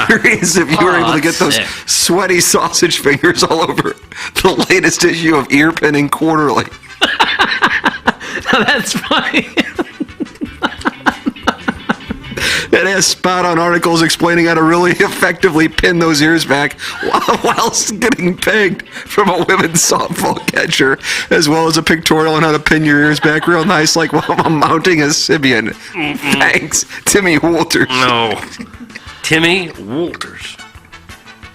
Curious if you were able to get those sweaty sausage fingers all over the latest issue of Earpinning Quarterly. That's funny. It has spot-on articles explaining how to really effectively pin those ears back whilst getting pegged from a women's softball catcher, as well as a pictorial on how to pin your ears back real nice, like while I'm mounting a Sibian. Thanks, Timmy Walters. No. Timmy Walters.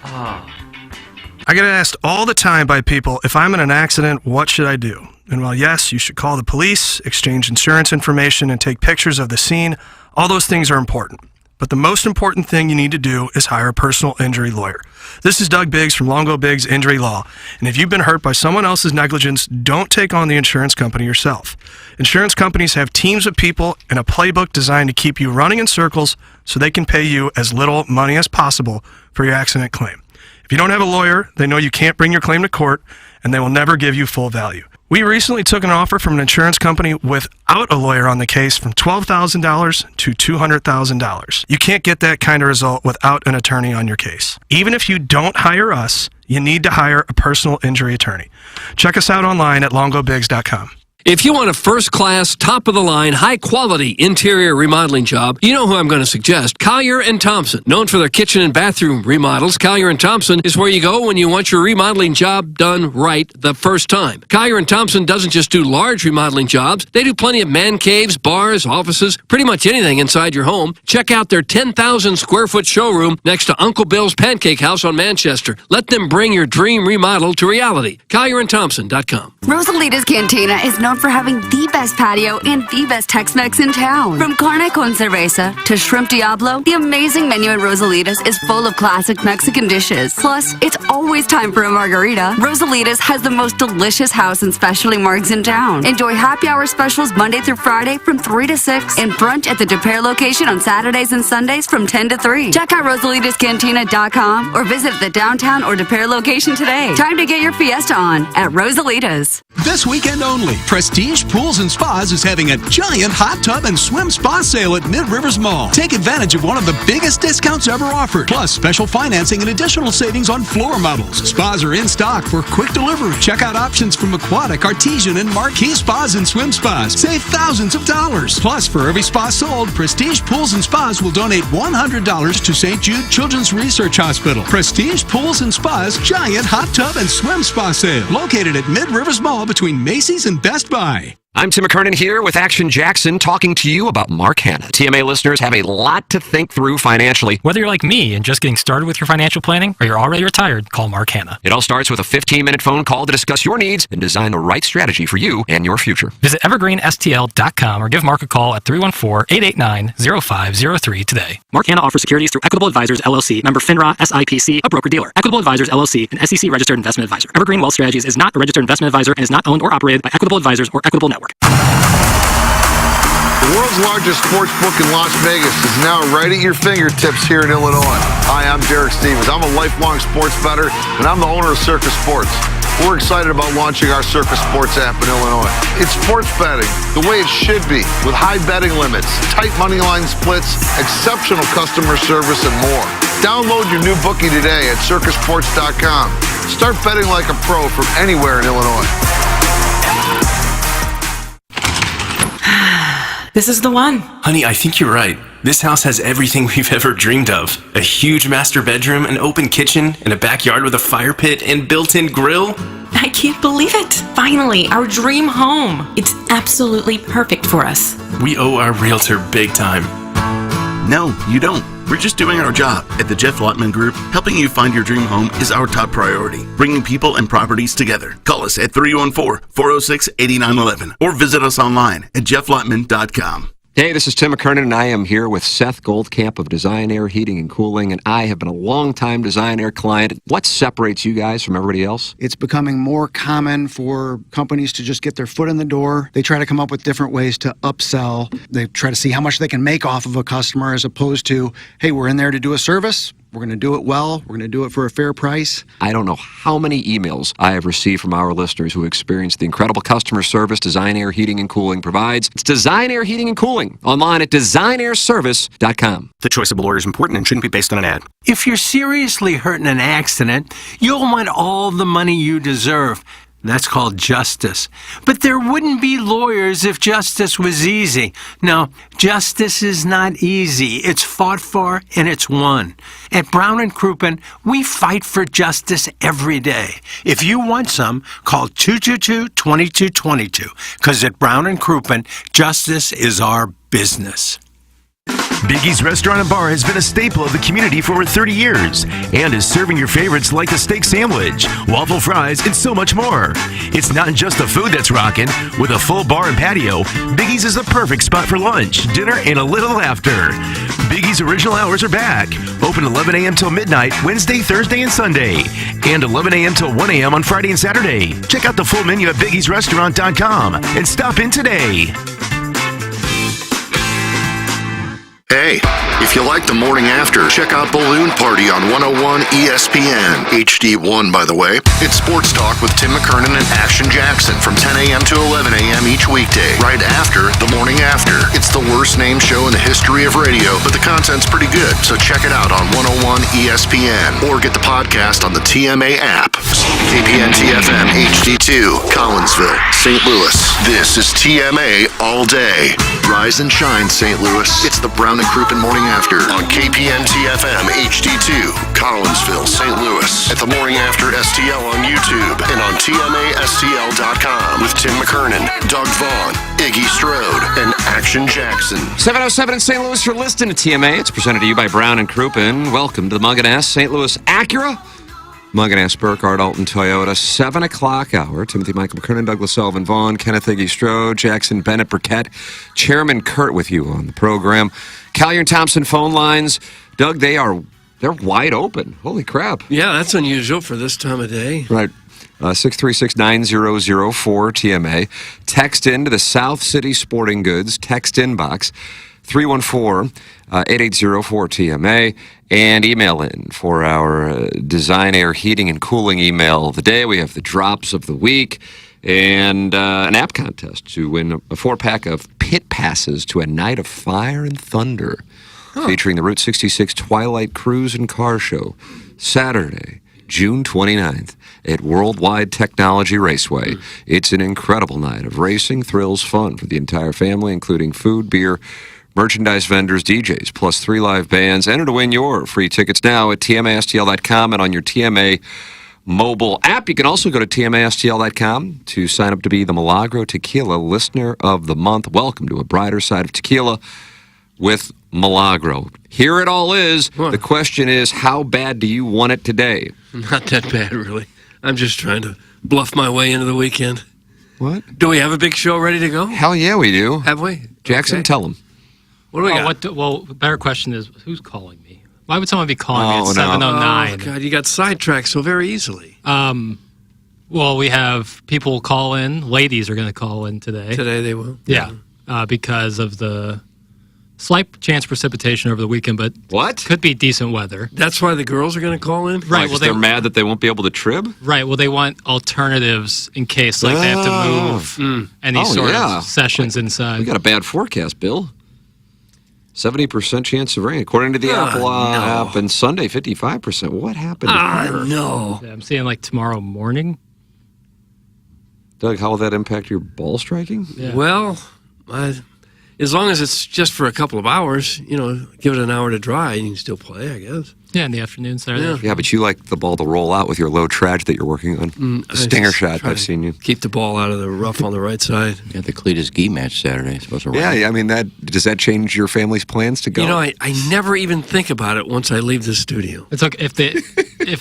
I get asked all the time by people, if I'm in an accident, what should I do? And while yes, you should call the police, exchange insurance information, and take pictures of the scene, all those things are important. But the most important thing you need to do is hire a personal injury lawyer. This is Doug Biggs from Longo Biggs Injury Law. And if you've been hurt by someone else's negligence, don't take on the insurance company yourself. Insurance companies have teams of people and a playbook designed to keep you running in circles so they can pay you as little money as possible for your accident claim. If you don't have a lawyer, they know you can't bring your claim to court, and they will never give you full value. We recently took an offer from an insurance company without a lawyer on the case from $12,000 to $200,000. You can't get that kind of result without an attorney on your case. Even if you don't hire us, you need to hire a personal injury attorney. Check us out online at longobigs.com. If you want a first-class, top-of-the-line, high-quality interior remodeling job, you know who I'm going to suggest. Collier & Thompson. Known for their kitchen and bathroom remodels, Collier & Thompson is where you go when you want your remodeling job done right the first time. Collier & Thompson doesn't just do large remodeling jobs. They do plenty of man caves, bars, offices, pretty much anything inside your home. Check out their 10,000-square-foot showroom next to Uncle Bill's Pancake House on Manchester. Let them bring your dream remodel to reality. CollierandThompson.com. Rosalita's Cantina is known for having the best patio and the best Tex-Mex in town. From carne con cerveza to shrimp diablo, the amazing menu at Rosalita's is full of classic Mexican dishes. Plus, it's always time for a margarita. Rosalita's has the most delicious house and specialty margs in town. Enjoy happy hour specials Monday through Friday from 3 to 6 and brunch at the De Pere location on Saturdays and Sundays from 10 to 3. Check out RosalitasCantina.com or visit the downtown or De Pere location today. Time to get your fiesta on at Rosalita's. This weekend only, Prestige Pools and Spas is having a giant hot tub and swim spa sale at Mid-Rivers Mall. Take advantage of one of the biggest discounts ever offered, plus special financing and additional savings on floor models. Spas are in stock for quick delivery. Check out options from Aquatic, Artesian, and Marquee Spas and Swim Spas. Save thousands of dollars. Plus, for every spa sold, Prestige Pools and Spas will donate $100 to St. Jude Children's Research Hospital. Prestige Pools and Spas giant hot tub and swim spa sale, located at Mid-Rivers Mall between Macy's and Best Buy. I'm Tim McKernan here with Action Jackson talking to you about Mark Hanna. TMA listeners have a lot to think through financially. Whether you're like me and just getting started with your financial planning or you're already retired, call Mark Hanna. It all starts with a 15-minute phone call to discuss your needs and design the right strategy for you and your future. Visit evergreenstl.com or give Mark a call at 314-889-0503 today. Mark Hanna offers securities through Equitable Advisors, LLC, member FINRA, SIPC, a broker-dealer. Equitable Advisors, LLC, an SEC-registered investment advisor. Evergreen Wealth Strategies is not a registered investment advisor and is not owned or operated by Equitable Advisors or Equitable Network. The world's largest sports book in Las Vegas is now right at your fingertips here in Illinois. Hi, I'm Derek Stevens. I'm a lifelong sports bettor, and I'm the owner of Circus Sports. We're excited about launching our Circus Sports app in Illinois. It's sports betting the way it should be, with high betting limits, tight money line splits, exceptional customer service, and more. Download your new bookie today at circusports.com. Start betting like a pro from anywhere in Illinois. This is the one. Honey, I think you're right. This house has everything we've ever dreamed of. A huge master bedroom, an open kitchen, and a backyard with a fire pit and built-in grill. I can't believe it. Finally, our dream home. It's absolutely perfect for us. We owe our realtor big time. No, you don't. We're just doing our job. At the Jeff Lotman Group, helping you find your dream home is our top priority. Bringing people and properties together. Call us at 314-406-8911 or visit us online at jefflotman.com. Hey, this is Tim McKernan, and I am here with Seth Goldcamp of Design Air Heating and Cooling, and I have been a long-time Design Air client. What separates you guys from everybody else? It's becoming more common for companies to just get their foot in the door. They try to come up with different ways to upsell. They try to see how much they can make off of a customer as opposed to, hey, we're in there to do a service. We're going to do it well. We're going to do it for a fair price. I don't know how many emails I have received from our listeners who experience the incredible customer service Design Air Heating and Cooling provides. It's Design Air Heating and Cooling, online at designairservice.com. The choice of a lawyer is important and shouldn't be based on an ad. If you're seriously hurt in an accident, you'll want all the money you deserve. That's called justice. But there wouldn't be lawyers if justice was easy. No, justice is not easy. It's fought for and it's won. At Brown & Crouppen, we fight for justice every day. If you want some, call 222-2222. Because at Brown & Crouppen, justice is our business. Biggie's Restaurant and Bar has been a staple of the community for over 30 years and is serving your favorites like the steak sandwich, waffle fries, and so much more. It's not just the food that's rocking. With a full bar and patio, Biggie's is the perfect spot for lunch, dinner, and a little laughter. Biggie's original hours are back. Open 11 a.m. till midnight, Wednesday, Thursday, and Sunday. And 11 a.m. till 1 a.m. on Friday and Saturday. Check out the full menu at biggiesrestaurant.com and stop in today. Hey, if you like the morning after, check out Balloon Party on 101 ESPN. HD1, by the way. It's Sports Talk with Tim McKernan and Action Jackson from 10 a.m. to 11 a.m. each weekday, right after the morning after. It's the worst named show in the history of radio, but the content's pretty good, so check it out on 101 ESPN or get the podcast on the TMA app. KPN-TFM HD2, Collinsville, St. Louis. This is TMA all day. Rise and shine, St. Louis. It's the Brown & Crouppen Morning After on KPN-TFM HD2, Collinsville, St. Louis. At the Morning After STL on YouTube and on TMASTL.com with Tim McKernan, Doug Vaughn, Iggy Strode, and Action Jackson. 707 in St. Louis, you're listening to TMA. It's presented to you by Brown & Crouppen. Welcome to the Munganess St. Louis Acura, Munganess Burkhardt Alton Toyota, 7 o'clock hour. Timothy Michael McKernan, Douglas Sullivan Vaughn, Kenneth Iggy Strode, Jackson Bennett Burkett, Chairman Kurt with you on the program. Collier and Thompson phone lines. Doug, they're wide open. Holy crap. Yeah, that's unusual for this time of day. Right. 636-9004 TMA. Text into the South City Sporting Goods text inbox 314-8804-TMA, and email in for our Design Air Heating and Cooling email of the day. We have the drops of the week and an app contest to win a 4-pack of pit passes to a night of fire and thunder featuring the Route 66 Twilight Cruise and Car Show, Saturday, June 29th at Worldwide Technology Raceway. It's an incredible night of racing, thrills, fun for the entire family, including food, beer, merchandise vendors, DJs, plus 3 live bands. Enter to win your free tickets now at TMASTL.com and on your TMA mobile app. You can also go to TMASTL.com to sign up to be the Milagro Tequila Listener of the Month. Welcome to a brighter side of tequila with Milagro. Here it all is. The question is, how bad do you want it today? Not that bad, really. I'm just trying to bluff my way into the weekend. What? Do we have a big show ready to go? Hell yeah, we do. Have we? Jackson, Okay. tell them. What do we got? The better question is, who's calling me? Why would someone be calling me at no. 7:09? Oh, God, you got sidetracked so very easily. Well, we have people call in. Ladies are going to call in today. Today they will. Yeah, because of the slight chance of precipitation over the weekend, but could be decent weather. That's why the girls are going to call in? Right. Well, they're mad that they won't be able to trib? Right. Well, they want alternatives in case they have to move any sort of sessions inside. We got a bad forecast, Bill. 70% chance of rain, according to the Apple app, and Sunday 55%. What happened here? No. Yeah, I'm seeing like tomorrow morning. Doug, how will that impact your ball striking? Yeah. Well, as long as it's just for a couple of hours, give it an hour to dry, and you can still play, I guess. Yeah, in the afternoon, Saturday. Yeah, but you like the ball to roll out with your low traj that you're working on. Stinger shot, I've seen you. Keep the ball out of the rough on the right side. Got the Cletus Gee match Saturday. It's supposed to rain. Yeah, I mean, does that change your family's plans to go? I never even think about it once I leave the studio. It's okay if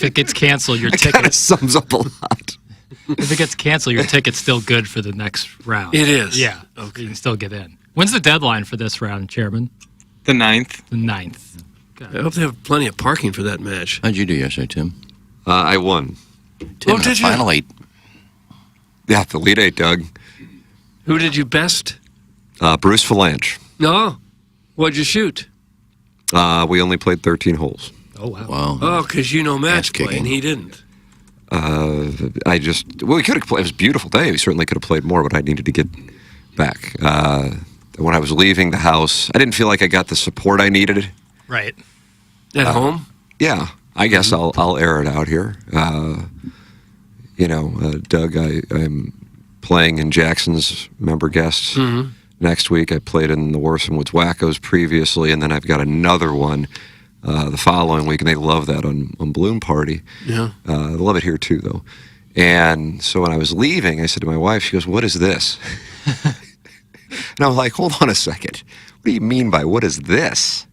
it gets canceled, your ticket kind of sums up a lot. If it gets canceled, your ticket's still good for the next round. It is. Yeah. Okay. You can still get in. When's the deadline for this round, Chairman? The 9th. The 9th. I hope they have plenty of parking for that match. How'd you do yesterday, Tim? I won. Tim, did you? Final 8. Yeah, the lead 8, Doug. Who did you best? Bruce Valanche. No. What'd you shoot? We only played 13 holes. Oh, wow. Wow. Oh, because you know match play, kicking. and he didn't. We could have played. It was a beautiful day. We certainly could have played more, but I needed to get back. When I was leaving the house, I didn't feel like I got the support I needed. Right. At home? Yeah, I guess I'll air it out here. Doug, I'm playing in Jackson's member guests next week. I played in the Warson Woods Wackos previously, and then I've got another one the following week, and they love that on Balloon Party. Yeah. They love it here too, though. And so when I was leaving, I said to my wife, she goes, "What is this?" And I was like, "Hold on a second. What do you mean by what is this?"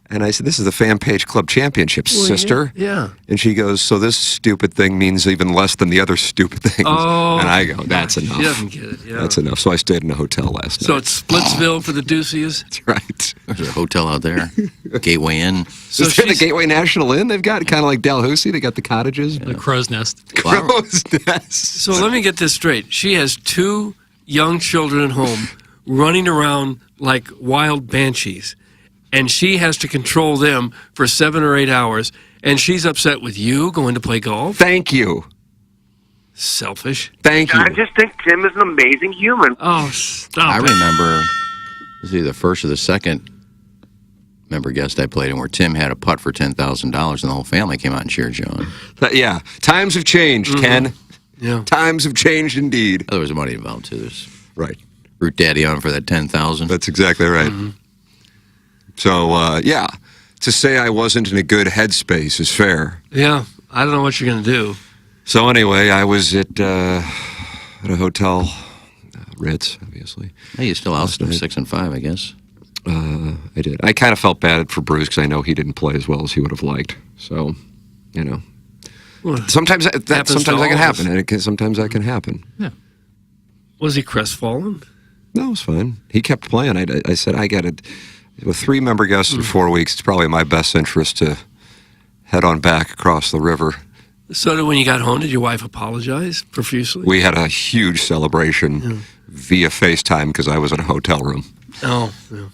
And I said, "This is the Fan Page Club Championships, Well, sister." Yeah. And she goes, "So this stupid thing means even less than the other stupid things." Oh, and I go, "That's enough. She doesn't get it. Yeah. That's enough." So I stayed in a hotel last So night. it's Splitsville for the Deucias? That's right. There's a hotel out there. Gateway Inn. So is there the Gateway National Inn they've got? Kind of like Dalhousie. They got the cottages. The Crow's Nest. Crow's Nest. So let me get this straight. She has 2 young children at home running around like wild banshees, and she has to control them for 7 or 8 hours, and she's upset with you going to play golf? Thank you. Selfish. Thank you. I just think Tim is an amazing human. Oh, stop I it. remember, it was either the first or the second member guest I played in where Tim had a putt for $10,000 and the whole family came out and cheered you on. Yeah. Times have changed, Ken. Yeah. Times have changed indeed. Oh, there was money involved too. There's Right. Root Daddy on for that $10,000. That's exactly right. So, yeah, to say I wasn't in a good headspace is fair. Yeah, I don't know what you're going to do. So anyway, I was at a hotel, Ritz, obviously. Hey, you still out Last night. 6 and 5, I guess. I did. I kind of felt bad for Bruce because I know he didn't play as well as he would have liked. So, Well, sometimes happens sometimes to that can all of us. happen, and sometimes that can happen. Was he crestfallen? No, it was fine. He kept playing. I said, I got it. With 3 member guests in 4 weeks, it's probably in my best interest to head on back across the river. So when you got home, did your wife apologize profusely? We had a huge celebration via FaceTime because I was in a hotel room. Oh, yeah.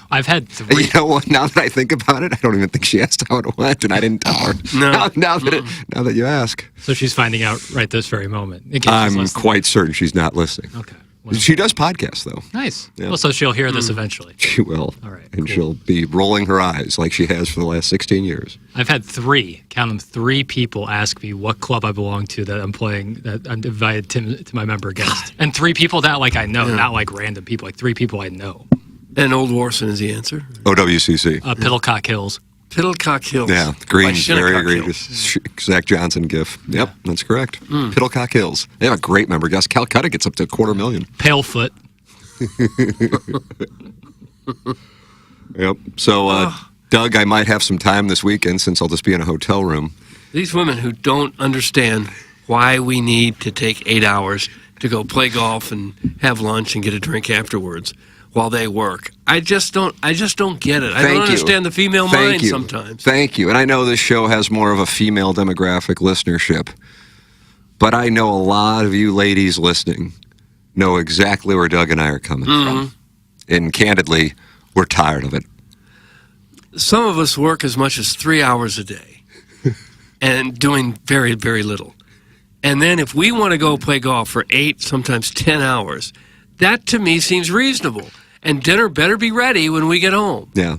I've had 3. You know what? Now that I think about it, I don't even think she asked how it went, and I didn't tell her. No. Now that you ask, So she's finding out right this very moment. In case she's I'm listening. quite certain she's not listening. Okay. She does podcasts, though. Nice. Yeah. Well, so she'll hear this eventually. She will. All right, And cool. she'll be rolling her eyes like she has for the last 16 years. I've had 3, count them, 3 people ask me what club I belong to that I'm playing, that I'm invited to my member guest. And 3 people that I know, not like random people, like 3 people I know. And Old Warson is the answer? OWCC. Pittlecock Hills. Pittlecock Hills. Yeah, green, By very Shinnecock egregious. Zach Johnson gif. Yep, that's correct. Pittlecock Hills. They have a great member guest. Calcutta gets up to $250,000. Palefoot. Yep. So, Doug, I might have some time this weekend since I'll just be in a hotel room. These women who don't understand why we need to take 8 hours to go play golf and have lunch and get a drink afterwards while they work. I just don't get it. I don't understand the female mind sometimes. Thank you. And I know this show has more of a female demographic listenership, but I know a lot of you ladies listening know exactly where Doug and I are coming from. And candidly, we're tired of it. Some of us work as much as 3 hours a day and doing very, very little. And then if we want to go play golf for 8, sometimes 10 hours, that to me seems reasonable. And dinner better be ready when we get home. Yeah.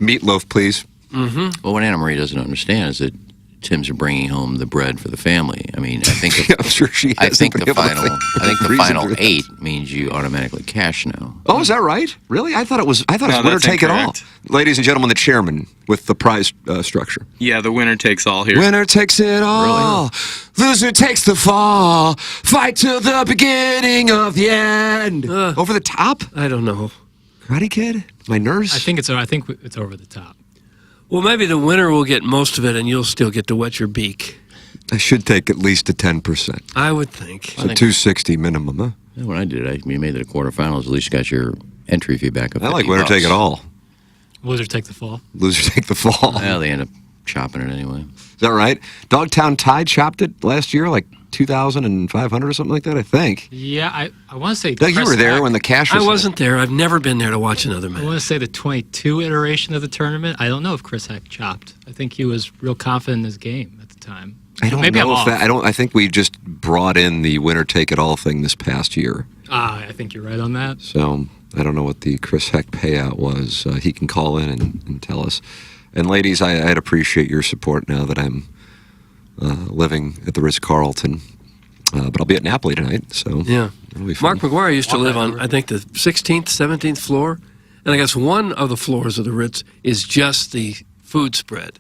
Meatloaf, please. Mm-hmm. Well, what Anna Marie doesn't understand is that Tim's bringing home the bread for the family. I mean, I think I'm sure she I hasn't think been the able to final think I think of the reason final for that. 8 means you automatically cash now. Oh, is that right? Really? I thought it was No, winner that's take it all. incorrect. Ladies and gentlemen, the chairman with the prize structure. Yeah, the winner takes all here. Winner takes it all. Loser takes the fall. Fight till the beginning of the end. Over the top? I don't know. Karate Kid? My nerves? I think it's over the top. Well, maybe the winner will get most of it and you'll still get to wet your beak. I should take at least a 10%. I would think. So 260 minimum, huh? Yeah, when I did it, you made it to quarterfinals. At least you got your entry fee back up. I like $50. winner take it all. Loser take the fall. Loser take the fall. Well, they end up chopping it anyway. Is that right? Dogtown Tide chopped it last year, like 2,500 or something like that, I think. Yeah, I want to say. Doug, you Chris were there Heck- when the cash I was wasn't there. I've never been there to watch another I match. want to say the 22 iteration of the tournament. I don't know if Chris Heck chopped. I think he was real confident in his game at the time. I don't Maybe know I'm if off. that. I think we just brought in the winner take it all thing this past year. I think you're right on that. So I don't know what the Chris Heck payout was. He can call in and tell us. And ladies, I'd appreciate your support now that I'm living at the Ritz-Carlton. But I'll be at Napoli tonight, so Yeah. it'll be fun. Mark McGuire used to live on, I think, the 16th, 17th floor. And I guess one of the floors of the Ritz is just the food spread.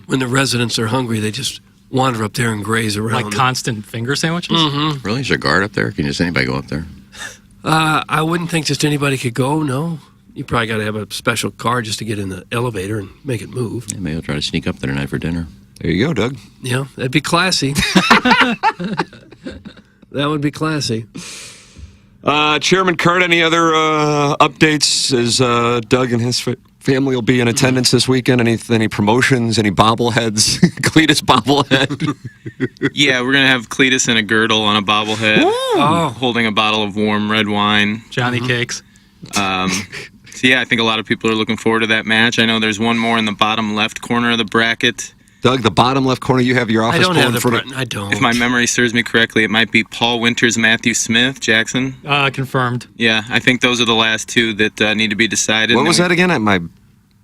When the residents are hungry, they just wander up there and graze around. Like constant finger sandwiches? Mm-hmm. Really? Is there a guard up there? Can just anybody go up there? I wouldn't think just anybody could go, no. You probably got to have a special car just to get in the elevator and make it move. Yeah, maybe I'll try to sneak up there tonight for dinner. There you go, Doug. Yeah, that'd be classy. That would be classy. Chairman Kurt, any other updates as Doug and his family will be in attendance this weekend? Any promotions, any bobbleheads? Cletus bobblehead? Yeah, we're going to have Cletus in a girdle on a bobblehead, holding a bottle of warm red wine. Johnny cakes. So yeah, I think a lot of people are looking forward to that match. I know there's one more in the bottom left corner of the bracket. Doug, the bottom left corner, you have your office poll in front of... I don't. If my memory serves me correctly, it might be Paul Winters, Matthew Smith, Jackson. Confirmed. Yeah, I think those are the last two that need to be decided. What was that again? I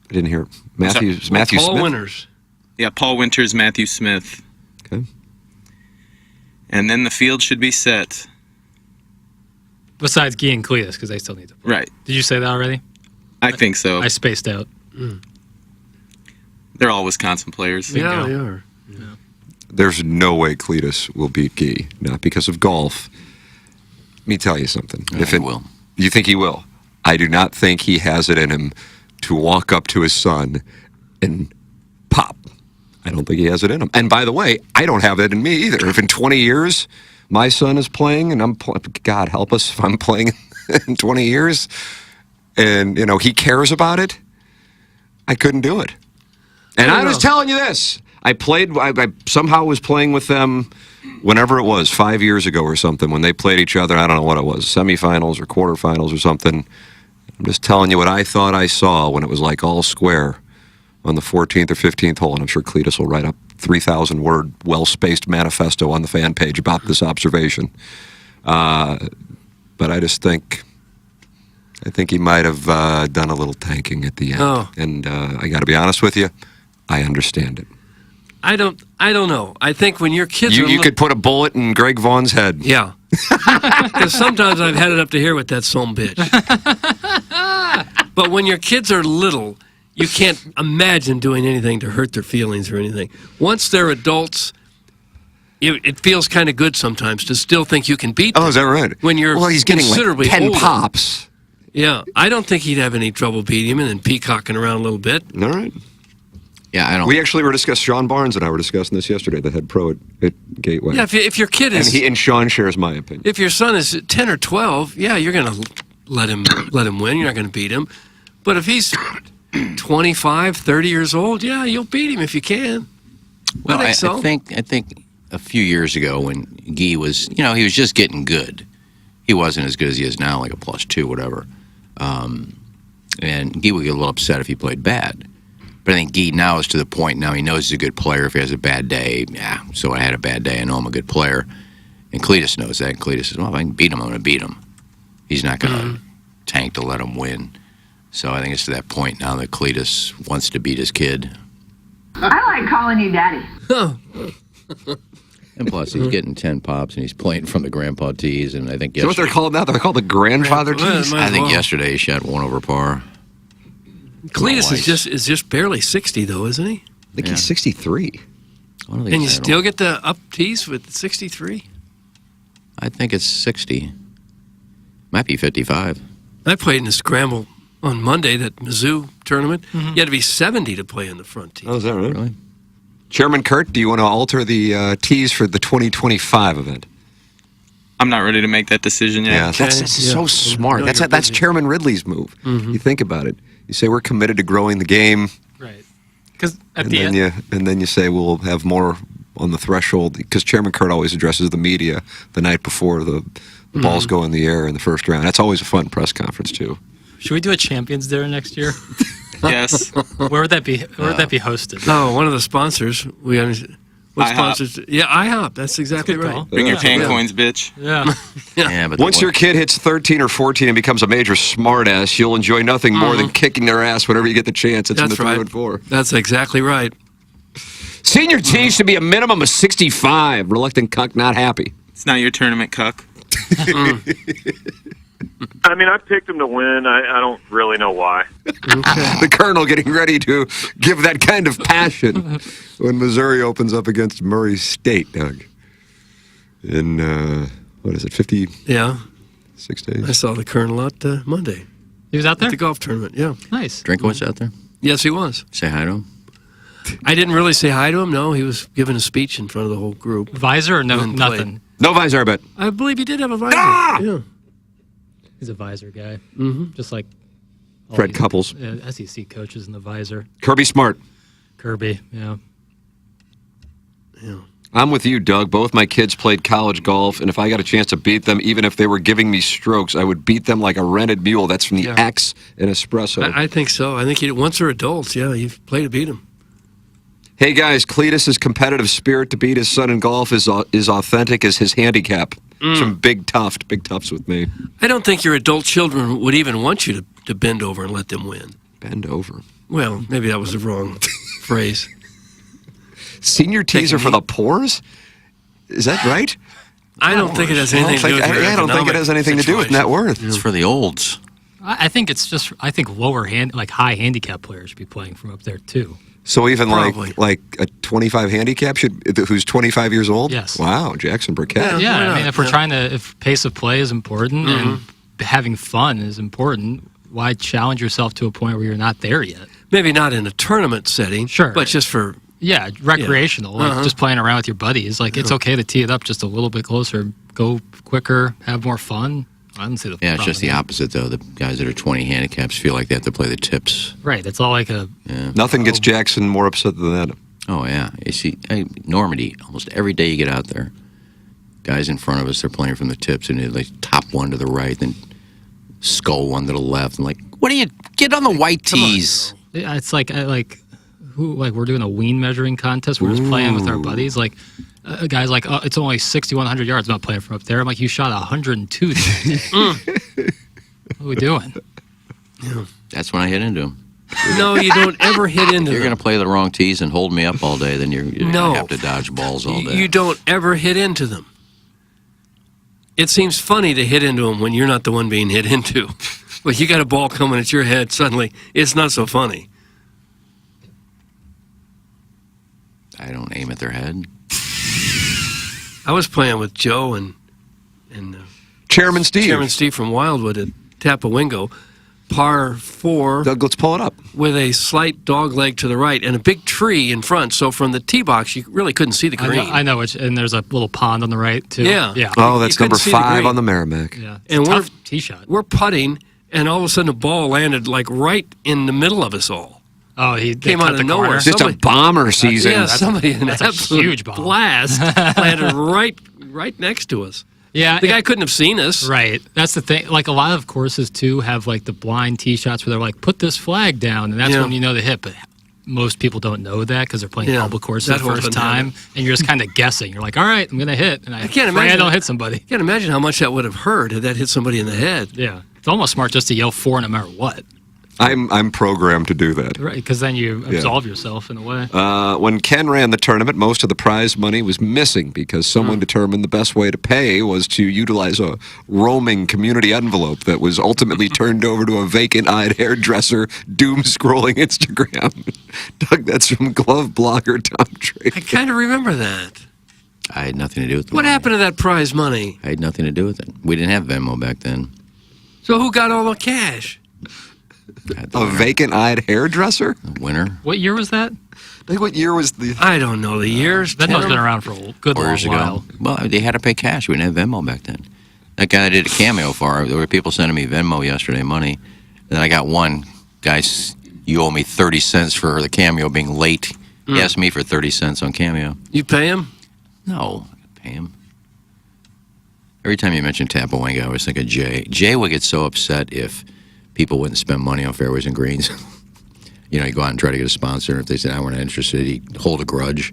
didn't hear. Matthew Smith? Paul Winters. Yeah, Paul Winters, Matthew Smith. Okay. And then the field should be set. Besides Guy and Cletus, because they still need to. Right. Did you say that already? I think so. I spaced out. They're all Wisconsin players. Yeah, they are. There's no way Cletus will beat Guy, not because of golf. Let me tell you something. He will. You think he will? I do not think he has it in him to walk up to his son and pop. I don't think he has it in him. And by the way, I don't have it in me either. If in 20 years my son is playing and God help us if I'm playing in 20 years and he cares about it, I couldn't do it. And I was telling you this. I somehow was playing with them whenever it was, 5 years ago or something, when they played each other. I don't know what it was, semifinals or quarterfinals or something. I'm just telling you what I thought I saw when it was like all square on the 14th or 15th hole. And I'm sure Cletus will write up 3,000-word, well-spaced manifesto on the fan page about this observation. But I just think... I think he might have done a little tanking at the end. Oh. And I got to be honest with you, I understand it. I don't know. I think when your kids are You could put a bullet in Greg Vaughn's head. Yeah. Because sometimes I've had it up to here with that son bitch. But when your kids are little, you can't imagine doing anything to hurt their feelings or anything. Once they're adults, it feels kind of good sometimes to still think you can beat them. Oh, is that right? When you're he's getting considerably like 10 older. pops. Yeah, I don't think he'd have any trouble beating him and then peacocking around a little bit. All right. Yeah, I don't. We actually were discussing, Sean Barnes and I were discussing this yesterday, the head pro at Gateway. Yeah, if your kid is... And Sean shares my opinion. If your son is 10 or 12, yeah, you're going to let him win. You're not going to beat him. But if he's 25, 30 years old, yeah, you'll beat him if you can. Well, I think so. I think a few years ago when Guy was, he was just getting good. He wasn't as good as he is now, like a +2, whatever. And Guy would get a little upset if he played bad. But I think Guy now is to the point now he knows he's a good player. If he has a bad day, yeah, so I had a bad day. I know I'm a good player. And Cletus knows that. And Cletus says, well, if I can beat him, I'm going to beat him. He's not going to tank to let him win. So I think it's to that point now that Cletus wants to beat his kid. I like calling you daddy. And plus, he's getting 10 pops, and he's playing from the grandpa tees. And I think Is that what they're called now? They're called the grandfather tees? I think yesterday he shot one over par. Cletus is just barely 60, though, isn't he? I think he's 63. And you still get the up tees with 63? I think it's 60. Might be 55. I played in the scramble on Monday, that Mizzou tournament. You had to be 70 to play in the front tee. Oh, is that right? Really? Chairman Kurt, do you want to alter the tees for the 2025 event? I'm not ready to make that decision yet. Yeah, that's so smart. No, That's Chairman Ridley's move. You think about it. You say we're committed to growing the game. Right. Because at And the then end, and then you say we'll have more on the threshold, because Chairman Kurt always addresses the media the night before the balls go in the air in the first round. That's always a fun press conference, too. Should we do a Champions Dinner next year? Yes. Where would that be? Where would that be hosted? Oh, one of the sponsors. What IHOP. sponsors? Yeah, IHOP. That's exactly That's a good right. call. Bring your tan coins, bitch. Yeah. Yeah, but Once your kid hits 13 or 14 and becomes a major smartass, you'll enjoy nothing more than kicking their ass whenever you get the chance. It's in the That's 3 right. and 4. That's exactly right. Senior teams should be a minimum of 65. Reluctant cuck not happy. It's not your tournament, cuck. I mean, I picked them to win. I don't really know why. The Colonel getting ready to give that kind of passion when Missouri opens up against Murray State, Doug. In, what is it, 56 Yeah. days? I saw the Colonel out Monday. He was out there? At the golf tournament, yeah. Nice. Drinkowitz out there? Yes, he was. Say hi to him. I didn't really say hi to him. No, he was giving a speech in front of the whole group. Visor or no, And nothing? No visor, I bet. I believe he did have a visor. Yeah. He's a visor guy. Mm-hmm. Just like all Fred these, Couples. SEC coaches in the visor. Kirby Smart. Kirby, yeah. I'm with you, Doug. Both my kids played college golf, and if I got a chance to beat them, even if they were giving me strokes, I would beat them like a rented mule. That's from the X in Espresso. I think so. I think once they're adults, yeah, you play to beat them. Hey, guys, Cletus's competitive spirit to beat his son in golf is authentic as his handicap. Some big toughs with me. I don't think your adult children would even want you to bend over and let them win. Bend over? Well, maybe that was the wrong phrase. Senior teaser for the pores? Is that right? I don't think it has anything to do with your I don't think it has anything to do with net worth. It's for the olds. I think it's just, I think high handicap players should be playing from up there too. So even Probably. like a 25 handicap who's 25 years old? Yes. Wow, Jackson Burkett. Yeah, I mean, if we're if pace of play is important and having fun is important, why challenge yourself to a point where you're not there yet? Maybe not in a tournament setting, Sure. but just for recreational, like just playing around with your buddies. Like it's okay to tee it up just a little bit closer, go quicker, have more fun. I don't see the Yeah, it's problem just the there. opposite, though. The guys that are 20 handicaps feel like they have to play the tips. Right, it's all like a Nothing gets Jackson more upset than that. Oh, yeah. You see, Normandy, almost every day you get out there, guys in front of us, they're playing from the tips, and they like top one to the right, then skull one to the left. And like, what do you get on the white tees? Yeah, it's like we're doing a ween measuring contest. We're just playing with our buddies. Like a guy's like, oh, it's only 6,100 yards. I'm not playing from up there. I'm like, you shot 102 that day. What are we doing? That's when I hit into them. No, you don't ever hit into You're them. going to play the wrong tees and hold me up all day, then you're going No. to have to dodge balls all day. You don't ever hit into them. It seems funny to hit into them when you're not the one being hit into. But you got a ball coming at your head suddenly. It's not so funny. I don't aim at their head. I was playing with Joe and Chairman Steve. Chairman Steve from Wildwood at Tapawingo. Par 4. Doug, let's pull it up. With a slight dog leg to the right and a big tree in front. So from the tee box, you really couldn't see the green. I know, and there's a little pond on the right too. Yeah. yeah. Oh, that's You couldn't number see the 5 green. on the Merrimack. Yeah, it's And a we're- tough tee shot. We're putting, and all of a sudden the ball landed like right in the middle of us all. Oh, he Came cut out the of nowhere. corner. Just a bomber season. Yeah, somebody in that's an a absolute huge bomb. blast landed right next to us. Yeah, The guy couldn't have seen us. Right. That's the thing. Like a lot of courses too have like the blind tee shots where they're like, put this flag down, and that's Yeah. when you know the hit. But most people don't know that because they're playing Yeah, public courses that the whole first dynamic. time, and you're just kind of guessing. You're like, all right, I'm gonna hit, and I can't pray imagine- I don't hit somebody. You can't imagine how much that would have hurt had that hit somebody in the head. Yeah, it's almost smart just to yell 4 no matter what. I'm programmed to do that. Right, because then you absolve yourself in a way. When Ken ran the tournament, most of the prize money was missing because someone determined the best way to pay was to utilize a roaming community envelope that was ultimately turned over to a vacant-eyed hairdresser doom-scrolling Instagram. Doug, that's from glove blogger Tom Drake. I kind of remember that. I had nothing to do with it. What happened to that prize money? I had nothing to do with it. We didn't have Venmo back then. So who got all the cash? A vacant-eyed hairdresser? Winner. What year was that? Like, what year was the... I don't know the years. Venmo's been around for a good long Years while. ago. Well, they had to pay cash. We didn't have Venmo back then. That guy that did a cameo for, there were people sending me Venmo yesterday money. And then I got one, guys, you owe me 30 cents for the cameo being late. He asked me for 30 cents on Cameo. You pay him? No, I pay him. Every time you mention Tapawanga, I always think of Jay. Jay would get so upset if people wouldn't spend money on fairways and greens. You go out and try to get a sponsor, and if they said, we're not interested, he'd hold a grudge.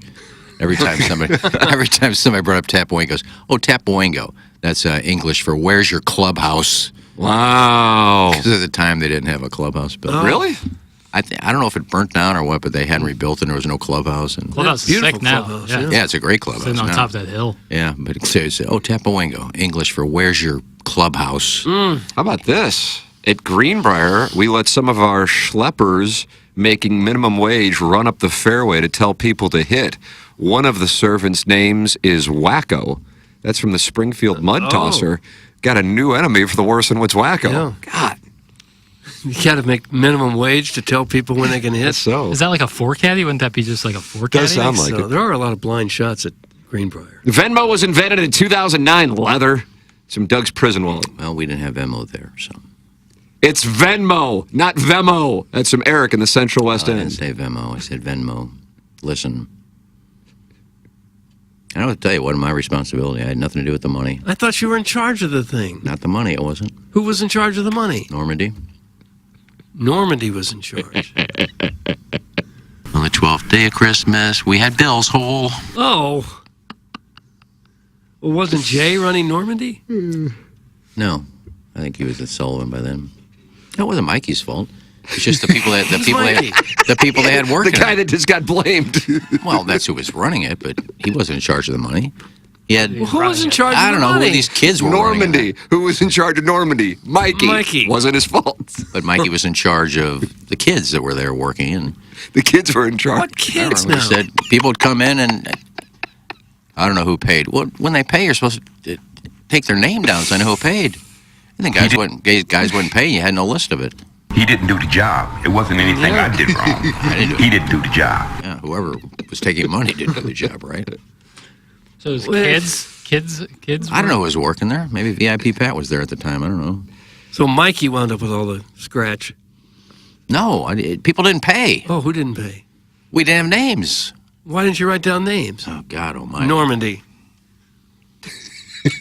Every time somebody brought up Tapawanga, he goes, oh, Tapawanga. That's English for where's your clubhouse? Wow. Because at the time, they didn't have a clubhouse built. Oh. Really? I don't know if it burnt down or what, but they hadn't rebuilt it and there was no clubhouse. And Clubhouse is sick now. Yeah, it's a great clubhouse. Sitting on now. top of that hill. Yeah, but it says, oh, Tapawanga, English for where's your clubhouse? How about this? At Greenbrier, we let some of our schleppers making minimum wage run up the fairway to tell people to hit. One of the servants' names is Wacko. That's from the Springfield Mud Tosser. Got a new enemy for the Worsen Woods Wacko. Yeah. God. You got to make minimum wage to tell people when they can hit. So Is that like a 4-caddy? Wouldn't that be just like a 4-caddy? Does sound like So it. there are a lot of blind shots at Greenbrier. Venmo was invented in 2009. Leather. Some Doug's prison wallet. Well, we didn't have Venmo there, so. It's Venmo, not Vemo. That's from Eric in the Central West I End. didn't say Venmo. I said Venmo. Listen. I don't have to tell you, it wasn't my responsibility. I had nothing to do with the money. I thought you were in charge of the thing. Not the money, it wasn't. Who was in charge of the money? Normandy. Normandy was in charge. On the 12th day of Christmas, we had Bill's hole. Oh. Well, wasn't Jay running Normandy? No. I think he was at Sullivan by then. That wasn't Mikey's fault. It's just the people that they had working. The guy that just got blamed. Well, that's who was running it, but he wasn't in charge of the money. He had. Well, who was in charge of I the don't know money? who these kids were. Normandy. Who was in charge of Normandy? Mikey. Wasn't his fault. But Mikey was in charge of the kids that were there working, and the kids were in charge. What kids I don't know, now? he said people would come in, and I don't know who paid. Well, when they pay, you're supposed to take their name down so I know who paid. And then guys wouldn't pay. You had no list of it. He didn't do the job. It wasn't anything I did wrong. He didn't do the job. Yeah, whoever was taking money didn't do the job, right? So it was kids. I don't know who was working there. Maybe VIP Pat was there at the time. I don't know. So Mikey wound up with all the scratch. No, people didn't pay. Oh, who didn't pay? We didn't have names. Why didn't you write down names? Oh, God almighty. Normandy.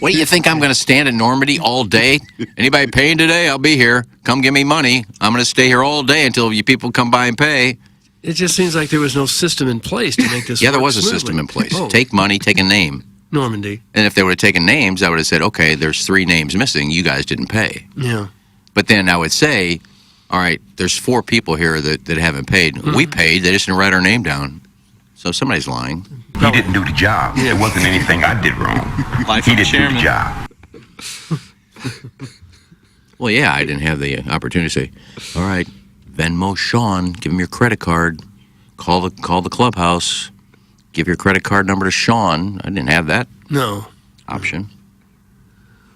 What do you think I'm going to stand in Normandy all day? Anybody paying today? I'll be here. Come give me money. I'm going to stay here all day until you people come by and pay. It just seems like there was no system in place to make this Yeah, there work was a smoothly. system in place. Oh, Take money, take a name. Normandy. And if they would have taken names, I would have said, okay, there's 3 names missing. You guys didn't pay. Yeah. But then I would say, all right, there's 4 people here that haven't paid. We paid. They just didn't write our name down. So somebody's lying. He didn't do the job. It wasn't anything I did wrong. Life He of the didn't do chairman. the job. Well, yeah, I didn't have the opportunity to say, all right, Venmo Sean, give him your credit card. Call the clubhouse. Give your credit card number to Sean. I didn't have that No. option.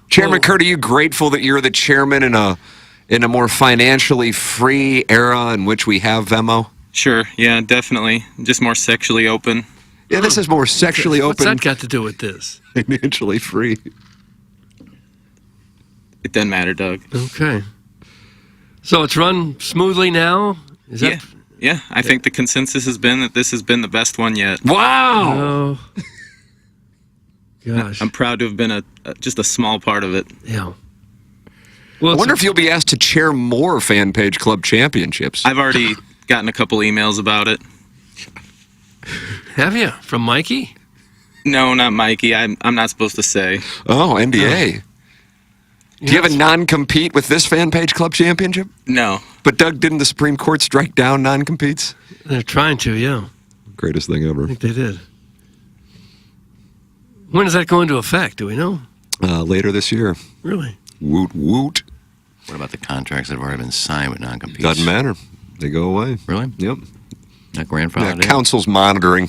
Chairman Kurt, are you grateful that you're the chairman in a more financially free era in which we have Venmo? Sure, yeah, definitely. Just more sexually open. Yeah, this is more sexually What's open. that got to do with this? Financially free. It doesn't matter, Doug. Okay. So it's run smoothly now? Is that? Yeah, I think the consensus has been that this has been the best one yet. Wow! Oh. Gosh. I'm proud to have been just a small part of it. Yeah. I wonder if you'll be asked to chair more Fan Page Club championships. I've already gotten a couple emails about it. Have you? From Mikey? No, not Mikey. I'm not supposed to say. Oh, NDA. Do you have a non-compete with this Fan Page Club championship? No. But Doug, didn't the Supreme Court strike down non-competes? They're trying to, yeah. Greatest thing ever. I think they did. When does that go into effect? Do we know? Later this year. Really? Woot woot. What about the contracts that have already been signed with non-competes? Doesn't matter. They go away. Really? Yep. Not grandfathered in? Council's monitoring.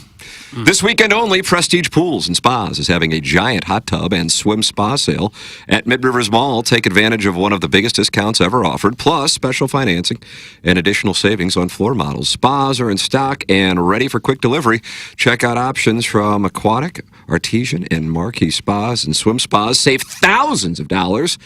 This weekend only, Prestige Pools and Spas is having a giant hot tub and swim spa sale at Mid-Rivers Mall. Take advantage of one of the biggest discounts ever offered, plus special financing and additional savings on floor models. Spas are in stock and ready for quick delivery. Check out options from Aquatic, Artesian, and Marquee Spas and Swim Spas. Save thousands of dollars.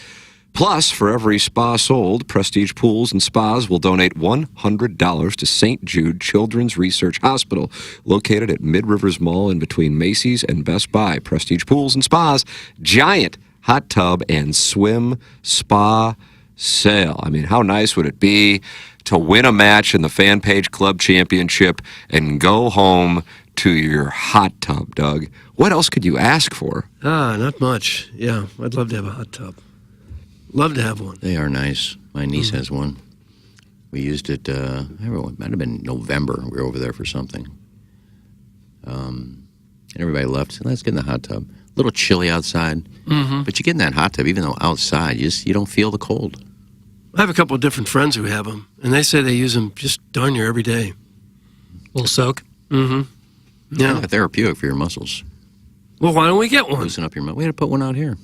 Plus, for every spa sold, Prestige Pools and Spas will donate $100 to St. Jude Children's Research Hospital, located at Mid-Rivers Mall in between Macy's and Best Buy. Prestige Pools and Spas, giant hot tub and swim spa sale. I mean, how nice would it be to win a match in the Fan Page Club Championship and go home to your hot tub, Doug? What else could you ask for? Not much. Yeah, I'd love to have a hot tub. Love to have one. They are nice. My niece has one. We used it, I don't know, it might have been November. We were over there for something. And everybody left. So let's get in the hot tub. A little chilly outside. Mm-hmm. But you get in that hot tub, even though outside, you don't feel the cold. I have a couple of different friends who have them, and they say they use them just darn near every day. Little soak. Mm-hmm. Yeah. Therapeutic for your muscles. Well, why don't we get one? Loosen up your muscles. We had to put one out here.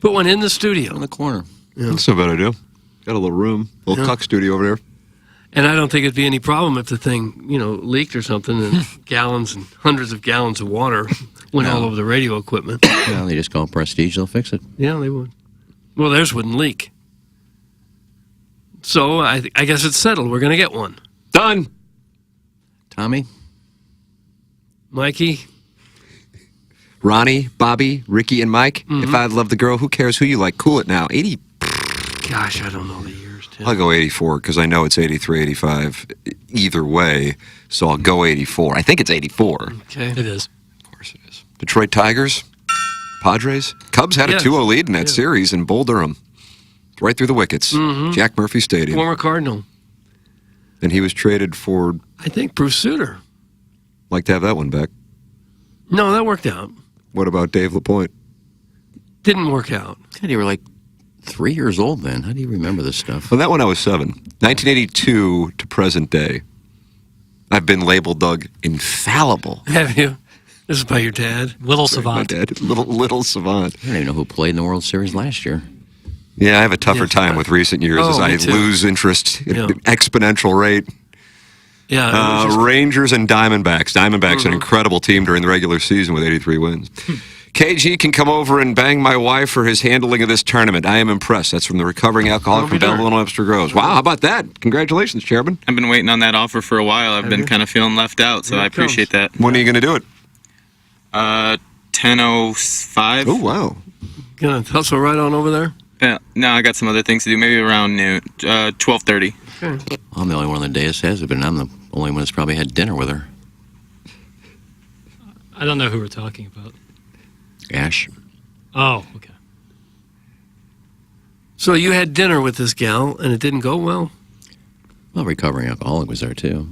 Put one in the studio. In the corner. Yeah. That's not a bad idea. Got a little room, little cuck studio over there. And I don't think it'd be any problem if the thing, leaked or something and gallons and hundreds of gallons of water went all over the radio equipment. Well, they just call Prestige, they'll fix it. Yeah, they would. Well, theirs wouldn't leak. So I guess it's settled. We're going to get one. Done. Tommy? Mikey? Ronnie, Bobby, Ricky, and Mike. Mm-hmm. If I love the girl, who cares who you like? Cool it now. 80. Gosh, I don't know the years, Tim. I'll go 84 because I know it's 83, 85 either way. So I'll go 84. I think it's 84. Okay. It is. Of course it is. Detroit Tigers, Padres. Cubs had a 2-0 lead in that series in Bull Durham. Right through the wickets. Mm-hmm. Jack Murphy Stadium. Former Cardinal. And he was traded for... I think Bruce Sutter. Like to have that one back. No, that worked out. What about Dave LaPointe? Didn't work out. God, you were like 3 years old then. How do you remember this stuff? Well, that one I was 7. 1982 to present day. I've been labeled, Doug, infallible. Have you? This is by your dad? Little Savant. My dad, little Savant. I don't even know who played in the World Series last year. Yeah, I have a tougher time with recent years as I lose interest at an exponential rate. Yeah. Rangers and Diamondbacks. Diamondbacks, an incredible team during the regular season with 83 wins. KG can come over and bang my wife for his handling of this tournament. I am impressed. That's from the recovering alcoholic from Belleville and Webster Groves. Wow, how about that? Congratulations, Chairman. I've been waiting on that offer for a while. I've been kind of feeling left out, so I appreciate that. When are you going to do it? 10:05. Oh, wow. Gonna hustle right on over there? Yeah, no, I got some other things to do. Maybe around noon, 12:30. Okay. I'm the only one on the dais has it, but I'm the only one that's probably had dinner with her. I don't know who we're talking about. Ash. Oh, okay. So you had dinner with this gal, and it didn't go well? Well, recovering alcoholic was there, too.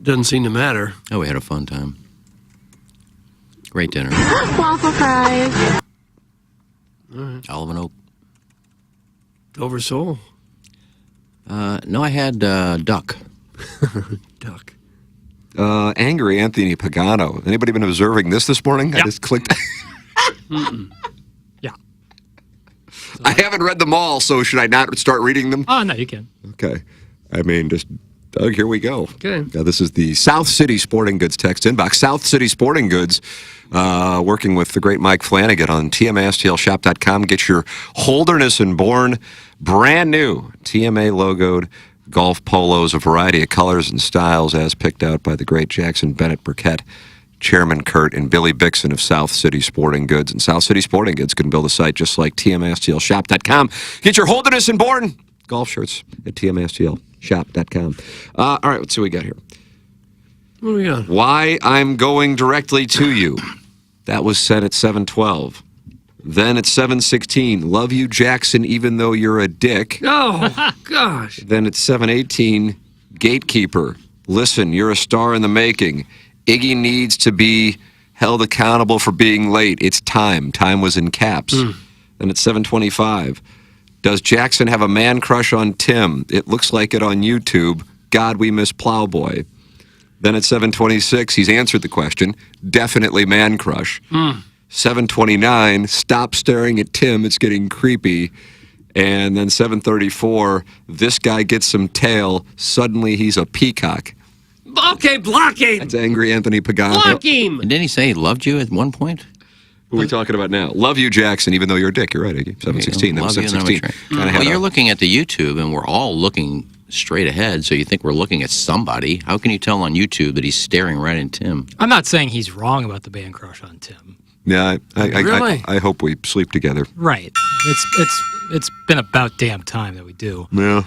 Doesn't seem to matter. Oh, we had a fun time. Great dinner. Waffle fries. All right. Olive and Oak. Dover Soul. No, I had duck. Duck. Angry Anthony Pagano. Anybody been observing this morning? Yeah. I just clicked. Yeah. I haven't read them all, so should I not start reading them? Oh, no, you can. Okay. I mean, just, Doug, here we go. Okay. Now, this is the South City Sporting Goods text inbox. South City Sporting Goods, working with the great Mike Flanagan on TMASTLshop.com. Get your Holderness and Bourne brand new TMA logoed golf polos, a variety of colors and styles as picked out by the great Jackson Bennett Burkett, Chairman Kurt, and Billy Bixon of South City Sporting Goods. And South City Sporting Goods can build a site just like TMASTLshop.com. Get your Holderness and Bourne golf shirts at TMASTLshop.com. All right, let's see what we got here. What do we got? Why I'm going directly to you. That was sent at 7:12. Then at 7:16, love you, Jackson, even though you're a dick. Oh, gosh. Then at 7:18, gatekeeper. Listen, you're a star in the making. Iggy needs to be held accountable for being late. It's time. Time was in caps. Then at 7:25, does Jackson have a man crush on Tim? It looks like it on YouTube. God, we miss Plowboy. Then at 7:26, he's answered the question. Definitely man crush. 7:29, stop staring at Tim. It's getting creepy. And then 7:34, this guy gets some tail. Suddenly he's a peacock. Okay, block him. That's angry Anthony Pagano. Block him. And didn't he say he loved you at one point? Who are we talking about now? Love you, Jackson, even though you're a dick. You're right, Iggy. 716. That was Love you, and then 716. Well, you're looking at the YouTube, and we're all looking straight ahead, so you think we're looking at somebody. How can you tell on YouTube that he's staring right at Tim? I'm not saying he's wrong about the man crush on Tim. Yeah, Really? I hope we sleep together. Right. It's been about damn time that we do. Yeah.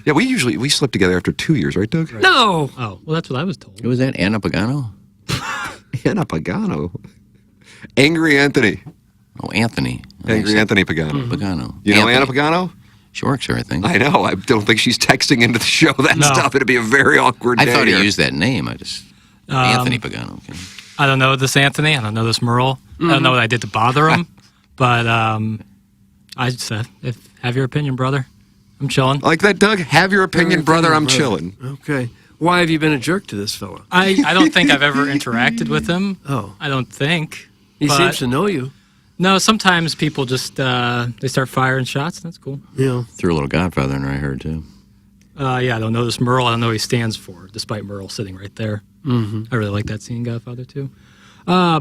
Yeah, we slept together after 2 years, right, Doug? No. Oh, well, that's what I was told. Who was that? Anna Pagano? Anna Pagano. Angry Anthony. Oh, Anthony. Angry Anthony Pagano. Pagano. You know Anthony. Anna Pagano? She works here, I think. I know. I don't think she's texting into the show that No. stuff. It'd be a very awkward I day thought he here. used that name. Anthony Pagano. Okay. I don't know this Anthony. I don't know this Merle. I don't know what I did to bother him. But I just said, have your opinion, brother. I'm chilling. Like that, Doug? Have your opinion, brother. I'm chilling. Okay. Why have you been a jerk to this fella? I don't think I've ever interacted with him. Oh. I don't think. He but- seems to know you. No, sometimes people just they start firing shots. That's cool. Yeah. Threw a little Godfather in there, I heard, too. Yeah, I don't know this Merle. I don't know what he stands for, despite Merle sitting right there. Mm-hmm. I really like that scene, Godfather, too. All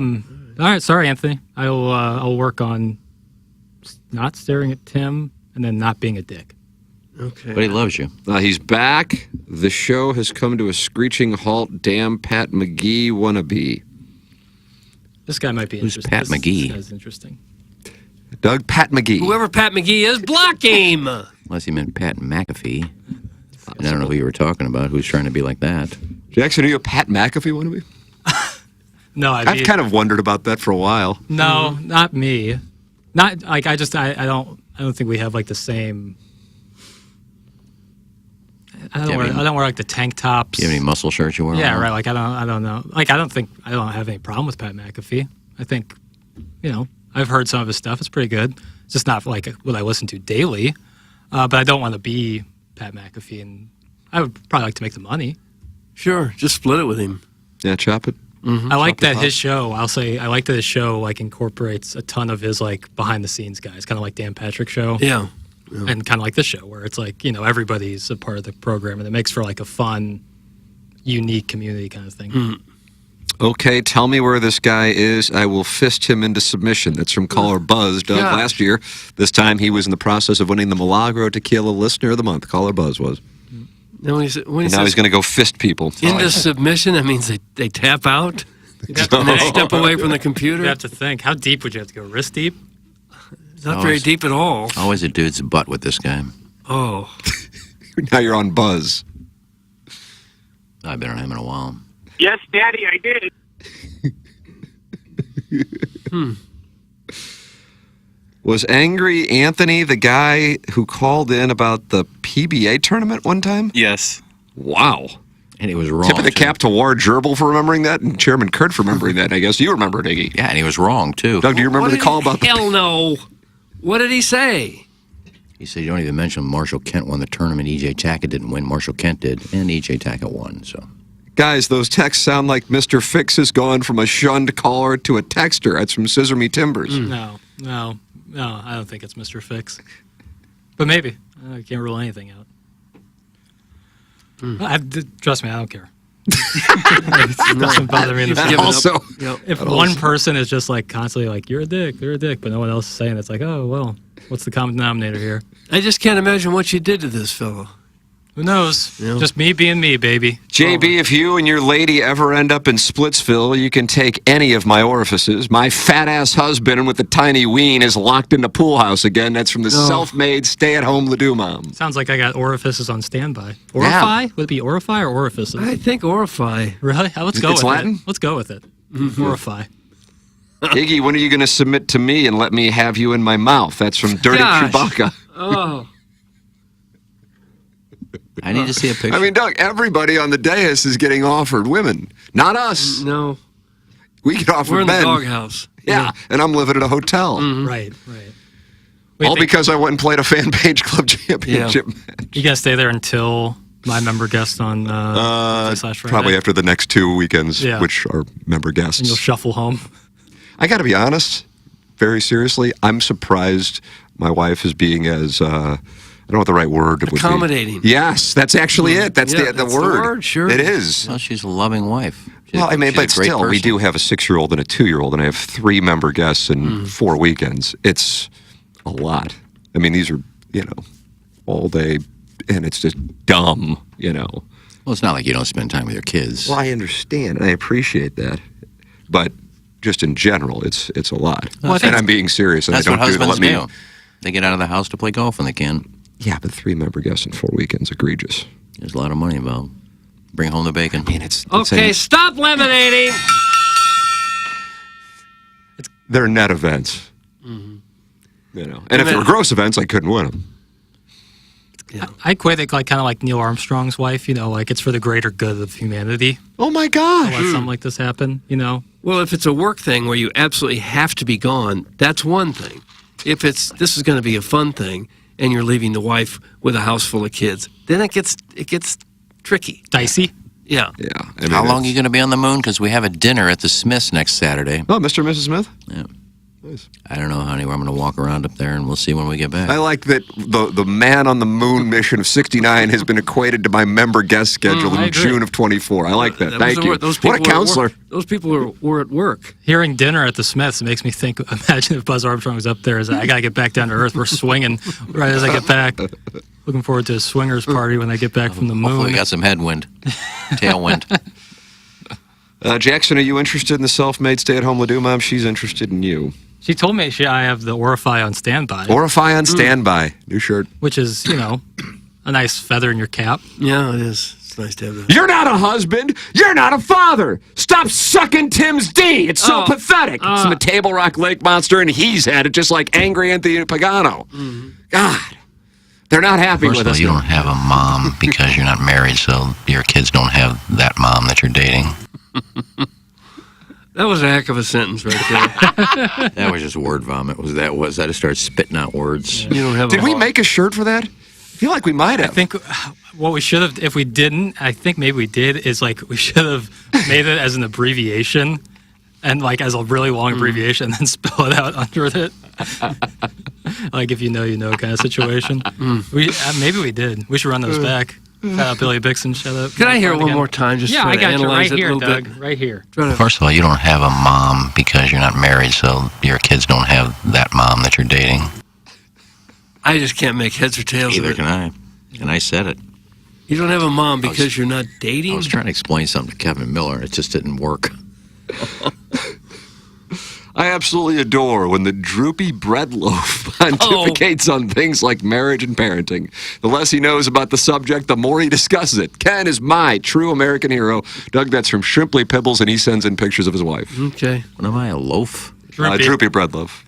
right, sorry, Anthony. I'll work on not staring at Tim and then not being a dick. Okay. But he loves you. He's back. The show has come to a screeching halt. Damn Pat McGee wannabe. This guy might be Who's interesting. Pat This McGee? guy's interesting. Doug, Pat McGee. Whoever Pat McGee is, block him. Unless he meant Pat McAfee. And I don't know who you were talking about. Who's trying to be like that? Jackson, are you a Pat McAfee wannabe? No, I've kind of wondered about that for a while. No, not me. Not like I don't think we have like the same. I don't wear like the tank tops. Do you have any muscle shirts you wear? Yeah, right. Like I don't know. Like I don't have any problem with Pat McAfee. I think, I've heard some of his stuff. It's pretty good. It's just not like what I listen to daily. But I don't want to be Pat McAfee, and I would probably like to make the money. Sure, just split it with him. Yeah, chop it. Mm-hmm. I like that pot. his show. I like that his show like incorporates a ton of his like behind the scenes guys, kind of like Dan Patrick show. Yeah. And kind of like this show where it's like everybody's a part of the program, and it makes for like a fun, unique community kind of thing. Okay, tell me where this guy is. I will fist him into submission. That's from caller Buzz, Doug, Gosh. last year. This time he was in the process of winning the Milagro Tequila Listener of the Month. Caller Buzz was. Now when he And now he's going to go fist people. into submission, that means they tap out. And they step away from the computer. You have to think, how deep would you have to go? Wrist deep? It's not very deep at all. Always a dude's butt with this guy. Oh. Now you're on Buzz. I've been on him in a while. Yes, Daddy, I did. Was Angry Anthony the guy who called in about the PBA tournament one time? Yes. Wow. And he was wrong. Tip of the too. cap to Ward Gerbil for remembering that, and Chairman Kurt for remembering that. I guess you remember it, Iggy. Yeah, and he was wrong, too. Doug, do you remember the call about the... Hell no. What did he say? He said, you don't even mention Marshall Kent won the tournament. E.J. Tackett didn't win. Marshall Kent did, and E.J. Tackett won, so... Guys, those texts sound like Mr. Fix has gone from a shunned caller to a texter. That's from Scissor Me Timbers. No, I don't think it's Mr. Fix. But maybe. I can't rule anything out. Trust me, I don't care. It doesn't bother me in the He's slightest. given up. Also, Yep. If one person is just like constantly like, you're a dick, but no one else is saying it, it's like, oh, well, what's the common denominator here? I just can't imagine what you did to this fellow. Who knows? Yeah. Just me being me, baby. JB, if you and your lady ever end up in Splitsville, you can take any of my orifices. My fat-ass husband with the tiny ween is locked in the pool house again. That's from the self-made stay-at-home Ledoux mom. Sounds like I got orifices on standby. Orify? Would it be orify or orifices? I think orify. Really? Let's go It's with Latin? it. Let's go with it. Orify. Iggy, when are you going to submit to me and let me have you in my mouth? That's from Dirty Gosh. Chewbacca. Oh. I need to see a picture. I mean, Doug, everybody on the dais is getting offered women. Not us. No. We get offered We're in men. the doghouse. Yeah, and I'm living at a hotel. Right. Wait, All because I went and played a fan page club championship. You gotta stay there until my member guest on /Friday. Probably after the next 2 weekends, Yeah. which are member guests. And you'll shuffle home. I got to be honest, very seriously, I'm surprised my wife is being as, I don't know what the right word would be. Accommodating. Yes, that's actually it. That's Yeah, the that's word. the word, sure. It is. Well, she's a loving wife. Well, I mean, She's but a great still, we person. do have a 6-year-old and a 2-year-old, and I have 3 member guests in 4 weekends. It's a lot. I mean, these are, all day, and it's just dumb, Well, it's not like you don't spend time with your kids. Well, I understand, and I appreciate that. But just in general, it's a lot. And I'm being serious, and That's I don't what do it. husbands Let me. do. They get out of the house to play golf when they can. Yeah, but 3 member guests in 4 weekends, egregious. There's a lot of money involved. Bring home the bacon. I mean, it's Okay, stop lemonading. they're net events. And if they were gross events, I couldn't win them. I equate it kind of like Neil Armstrong's wife. Like it's for the greater good of humanity. Oh my gosh! To let something like this happen. Well, if it's a work thing where you absolutely have to be gone, that's one thing. If this is going to be a fun thing, and you're leaving the wife with a house full of kids, then it gets tricky, dicey. Yeah. Yeah. How long are you going to be on the moon? Because we have a dinner at the Smiths next Saturday. Oh, Mr. and Mrs. Smith? Yeah. Nice. I don't know, honey. I'm going to walk around up there, and we'll see when we get back. I like that the man on the moon mission of 69 has been equated to my member guest schedule I in agree. June of 24. I like that. Thank you. Those What a people counselor. Those people were at work. Hearing dinner at the Smiths makes me think. Imagine if Buzz Armstrong was up there. I gotta get back down to earth. We're swinging right as I get back. Looking forward to a swingers party when I get back from the moon. Hopefully we got some headwind, tailwind. Jackson, are you interested in the self-made stay-at-home Ledoux mom? She's interested in you. She told me I have the Orify on standby. Orify on standby. New shirt. Which is, a nice feather in your cap. Yeah, it is. It's nice to have that. You're not a husband. You're not a father. Stop sucking Tim's D. It's so pathetic. It's from the Table Rock Lake Monster, and he's had it just like angry Anthony Pagano. God. They're not happy First with of all, us. you don't have a mom because you're not married, so your kids don't have that mom that you're dating. That was a heck of a sentence right there. That was just word vomit. I just started spitting out words. You don't have. Did we make a shirt for that? I feel like we might have. I think what we should have, if we didn't, I think maybe we did, is we should have made it as an abbreviation and as a really long abbreviation and then spell it out under it. If you know kind of situation. Maybe we did. We should run those back. Shout out Billy Bixon. Shout out. Can I hear it one again. more time? Just yeah, try I to got you analyze right it a here, little Doug. bit. Right here. First of all, you don't have a mom because you're not married, so your kids don't have that mom that you're dating. I just can't make heads or tails Neither of it. can I. And I said it. You don't have a mom because you're not dating? I was trying to explain something to Kevin Miller. It just didn't work. I absolutely adore when the droopy bread loaf pontificates on things like marriage and parenting. The less he knows about the subject, the more he discusses it. Ken is my true American hero. Doug, that's from Shrimply Pibbles, and he sends in pictures of his wife. Okay. What am I, a loaf? Droopy bread loaf.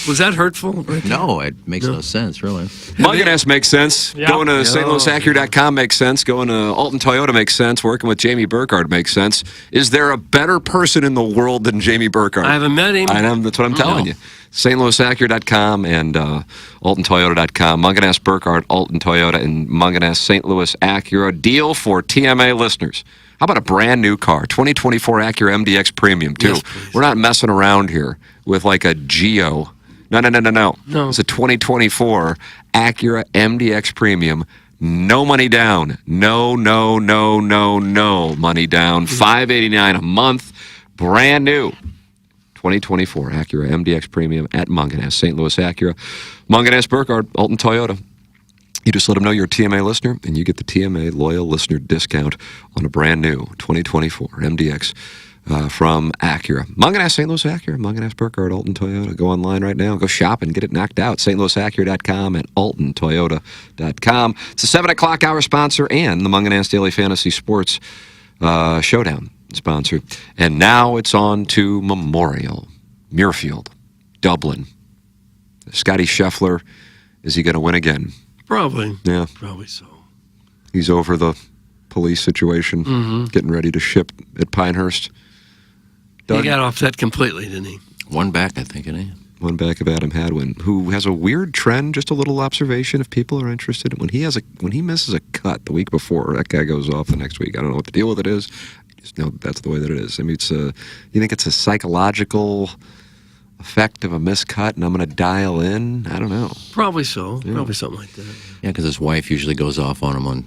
Was that hurtful? No, it makes no sense, really. Munganess makes sense. Yeah. Going to stlouisacura.com makes sense. Going to Alton Toyota makes sense. Working with Jamie Burkhardt makes sense. Is there a better person in the world than Jamie Burkhardt? I haven't met him. That's what I'm telling you. stlouisacura.com and altontoyota.com. Munganess Burkhardt, Alton Toyota, and Munganess St. Louis Acura. Deal for TMA listeners. How about a brand new car? 2024 Acura MDX Premium, too. Yes, We're not messing around here with a Geo. No. It's a 2024 Acura MDX Premium. No money down. No money down. $589 a month. Brand new. 2024 Acura MDX Premium at Munganess. St. Louis Acura. Munganess Burkhardt, Alton Toyota. You just let them know you're a TMA listener, and you get the TMA Loyal Listener discount on a brand new 2024 MDX from Acura. Munganess, St. Louis Acura, Munganess Burkhardt, Alton Toyota. Go online right now. Go shop and get it knocked out. stlouisacura.com and altontoyota.com. It's the 7 o'clock hour sponsor and the Munganess Daily Fantasy Sports Showdown sponsor. And now it's on to Memorial. Muirfield, Dublin. Scotty Scheffler, is he going to win again? Probably. Yeah. Probably so. He's over the police situation, getting ready to ship at Pinehurst. He got off that completely, didn't he? One back, I think, isn't he? One back of Adam Hadwin, who has a weird trend, just a little observation if people are interested. When he misses a cut the week before, that guy goes off the next week. I don't know what the deal with it is. I just know that's the way that it is. I mean, you think it's a psychological effect of a miscut and I'm going to dial in? I don't know. Probably so. Yeah. Probably something like that. Yeah, because his wife usually goes off on him on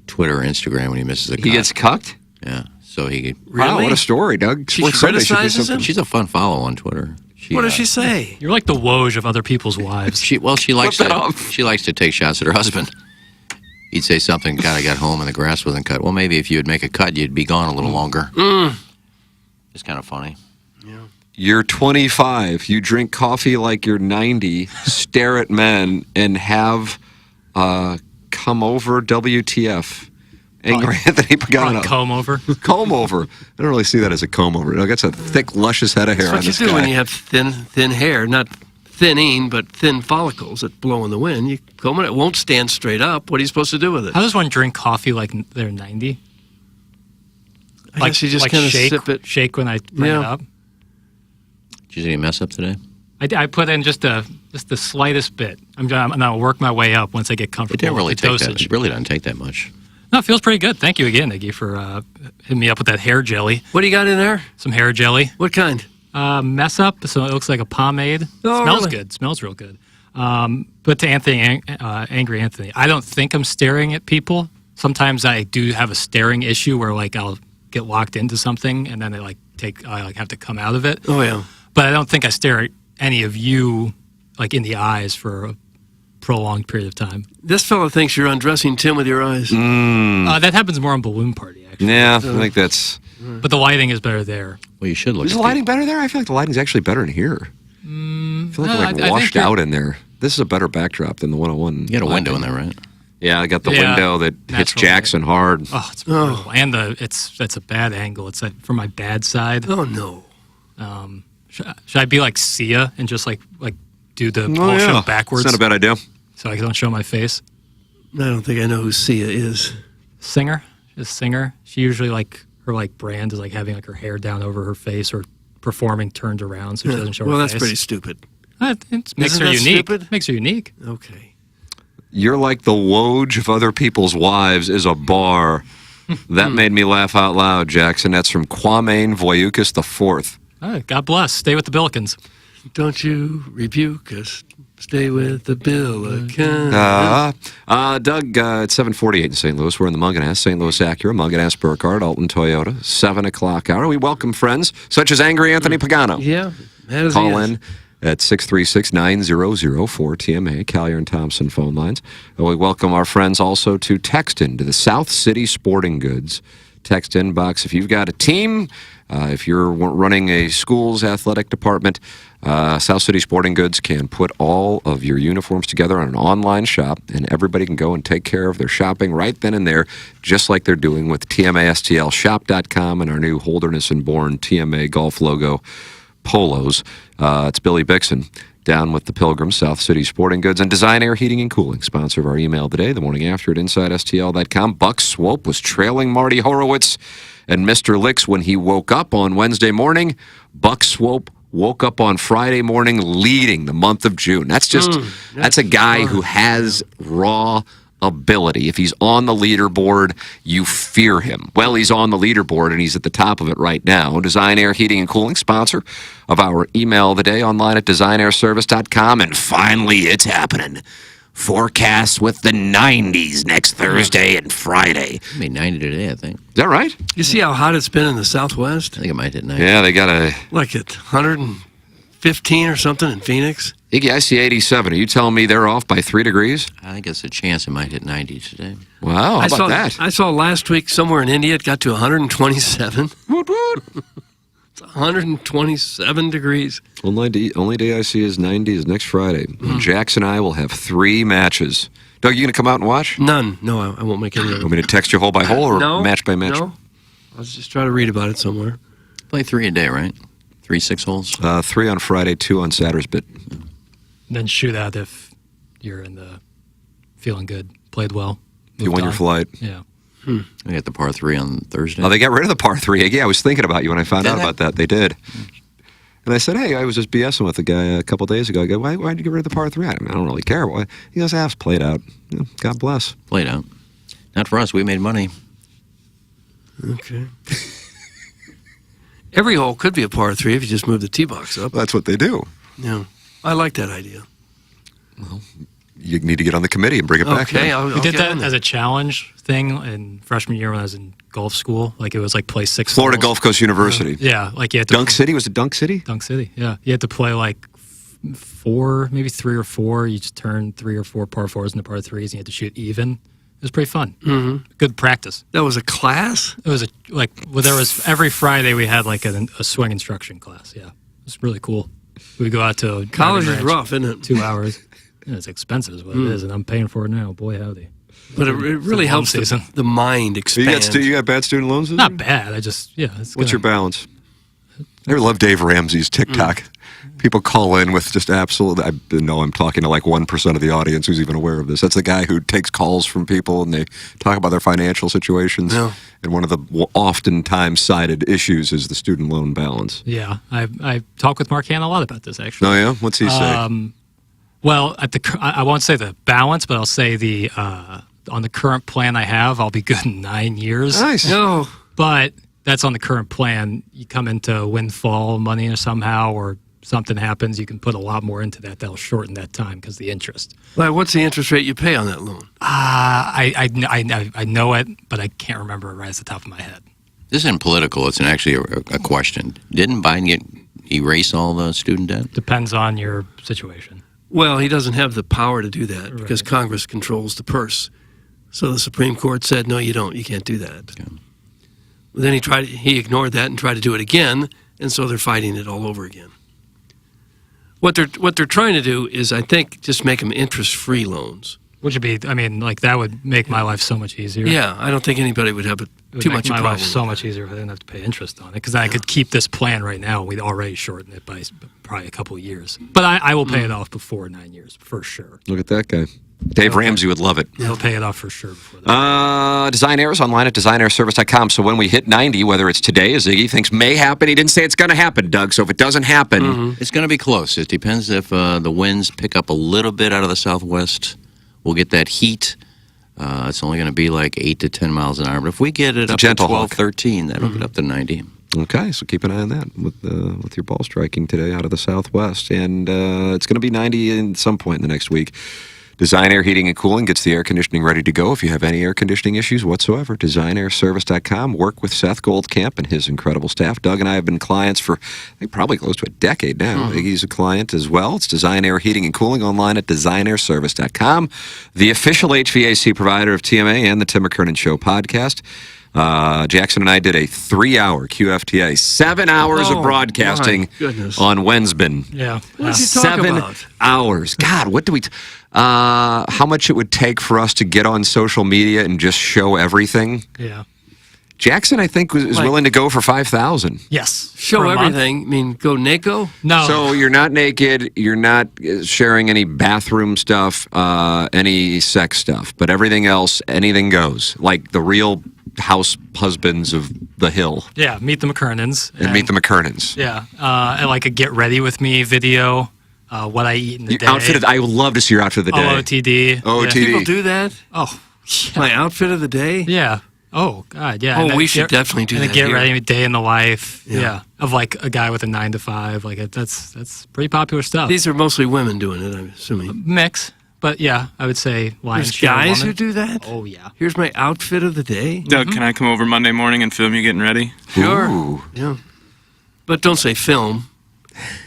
Twitter or Instagram when he misses a cut. He gets cucked? Yeah. So he could. Wow, what a story, Doug. She Sports Sunday should be criticizes something. him? She's a fun follow on Twitter. What does she say? You're like the Woj of other people's wives. She likes to take shots at her husband. He'd say something, God, I got home and the grass wasn't cut. Well, maybe if you would make a cut, you'd be gone a little longer. It's kind of funny. You're 25. You drink coffee like you're 90, stare at men, and have come over WTF. Angry Anthony Pagano. Comb over. Comb over. I don't really see that as a comb over. That's a thick, luscious head of hair on That's what this you do guy. when you have thin hair, not thinning, but thin follicles that blow in the wind. You comb it won't stand straight up. What are you supposed to do with it? How does one drink coffee like they're 90? I guess you just kind of shake, sip it. Shake when I bring it up. Did you see any mess up today? I put in just the slightest bit. I'm gonna work my way up once I get comfortable. It didn't really with the take that. dosage. It really doesn't take that much. No, it feels pretty good. Thank you again, Iggy, for hitting me up with that hair jelly. What do you got in there? Some hair jelly. What kind? Mess Up. So it looks like a pomade. Oh, Smells really? good. Smells real good. But to Anthony, Angry Anthony, I don't think I'm staring at people. Sometimes I do have a staring issue where like I'll get locked into something and then I have to come out of it. Oh yeah. But I don't think I stare at any of you like in the eyes for a prolonged period of time. This fellow thinks you're undressing Tim with your eyes. That happens more on Balloon Party, actually. Yeah, I think that's... But the lighting is better there. Well, you should look Is the lighting better there? I feel like the lighting's actually better in here. I feel like we're washed out in there. This is a better backdrop than the 101. You got a window in there, right? Yeah, I got the Yeah, window that hits natural Jackson hard. Oh, it's brutal. And it's a bad angle. It's from my bad side. Oh no. Should I be like Sia and just like do the whole show backwards? It's not a bad idea. So I don't show my face. I don't think I know who Sia is. Singer, she's a singer. She usually her brand is like having like her hair down over her face or performing turned around so she doesn't show her face. Well, that's pretty stupid. It makes Isn't her that unique. stupid? Makes her unique. Okay. You're like the Woj of other people's wives is a bar. That made me laugh out loud, Jackson. That's from Kwame Voyukas IV. Oh, God bless. Stay with the Billikens. Don't you rebuke us. Stay with the Billikens. Doug, it's 7:48 in St. Louis. We're in the Munganess, St. Louis Acura, Munganess Burkhardt, Alton Toyota, 7 o'clock hour. We welcome friends such as Angry Anthony Pagano. Yeah. That is Call in at 636-9004-TMA, Collier and Thompson phone lines. We welcome our friends also to text in to the South City Sporting Goods text inbox. If you've got a team, if you're running a school's athletic department, South City Sporting Goods can put all of your uniforms together on an online shop, and everybody can go and take care of their shopping right then and there, just like they're doing with TMASTLshop.com and our new Holderness and Bourne TMA golf logo polos. It's Billy Bixon down with the Pilgrims, South City Sporting Goods, and Design Air Heating and Cooling, sponsor of our email today, the morning after at InsideSTL.com. Buck Swope was trailing Marty Horowitz and Mr. Licks when he woke up on Wednesday morning. Buck Swope woke up on Friday morning leading the month of June. That's just, that's a guy who has raw ability. If he's on the leaderboard, you fear him. Well, he's on the leaderboard, and he's at the top of it right now. Design Air Heating and Cooling, sponsor of our email of the day, online at designairservice.com. And finally, it's happening. Forecasts with the 90s next Thursday and Friday. It'll be 90 today, I think. Is that right? You see how hot it's been in the Southwest? I think it might hit 90. Yeah, they got a... Like at 115 or something in Phoenix? Iggy, I see 87. Are you telling me they're off by 3 degrees? I think it's a chance it might hit 90 today. Wow, how about that? I saw last week somewhere in India it got to 127. It's 127 degrees. Only day I see is 90 is next Friday. Jax and I will have 3 matches. Doug, you going to come out and watch? None. No, I won't make any of them. Want me to text you hole by hole or match by match? No. I'll just try to read about it somewhere. Play 3 a day, right? 3 6 holes? 3 on Friday, 2 on Sattersbit. Then shoot out if you're in the feeling good, played well. You won your flight. Yeah. We got the par 3 on Thursday. Oh, they got rid of the par 3. Yeah, I was thinking about you when I found Did out they? about that. They did. And I said, hey, I was just BSing with a guy a couple days ago. I go, why did you get rid of the par 3? I don't really care. Why? He goes, it's played out. Yeah, God bless. Played out. Not for us. We made money. Okay. Every hole could be a par 3 if you just move the tee box up. That's what they do. Yeah. I like that idea. Well, you need to get on the committee and bring it back. Okay, here. We did that as a challenge thing in freshman year when I was in golf school. Like it was like play 6 Florida holes. Gulf Coast University. Yeah, like you had to Dunk City? Was it Dunk City? Dunk City, yeah. You had to play like 4, maybe 3 or 4. You just turn 3 or 4 par 4s into par 3s and you had to shoot even. It was pretty fun. Mm-hmm. Good practice. That was a class? It was there was every Friday we had like a swing instruction class. Yeah, it was really cool. We'd go out to College is Ranch, rough, isn't it? 2 hours. Yeah, it's expensive, is what it is, and I'm paying for it now. Boy, howdy! But it really helps the mind expand. You got bad student loans? Not bad. I just What's your balance? I love Dave Ramsey's TikTok. People call in with just absolute. I know I'm talking to like 1% of the audience who's even aware of this. That's the guy who takes calls from people and they talk about their financial situations. Yeah. And one of the oftentimes cited issues is the student loan balance. Yeah, I talk with Mark Hanna a lot about this actually. Oh yeah, what's he say? Well, I won't say the balance, but I'll say the on the current plan I have, I'll be good in 9 years. Nice. No, but that's on the current plan. You come into windfall money or somehow, or something happens, you can put a lot more into that. That'll shorten that time because the interest. Well, what's the interest rate you pay on that loan? I know it, but I can't remember it right off the top of my head. This isn't political. It's actually a question. Didn't Biden erase all the student debt? Depends on your situation. Well, he doesn't have the power to do that because Congress controls the purse. So the Supreme Court said, no, you don't. You can't do that. Okay. Then he ignored that and tried to do it again, and so they're fighting it all over again. What they're trying to do is, I think, just make them interest-free loans. Which would be, I mean, like that would make my life so much easier. Yeah, I don't think anybody would have too much of a my problem. life so much easier if I didn't have to pay interest on it. Because I could keep this plan right now. We'd already shorten it by probably a couple of years. But I will pay it off before 9 years, for sure. Look at that guy. Dave Ramsey would love it. He'll pay it off for sure before that. Design Air is online at designairservice.com. So when we hit 90, whether it's today, as Iggy thinks may happen, he didn't say it's going to happen, Doug. So if it doesn't happen, It's going to be close. It depends if the winds pick up a little bit out of the southwest. We'll get that heat. It's only going to be like 8 to 10 miles an hour. But if we get it up to 12, 13, that'll get up to 90. Okay, so keep an eye on that with your ball striking today out of the southwest. And it's going to be 90 at some point in the next week. Design Air Heating and Cooling gets the air conditioning ready to go. If you have any air conditioning issues whatsoever, designairservice.com. Work with Seth Goldcamp and his incredible staff. Doug and I have been clients for, I think, probably close to a decade now. Iggy's a client as well. It's Design Air Heating and Cooling online at designairservice.com. The official HVAC provider of TMA and the Tim McKernan Show podcast. Jackson and I did a 3-hour QFTA, 7 hours of broadcasting on Wensbin. Yeah. What did you talk 7 about? hours. God, what do we... how much it would take for us to get on social media and just show everything? Yeah. Jackson, I think, is willing to go for 5,000. Yes. Show For a month? everything. I mean, go NACO? No. So you're not naked, you're not sharing any bathroom stuff, any sex stuff, but everything else, anything goes. Like the real house husbands of the Hill. Yeah, meet the McKernans. And meet the McKernans. Yeah. And like a get ready with me video, what I eat in the day. Outfit I would love to see your outfit of the day. OOTD. OOTD. People do that? Oh, My outfit of the day? yeah. Oh, God, yeah. Oh, And then we should definitely do and that then get here. ready, day in the life. Yeah. Yeah. Of like a guy with a 9 to 5. Like that's pretty popular stuff. These are mostly women doing it, I'm assuming. Mix. But yeah, I would say lion's There's share guys woman. who do that? Oh, yeah. Here's my outfit of the day. Doug, can I come over Monday morning and film you getting ready? Sure. Ooh. Yeah. But don't say film.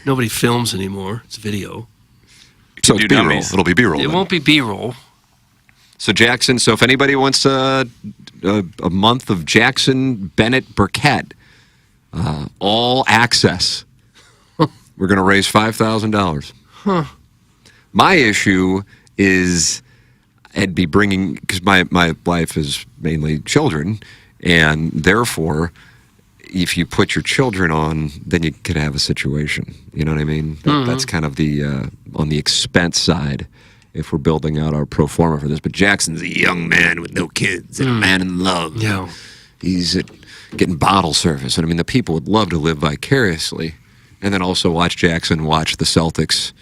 Nobody films anymore. It's video. So it's do B-roll. dummies. It'll be B-roll. It then. won't be B-roll. So Jackson, so if anybody wants a month of Jackson Bennett Burkett, all access, we're going to raise $5,000. Huh. My issue is I'd be bringing, because my life is mainly children, and therefore, if you put your children on, then you could have a situation. You know what I mean? That's kind of the on the expense side if we're building out our pro forma for this. But Jackson's a young man with no kids and a man in love. Yeah. He's getting bottle service. And I mean, the people would love to live vicariously and then also watch Jackson watch the Celtics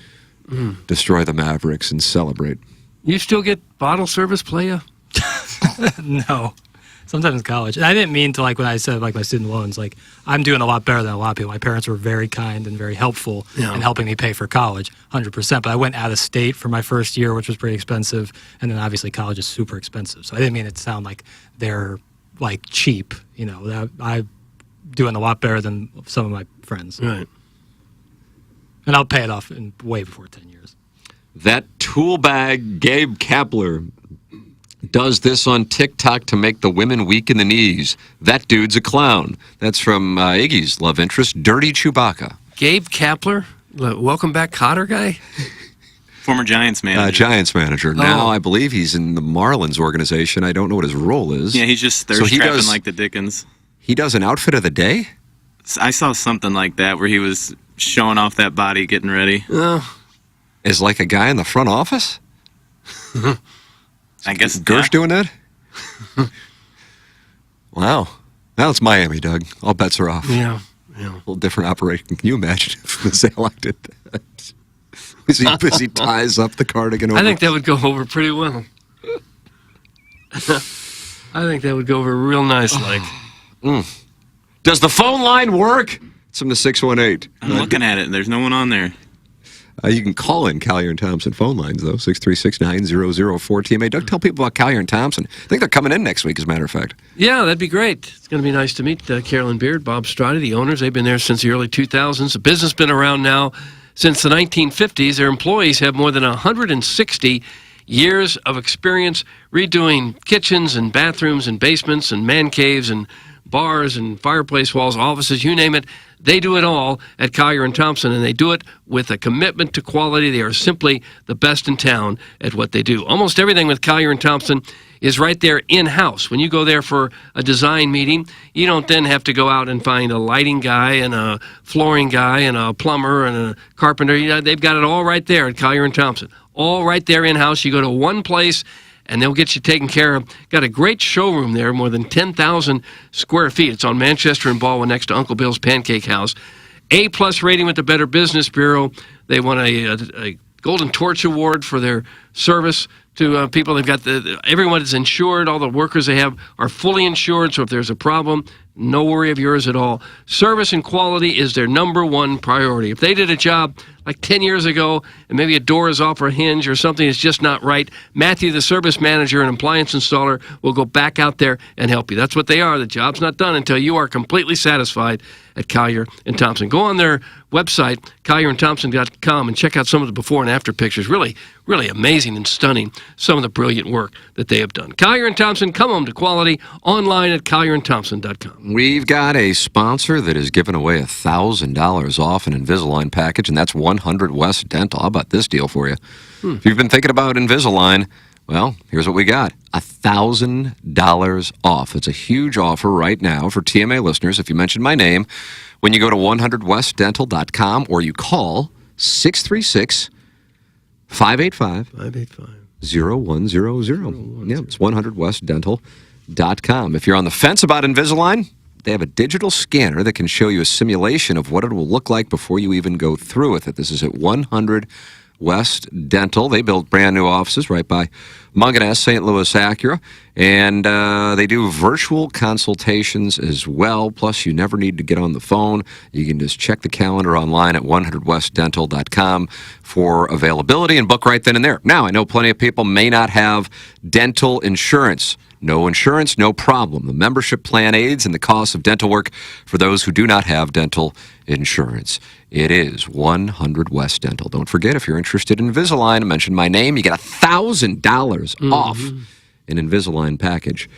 destroy the Mavericks and celebrate. You still get bottle service, playa? No. Sometimes in college. And I didn't mean to, like, when I said, like, my student loans, like, I'm doing a lot better than a lot of people. My parents were very kind and very helpful in helping me pay for college, 100%. But I went out of state for my first year, which was pretty expensive. And then obviously college is super expensive. So I didn't mean it to sound like they're, like, cheap. You know, I'm doing a lot better than some of my friends. Right. And I'll pay it off in way before 10 years. That tool bag Gabe Kapler does this on TikTok to make the women weak in the knees. That dude's a clown. That's from Iggy's love interest, Dirty Chewbacca. Gabe Kapler, welcome back Cotter guy? Former Giants manager. Giants manager. Now I believe he's in the Marlins organization. I don't know what his role is. Yeah, he's just thirst trapping like the Dickens. He does an outfit of the day? I saw something like that where he was showing off that body, getting ready. Is like a guy in the front office? I guess Gersh doing that? Wow. Now it's Miami, Doug. All bets are off. Yeah. A little different operation. Can you imagine if the Sale did that? As he ties up the cardigan over? I think that would go over pretty well. I think that would go over real nice, like. Does the phone line work? It's from the 618. I'm looking at it, and there's no one on there. You can call in Collier and Thompson phone lines, though, 636-9004-TMA. Doug, tell people about Collier and Thompson. I think they're coming in next week, as a matter of fact. Yeah, that'd be great. It's going to be nice to meet Carolyn Beard, Bob Strati, the owners. They've been there since the early 2000s. The business has been around now since the 1950s. Their employees have more than 160 years of experience redoing kitchens and bathrooms and basements and man caves and bars and fireplace walls, offices, you name it. They do it all at Collier and Thompson, and they do it with a commitment to quality. They are simply the best in town at what they do. Almost everything with Collier and Thompson is right there in-house. When you go there for a design meeting, you don't then have to go out and find a lighting guy and a flooring guy and a plumber and a carpenter. You know, they've got it all right there at Collier and Thompson. All right there in-house. You go to one place, and they'll get you taken care of. Got a great showroom there, more than 10,000 square feet. It's on Manchester and Baldwin next to Uncle Bill's Pancake House. A-plus rating with the Better Business Bureau. They won a Golden Torch Award for their service to people. They've got everyone is insured. All the workers they have are fully insured, so if there's a problem, no worry of yours at all. Service and quality is their number one priority. If they did a job like 10 years ago and maybe a door is off a hinge or something is just not right, Matthew, the service manager and appliance installer, will go back out there and help you. That's what they are. The job's not done until you are completely satisfied at Collier and Thompson. Go on their website, collierandthompson.com, and check out some of the before and after pictures. Really, really amazing and stunning, some of the brilliant work that they have done. Collier and Thompson, come home to quality, online at collierandthompson.com. We've got a sponsor that is giving away $1,000 off an Invisalign package, and that's 100 West Dental. How about this deal for you? If you've been thinking about Invisalign, well, here's what we got. $1,000 off. It's a huge offer right now for TMA listeners. If you mention my name, when you go to 100westdental.com or you call 636-585-0100. Yeah, it's 100westdental.com. If you're on the fence about Invisalign, they have a digital scanner that can show you a simulation of what it will look like before you even go through with it. This is at 100 West Dental. They built brand new offices right by Munganess, St. Louis Acura, and they do virtual consultations as well. Plus, you never need to get on the phone. You can just check the calendar online at 100westdental.com for availability and book right then and there. Now, I know plenty of people may not have dental insurance. No insurance, no problem. The membership plan aids in the cost of dental work for those who do not have dental insurance. It is 100 West Dental. Don't forget, if you're interested in Invisalign, mention my name, you get $1,000 off an Invisalign package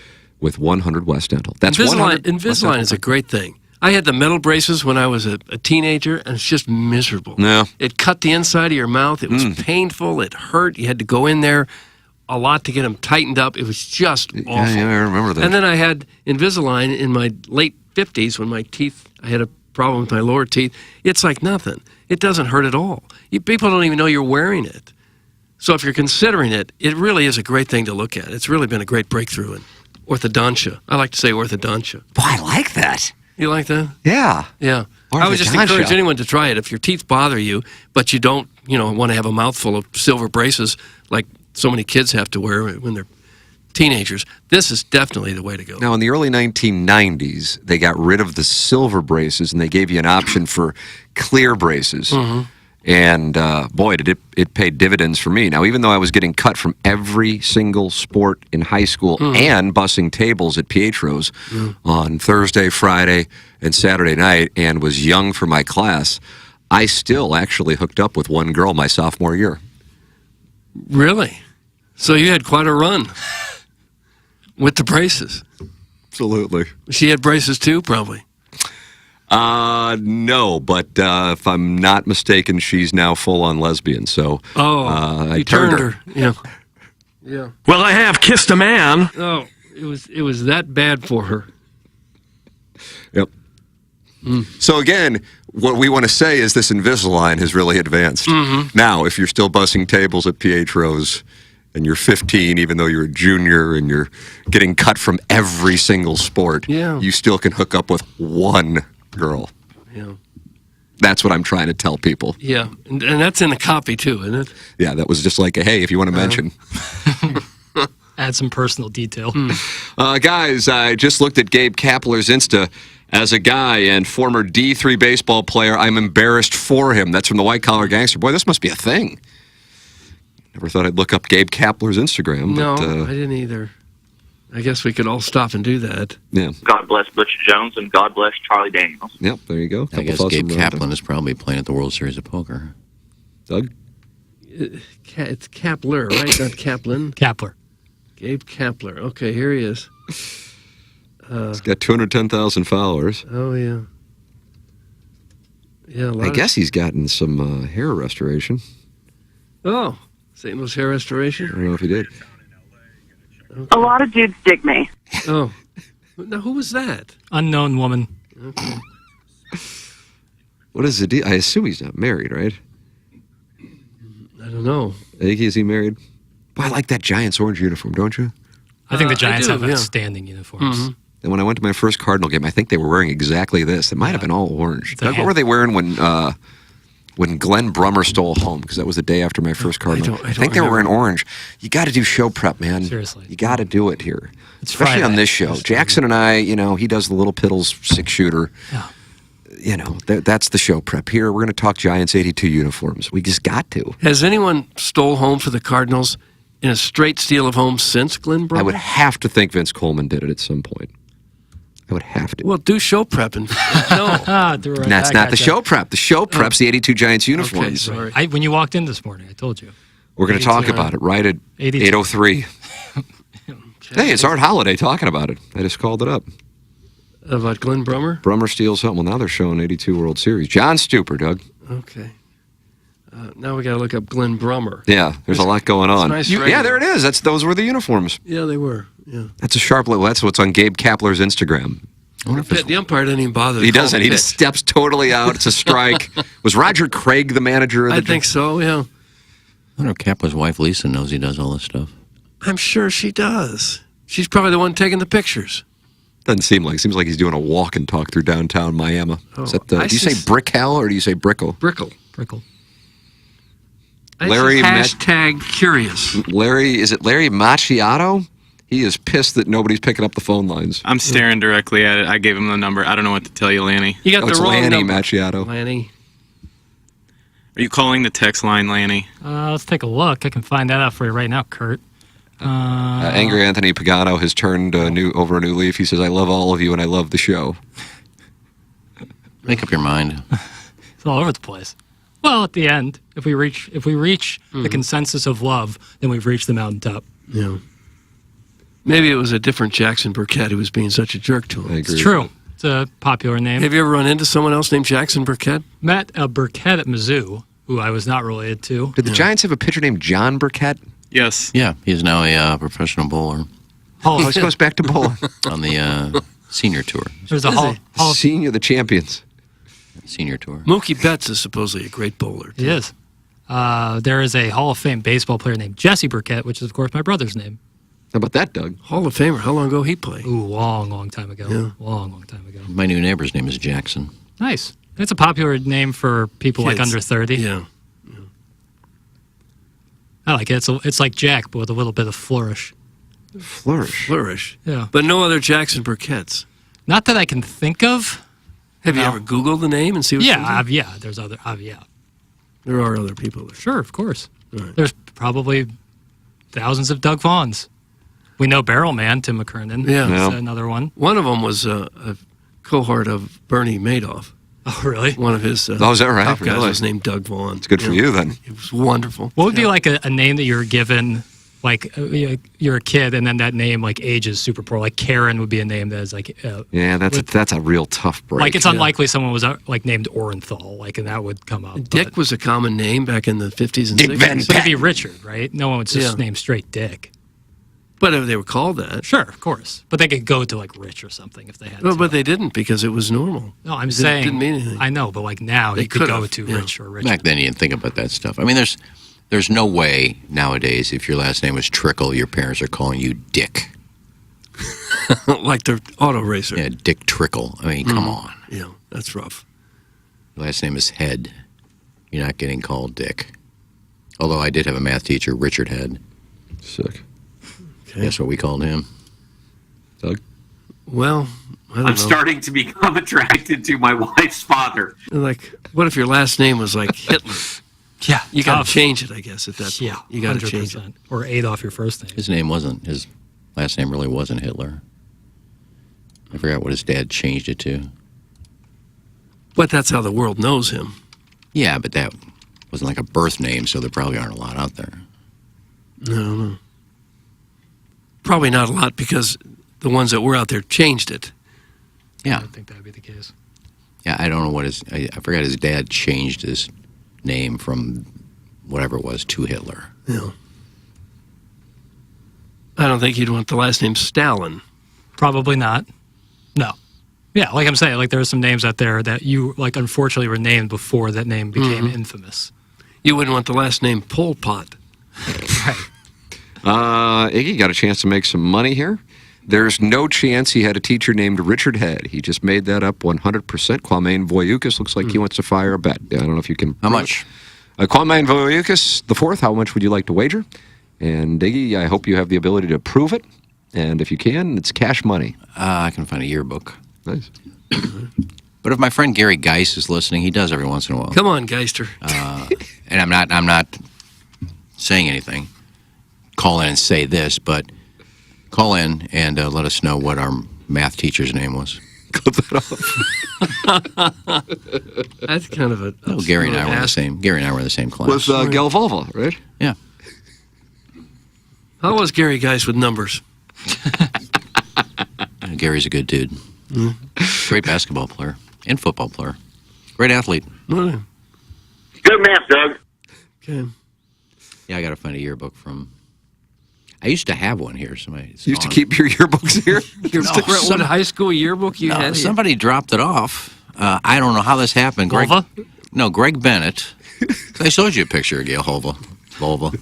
with 100 West Dental. That's Invisalign is a great thing. I had the metal braces when I was a teenager, and it's just miserable. No. It cut the inside of your mouth. It was painful. It hurt. You had to go in there a lot to get them tightened up. It was just awful. Yeah, I remember that. And then I had Invisalign in my late 50s when my teeth, I had a problem with my lower teeth. It's like nothing. It doesn't hurt at all. People don't even know you're wearing it. So if you're considering it, it really is a great thing to look at. It's really been a great breakthrough in orthodontia. I like to say orthodontia. Boy, I like that. You like that? Yeah. Yeah. I would just encourage anyone to try it. If your teeth bother you, but you don't, want to have a mouthful of silver braces like so many kids have to wear when they're teenagers, this is definitely the way to go. Now, in the early 1990s, they got rid of the silver braces and they gave you an option for clear braces. Mhm. And boy, did it pay dividends for me. Now, even though I was getting cut from every single sport in high school and bussing tables at Pietro's on Thursday, Friday, and Saturday night, and was young for my class, I still actually hooked up with one girl my sophomore year. Really? So you had quite a run with the braces. Absolutely. She had braces too, probably. No, but if I'm not mistaken, she's now full-on lesbian. So I you turned turned her. Yeah. Yeah. Well, I have kissed a man. Oh, it was that bad for her. Yep. So again, what we want to say is this Invisalign has really advanced. Now, if you're still bussing tables at Pietro's and you're 15, even though you're a junior and you're getting cut from every single sport, you still can hook up with one girl. Yeah. That's what I'm trying to tell people. Yeah, and that's in the copy too, isn't it? Yeah, that was just like, hey, if you want to mention. Add some personal detail. Guys, I just looked at Gabe Kapler's Insta. As a guy and former D3 baseball player, I'm embarrassed for him. That's from the White Collar Gangster. Boy, this must be a thing. Never thought I'd look up Gabe Kapler's Instagram. No, But, I didn't either. I guess we could all stop and do that. Yeah. God bless Butch Jones and God bless Charlie Daniels. Yep, there you go. I guess Gabe Kaplan is probably playing at the World Series of Poker. Doug? It's Kapler, right? Not Kaplan. Kapler. Gabe Kapler. Okay, here he is. He's got 210,000 followers. Oh, yeah. Yeah, I guess he's gotten some hair restoration. Oh, St. Louis Hair Restoration? I don't know if he did. A lot of dudes dig me. Oh. Now, who was that? Unknown woman. Okay. What is the deal? I assume he's not married, right? I don't know. Is he married? Boy, I like that Giants orange uniform, don't you? I think the Giants do, have yeah. outstanding uniforms. And when I went to my first Cardinal game, I think they were wearing exactly this. It might have been all orange. Doug, what were they wearing when Glenn Brummer stole home? Because that was the day after my first Cardinal. I think they were wearing orange. You got to do show prep, man. Seriously. You got to do it here. It's Especially on Friday. this show. Jackson and I, he does the Little Piddles 6-shooter. Yeah. That's the show prep. Here, we're going to talk Giants 82 uniforms. We just got to. Has anyone stole home for the Cardinals in a straight steal of home since Glenn Brummer? I would have to think Vince Coleman did it at some point. I would have to. Well, do show prep and That's not the show prep. The show prep's the 82 Giants uniforms. Okay, sorry. When you walked in this morning, I told you. We're going to talk about it right at 82. 8:03. Hey, it's Art Holiday talking about it. I just called it up. About Glenn Brummer? Brummer steals home. Well, now they're showing 82 World Series. John Stuper, Doug. Okay. Now we got to look up Glenn Brummer. Yeah, there's a lot going on. nice Yeah, radio. there it is. Those were the uniforms. Yeah, they were. Yeah. That's a sharp little. That's what's on Gabe Kapler's Instagram. The umpire didn't even bother. He to call doesn't. the He pitch. just steps totally out. It's a strike. Was Roger Craig the manager of the I think so, yeah. I wonder if Kapler's wife Lisa knows he does all this stuff. I'm sure she does. She's probably the one taking the pictures. Doesn't seem like. Seems like he's doing a walk and talk through downtown Miami. Is that do you say Brickell or do you say Brickle? Brickle. Larry hashtag curious. Larry, is it Larry Macchiato? He is pissed that nobody's picking up the phone lines. I'm staring directly at it. I gave him the number. I don't know what to tell you, Lanny. You got it's the wrong Lanny number. Macchiato. Lanny. Are you calling the text line, Lanny? Let's take a look. I can find that out for you right now, Kurt. Angry Anthony Pagano has turned over a new leaf. He says, I love all of you and I love the show. Make up your mind. It's all over the place. Well, at the end, if we reach the consensus of love, then we've reached the mountaintop. Yeah. Maybe it was a different Jackson Burkett who was being such a jerk to him. It's true. It's a popular name. Have you ever run into someone else named Jackson Burkett? Met a Burkett at Mizzou, who I was not related to. Did the Giants have a pitcher named John Burkett? Yes. Yeah, he's now a professional bowler. Oh, this goes back to bowling. On the senior tour. There's a Hall Senior, the champions. Senior tour. Mookie Betts is supposedly a great bowler. He is. There is a Hall of Fame baseball player named Jesse Burkett, which is, of course, my brother's name. How about that, Doug? Hall of Famer. How long ago he played? Ooh, long time ago. Yeah. Long time ago. My new neighbor's name is Jackson. Nice. That's a popular name for people like Kids. under 30. Yeah. I like it. It's like Jack, but with a little bit of flourish. Flourish. Yeah. But no other Jackson Burketts. Not that I can think of. Have you No. ever Googled the name and see what comes up? Yeah, there's other, yeah. There are other people there. Sure, of course. Right. There's probably thousands of Doug Vaughns. We know Barrel Man, Tim McKernan. Yeah. is another one. One of them was a cohort of Bernie Madoff. Oh, really? One of his Oh, is that right? top guys Really? was named Doug Vaughn. It's good for you then. It was wonderful. What would be like a name that you're given, like you're a kid, and then that name like ages super poor? Like Karen would be a name that is like. Yeah, that's a real tough break. Like it's unlikely someone was like named Orenthal, like, and that would come up. Dick was a common name back in the 50s and Dick 60s. Van But it'd be Richard, right? No one would just name straight Dick. But they were called that. Sure, of course. But they could go to like Rich or something if they had No, to. but they didn't because it was normal. No, I'm It saying. didn't mean anything. I know, but like now They you could go could've, to yeah. Rich or Richard. Back then, you didn't think about that stuff. I mean, there's no way nowadays if your last name was Trickle, your parents are calling you Dick. Like the auto racer. Yeah, Dick Trickle. I mean, come on. Yeah, that's rough. Your last name is Head. You're not getting called Dick. Although I did have a math teacher, Richard Head. Sick. Guess what we called him? Doug? Well, I don't I'm know. starting to become attracted to my wife's father. Like, what if your last name was like Hitler? Yeah, You got tough. to change it, I guess, at that point. Yeah, You got to change it. 100%. Or Adolf, your first name. His last name really wasn't Hitler. I forgot what his dad changed it to. But that's how the world knows him. Yeah, but that wasn't like a birth name, so there probably aren't a lot out there. No. Probably not a lot because the ones that were out there changed it. Yeah. I think that would be the case. Yeah, I don't know what I forgot his dad changed his name from whatever it was to Hitler. Yeah. I don't think you'd want the last name Stalin. Probably not. No. Yeah, like I'm saying, like there are some names out there that you like unfortunately were named before that name became infamous. You wouldn't want the last name Pol Pot. Iggy got a chance to make some money here. There's no chance he had a teacher named Richard Head. He just made that up 100%. Kwame Voyoukas looks like he wants to fire a bet. I don't know if you can. How much? Kwame Voyoukas, the fourth, how much would you like to wager? And Iggy, I hope you have the ability to prove it. And if you can, it's cash money. I can find a yearbook. Nice. But if my friend Gary Geis is listening, he does every once in a while. Come on, Geister. And I'm not saying anything. Call in and say this, but call in and let us know what our math teacher's name was. Clip that off. That's kind of a. No, Gary and I were in the same. Gary and I were in the same class. With Gel Volva, right? Yeah. How was Gary Geis with numbers? Gary's a good dude. Great basketball player and football player. Great athlete. Good math, Doug. Okay. Yeah, I got to find a yearbook from. I used to have one here. Somebody You used to keep your yearbooks here? What high school yearbook you had? here? Somebody dropped it off. I don't know how this happened. Volva? No, Greg Bennett. I showed you a picture of Gail Volva.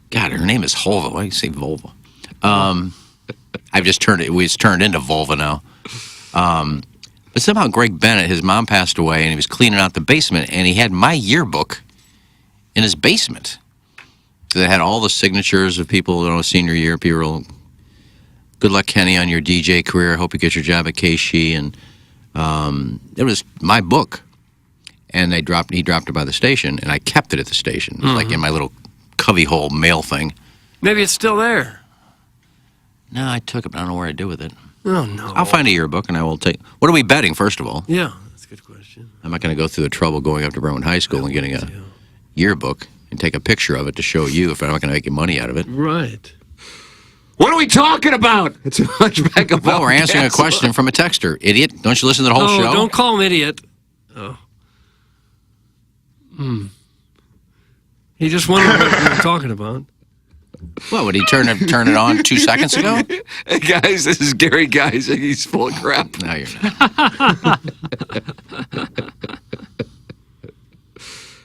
God, her name is Holva. Why do you say Volva? I've just turned it. It's turned into Volva now. But somehow Greg Bennett, his mom passed away, and he was cleaning out the basement, and he had my yearbook in his basement. So they had all the signatures of people, senior year. People were, good luck, Kenny, on your DJ career. Hope you get your job at KSHE. And it was my book. And he dropped it by the station, and I kept it at the station, like in my little cubbyhole mail thing. Maybe it's still there. No, I took it, but I don't know where I do with it. Oh, no. I'll find a yearbook, and I will take. What are we betting, first of all? Yeah, that's a good question. I'm not going to go through the trouble going up to Berwyn High School and getting a yearbook and take a picture of it to show you if I'm not going to make any money out of it. Right. What are we talking about? It's a hunchback of Well, we're answering a question from a texter. Idiot. Don't you listen to the whole show? Don't call him idiot. Oh. He just wondered what we were talking about. What, would he turn it on 2 seconds ago? Hey, guys, this is Gary Geis. He's full of crap. No, you're not.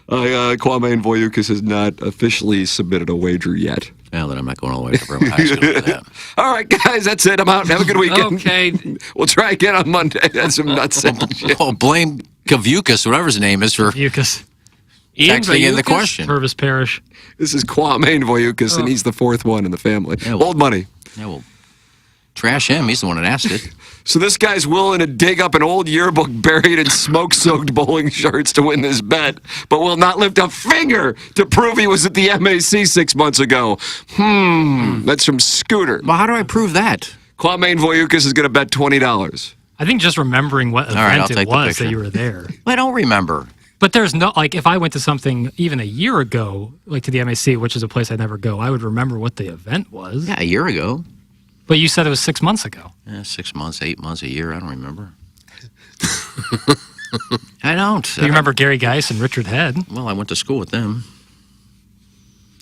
Kwame Voyoukas has not officially submitted a wager yet. Well, then I'm not going all the way to Berwyn High School for that. All right, guys, that's it. I'm out. Have a good weekend. Okay. We'll try again on Monday. That's some nuts. Oh, blame Kavukas, whatever his name is, for Vukas. texting in the question. Purvis Parish. This is Kwame Voyoukas, and he's the fourth one in the family. Yeah, well- Old money. Yeah, well, trash him. He's the one that asked it. So this guy's willing to dig up an old yearbook buried in smoke-soaked bowling shirts to win this bet, but will not lift a finger to prove he was at the MAC 6 months ago. That's from Scooter. Well, how do I prove that? Kwame Voyukas is going to bet $20. I think just remembering what All right, I'll event take it the was picture. that you were there. I don't remember. But there's no, like, if I went to something even a year ago, like to the MAC, which is a place I never go, I would remember what the event was. Yeah, a year ago. But you said it was 6 months ago. Yeah, 6 months, 8 months, a year. I don't remember. I don't. You remember Gary Geis and Richard Head? Well, I went to school with them.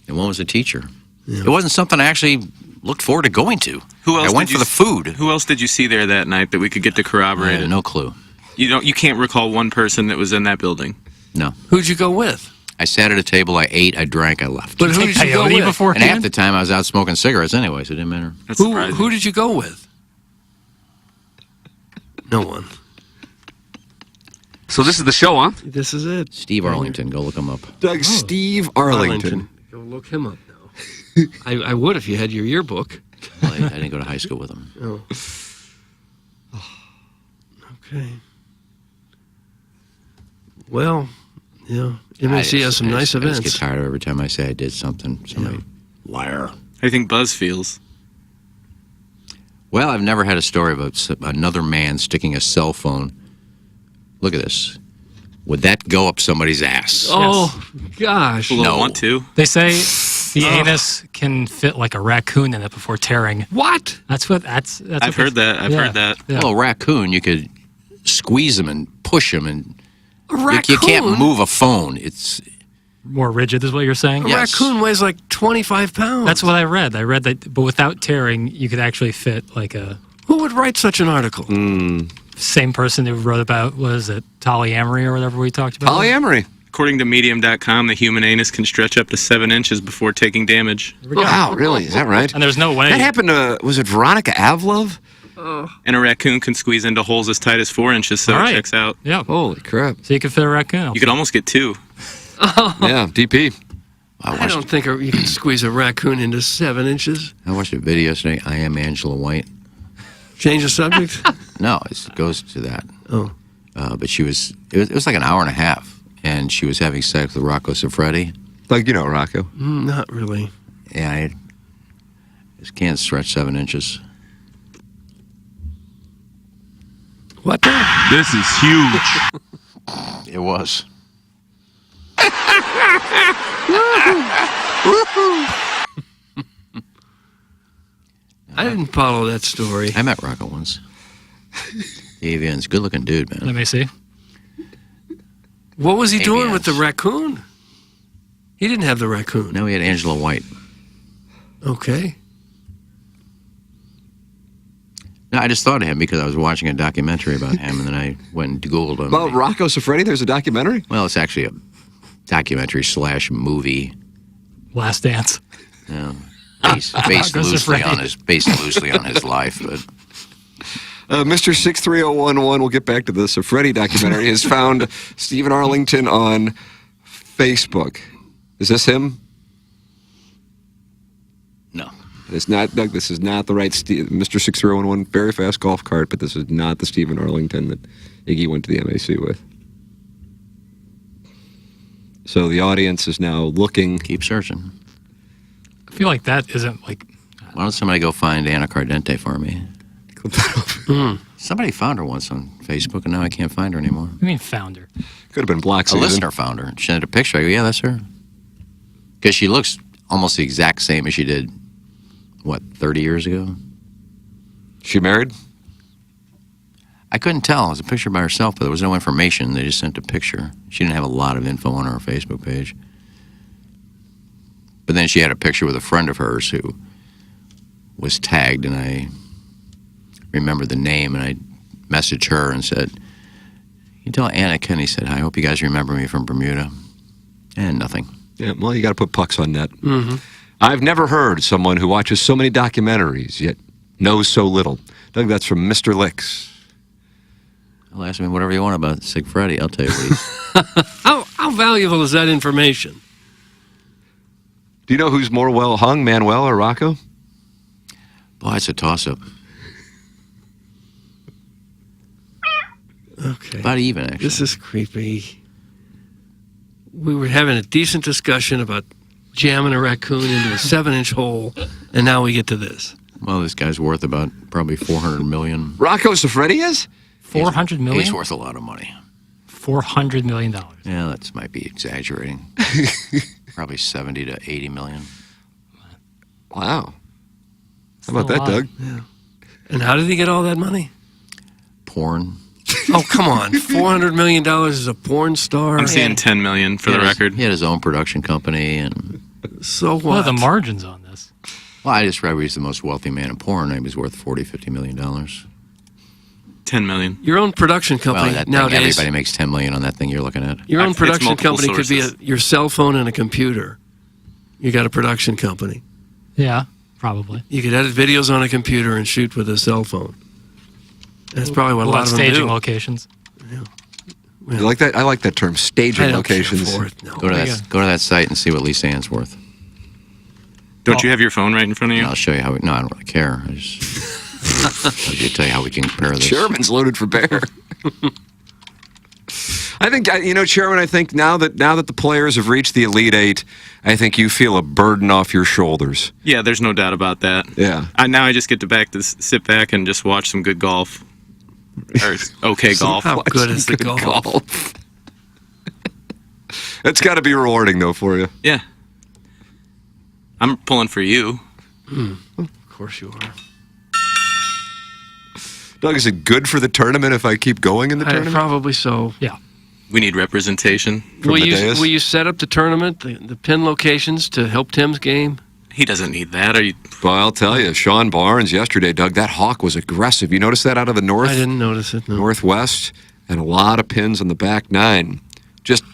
And one was a teacher. It wasn't something I actually looked forward to going to. Who else I went did for you the food. Who else did you see there that night that we could get to I corroborate had it? no clue. You can't recall one person that was in that building. No. Who'd you go with? I sat at a table, I ate, I drank, I left. But who did you go with? And half the time I was out smoking cigarettes anyway, so it didn't matter. Who did you go with? No one. So this is the show, huh? This is it. Steve Arlington, go look him up. Doug Steve Arlington. Go look him up now. I would if you had your yearbook. Well, I didn't go to high school with him. Oh. Okay. Well, yeah. MAC has some nice I events. just get tired of every time I say I did something. Somebody, liar. How do you think Buzz feels? Well, I've never had a story about another man sticking a cell phone. Look at this. Would that go up somebody's ass? Oh, gosh. People No. don't want to. They say the anus can fit like a raccoon in it before tearing. What? That's what I've heard that. I've heard that. Yeah. Well, a raccoon, you could squeeze him and push him, and A you raccoon? can't move a phone. It's More rigid is what you're saying? A raccoon weighs like 25 pounds. That's what I read. I read that, but without tearing, you could actually fit like a... Who would write such an article? Same person who wrote about, was it polyamory or whatever we talked about? Polyamory. According to Medium.com, the human anus can stretch up to 7 inches before taking damage. Wow, really? Is that right? And there's no way. That happened to, was it Veronica Avlov? And a raccoon can squeeze into holes as tight as 4 inches, so All right. it checks out. Yeah. Holy crap. So you could fit a raccoon. You could almost get 2. Yeah, DP. I don't think you can squeeze a raccoon into 7 inches. I watched a video yesterday. I am Angela White. Change the subject? No, it goes to that. Oh. But she was. It was like an hour and a half, and she was having sex with Rocco Siffredi. Like, you know, Rocco. Not really. Yeah, I just can't stretch 7 inches. What the? This is huge. It was. I didn't follow that story. I met Rocco once. Dave Inns, good-looking dude, man. Let me see. What was he Amy doing with the Adams. raccoon? He didn't have the raccoon. No, he had Angela White. Okay. No, I just thought of him because I was watching a documentary about him, and then I went and Googled him. About Rocco Siffredi, there's a documentary? Well, it's actually a documentary / movie. Last Dance. Yeah. Based Rocco loosely Siffredi. on his life, but Mr. 63011, we'll get back to the Siffredi documentary, has found Stephen Arlington on Facebook. Is this him? no. It's not, Doug, this is not the right Mr. 63011, very fast golf cart, but this is not the Stephen Arlington that Iggy went to the MAC with. So the audience is now looking. Keep searching. I feel like that isn't like... Why don't somebody go find Anna Cardente for me? Somebody found her once on Facebook, and now I can't find her anymore. I mean, founder. Could have been Black A Season. listener found her. She sent a picture. I go, yeah, that's her. Because she looks almost the exact same as she did, 30 years ago? She married? I couldn't tell. It was a picture by herself, but there was no information. They just sent a picture. She didn't have a lot of info on her Facebook page. But then she had a picture with a friend of hers who was tagged, and I remembered the name, and I messaged her and said, you tell Anna Kenny said, I hope you guys remember me from Bermuda. And nothing. Yeah, well, you got to put pucks on net. Mm-hmm. I've never heard someone who watches so many documentaries yet knows so little. Doug, that's from Mr. Licks. Well, ask me whatever you want about Siffredi. I'll tell you what he's... How valuable is that information? Do you know who's more well hung, Manuel or Rocco? Boy, it's a toss-up. Okay. About even, actually. This is creepy. We were having a decent discussion about jamming a raccoon into a 7-inch hole, and now we get to this. Well, this guy's worth about probably $400 million. Rocco Siffredi is? $400 million? He's worth a lot of money. $400 million. Yeah, that might be exaggerating. Probably 70 to 80 million. Wow. How about that, Doug? Yeah. And how did he get all that money? Porn. Oh, come on. $400 million as a porn star? I'm seeing $10 million for the record. He had his own production company, and so what? What are the margins on this? well, I just read he's the most wealthy man in porn. He was worth $40-50 million. $10 million. Your own production company Well, that thing, nowadays. everybody makes $10 million on that thing you're looking at. Your own It's production multiple company could be sources. your cell phone and a computer. You got a production company. Yeah, probably. You could edit videos on a computer and shoot with a cell phone. That's probably what a lot of them staging do. locations. You like that? I like that term, I staging don't locations. care for it. No. Go to that site and see what Lisa Ann's worth. Don't you have your phone right in front of you? I'll show you how. No, I don't really care. I just I'll tell you how we can compare this. Chairman's loaded for bear. I think, Chairman, I think now that the players have reached the Elite Eight, I think you feel a burden off your shoulders. Yeah, there's no doubt about that. Yeah. Now I just get to sit back and just watch some good golf. Or okay golf. How good is the golf? That's got to be rewarding, though, for you. Yeah. I'm pulling for you. Of course you are. Doug, is it good for the tournament if I keep going in the tournament? Probably so. Yeah. We need representation. From the Will dais? you set up the tournament, the pin locations to help Tim's game? He doesn't need that. Well, I'll tell you, Sean Barnes yesterday, Doug, that hawk was aggressive. You notice that out of the north? I didn't notice it. No. Northwest, and a lot of pins on the back nine. Just,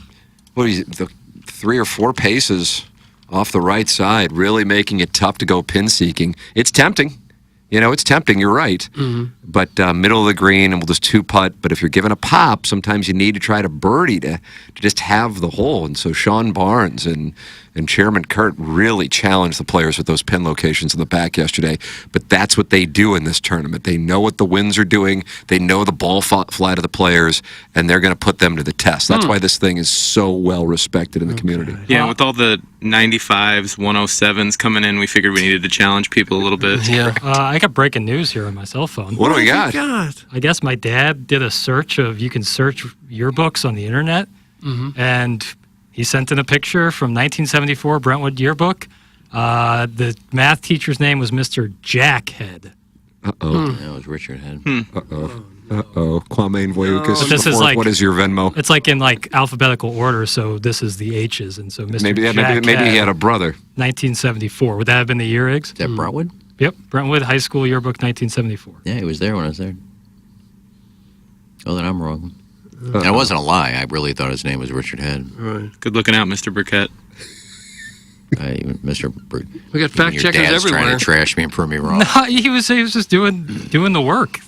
the 3 or 4 paces off the right side, really making it tough to go pin seeking. It's tempting. It's tempting. You're right. Mm-hmm. But middle of the green, and we'll just 2-putt. But if you're given a pop, sometimes you need to try to birdie to just have the hole. And so Sean Barnes and Chairman Kurt really challenged the players with those pin locations in the back yesterday. But that's what they do in this tournament. They know what the winds are doing. They know the ball flight of the players, and they're going to put them to the test. That's why this thing is so well respected in the community. Yeah, with all the 95s, 107s coming in, we figured we needed to challenge people a little bit. Yeah. I got breaking news here on my cell phone. What do we got? I guess my dad did a search of you can search yearbooks on the internet, and he sent in a picture from 1974 Brentwood yearbook. The math teacher's name was Mr. Jackhead. Uh-oh. That was Richard Head. Uh-oh. Uh-oh. Kwame Voyoukas. But this is like, what is your Venmo? It's like in alphabetical order, so this is the H's, and so Mr. Maybe Jackhead, he had a brother. 1974. Would that have been the year, Iggs? Is that Brentwood? Yep, Brentwood High School yearbook, 1974. Yeah, he was there when I was there. Oh, then I'm wrong. And it wasn't a lie. I really thought his name was Richard Head. Right. Good looking out, Mr. Burkett. Mr. We got fact your checkers dad's everywhere. trying to trash me and prove me wrong. No, he was just doing the work.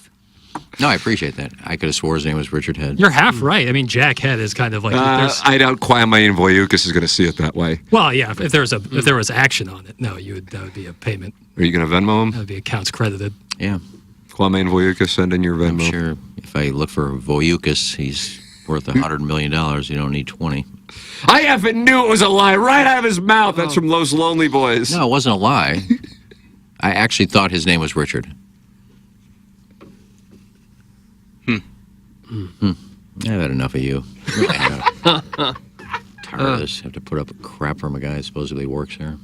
No, I appreciate that. I could have swore his name was Richard Head. You're half right. I mean, Jackhead is kind of like. I doubt Kwame Voyoukas is going to see it that way. Well, yeah. If there was action on it, no, that would be a payment. Are you going to Venmo him? That would be accounts credited. Yeah. Kwame Voyoukas, send in your Venmo. I'm sure if I look for Voyoukas, he's worth $100 million. You don't need 20. I effing knew it was a lie right out of his mouth. That's from Those Lonely Boys. No, it wasn't a lie. I actually thought his name was Richard. I've had enough of you. Really have. Tired of this. Have to put up a crap from a guy that supposedly works here.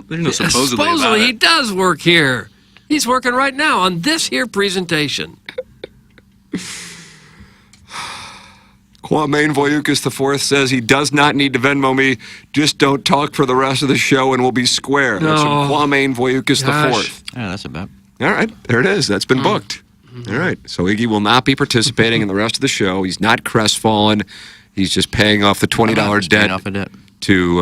There's no supposedly about Supposedly he it. does work here. He's working right now on this here presentation. Kwame Voyoukas IV says he does not need to Venmo me. Just don't talk for the rest of the show and we'll be square. That's from No. Kwame Voyoukas IV. Yeah, that's about. All right, there it is. That's been booked. All right, so Iggy will not be participating in the rest of the show. He's not crestfallen. He's just paying off the $20 debt Off a debt. to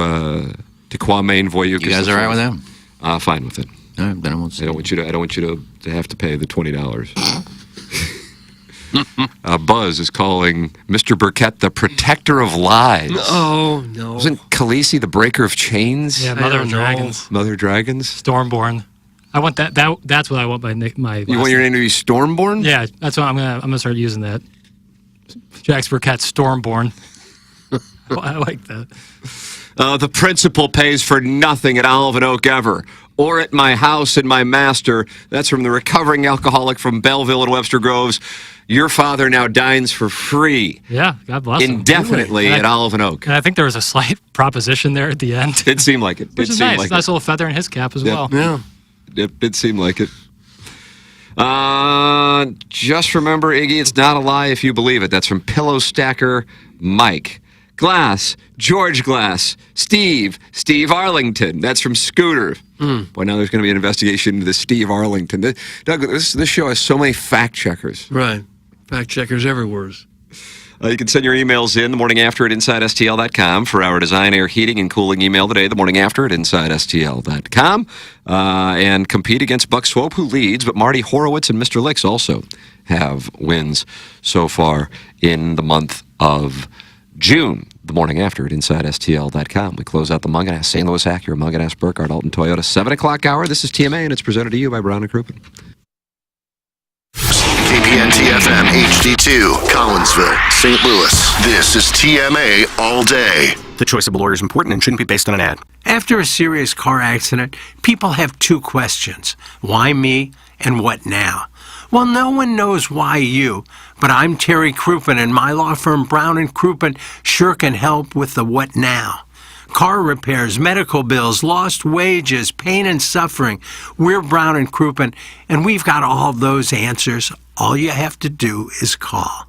Kwame Voyoukas. You guys all right with that? Fine with it. All right, then I won't I say. don't want you to have to pay the $20. Buzz is calling Mr. Burkett the protector of lies. Oh, no. Wasn't Khaleesi the breaker of chains? Yeah, I Mother don't know. Dragons, Mother Dragons? Stormborn. I want that. That's what I want my You want your name to be Stormborn? Yeah, that's what I'm gonna start using that. Jax Burkett Stormborn. I like that. The principal pays for nothing at Olive and Oak ever, or at my house and my master. That's from the recovering alcoholic from Belleville and Webster Groves. Your father now dines for free. Yeah, God bless him. Indefinitely at Olive and Oak. And I think there was a slight proposition there at the end. It seemed like it. Which is nice. Nice little feather in his cap as well. Yeah. It seemed like it. Just remember, Iggy, it's not a lie if you believe it. That's from Pillow Stacker Mike. Glass, George Glass, Steve Arlington. That's from Scooter. Boy, now there's going to be an investigation into this Steve Arlington. Doug, this show has so many fact checkers. Right. Fact checkers everywhere. You can send your emails in the morning after at InsideSTL.com for our design, air, heating, and cooling email today, the morning after at InsideSTL.com. And compete against Buck Swope, who leads, but Marty Horowitz and Mr. Licks also have wins so far in the month of June, the morning after at InsideSTL.com. We close out the Munganess St. Louis Acura, Munganess Burkhardt Alton Toyota 7 o'clock hour. This is TMA, and it's presented to you by Brown & Crouppen. KPN-TFM HD2, Collinsville, St. Louis. This is TMA all day. The choice of a lawyer is important and shouldn't be based on an ad. After a serious car accident, people have two questions. Why me and what now? Well, no one knows why you, but I'm Terry Crouppen, and my law firm Brown & Crouppen sure can help with the what now. Car repairs, medical bills, lost wages, pain and suffering. We're Brown & Crouppen, and we've got all those answers. All you have to do is call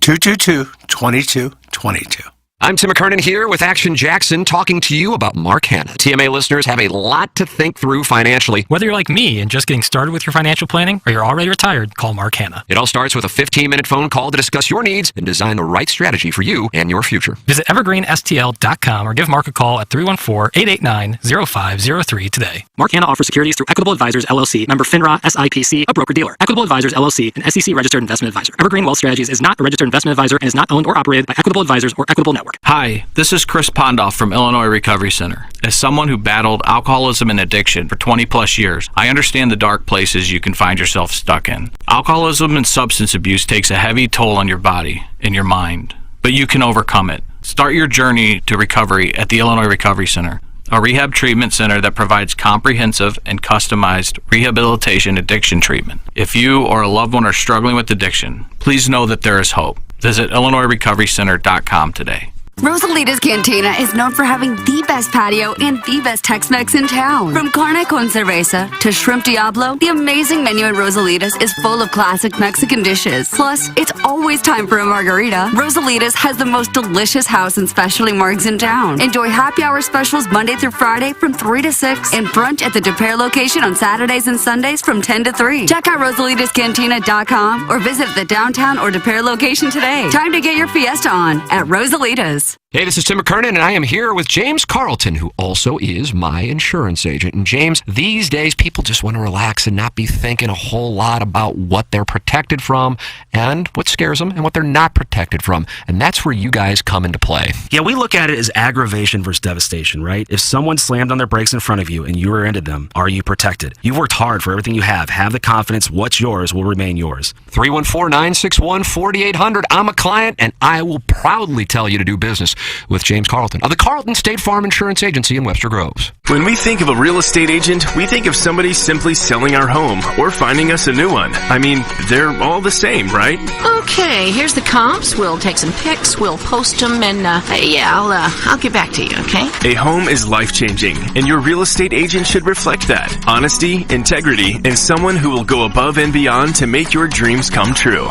222-2222. I'm Tim McKernan here with Action Jackson talking to you about Mark Hanna. TMA listeners have a lot to think through financially. Whether you're like me and just getting started with your financial planning or you're already retired, call Mark Hanna. It all starts with a 15-minute phone call to discuss your needs and design the right strategy for you and your future. Visit evergreenstl.com or give Mark a call at 314-889-0503 today. Mark Hanna offers securities through Equitable Advisors, LLC, member FINRA, SIPC, a broker-dealer. Equitable Advisors, LLC, an SEC-registered investment advisor. Evergreen Wealth Strategies is not a registered investment advisor and is not owned or operated by Equitable Advisors or Equitable Network. Hi, this is Chris Pondoff from Illinois Recovery Center. As someone who battled alcoholism and addiction for 20 plus years, I understand the dark places you can find yourself stuck in. Alcoholism and substance abuse takes a heavy toll on your body and your mind, but you can overcome it. Start your journey to recovery at the Illinois Recovery Center, a rehab treatment center that provides comprehensive and customized rehabilitation addiction treatment. If you or a loved one are struggling with addiction, please know that there is hope. Visit IllinoisRecoveryCenter.com today. Rosalita's Cantina is known for having the best patio and the best Tex-Mex in town. From carne con cerveza to shrimp diablo, the amazing menu at Rosalita's is full of classic Mexican dishes. Plus, it's always time for a margarita. Rosalita's has the most delicious house and specialty margs in town. Enjoy happy hour specials Monday through Friday from 3 to 6 and brunch at the De Pere location on Saturdays and Sundays from 10 to 3. Check out RosalitasCantina.com or visit the downtown or De Pere location today. Time to get your fiesta on at Rosalita's. Hey, this is Tim McKernan, and I am here with James Carlton, who also is my insurance agent. And James, these days people just want to relax and not be thinking a whole lot about what they're protected from and what scares them and what they're not protected from. And that's where you guys come into play. Yeah, we look at it as aggravation versus devastation, right? If someone slammed on their brakes in front of you and you rear-ended them, are you protected? You've worked hard for everything you have. Have the confidence what's yours will remain yours. 314-961-4800. I'm a client, and I will proudly tell you to do business with James Carlton of the Carlton State Farm Insurance Agency in Webster Groves. When we think of a real estate agent, we think of somebody simply selling our home or finding us a new one. I mean, they're all the same, right? Okay, here's the comps. We'll take some pics, we'll post them, and I'll get back to you, okay? A home is life-changing, and your real estate agent should reflect that. Honesty, integrity, and someone who will go above and beyond to make your dreams come true.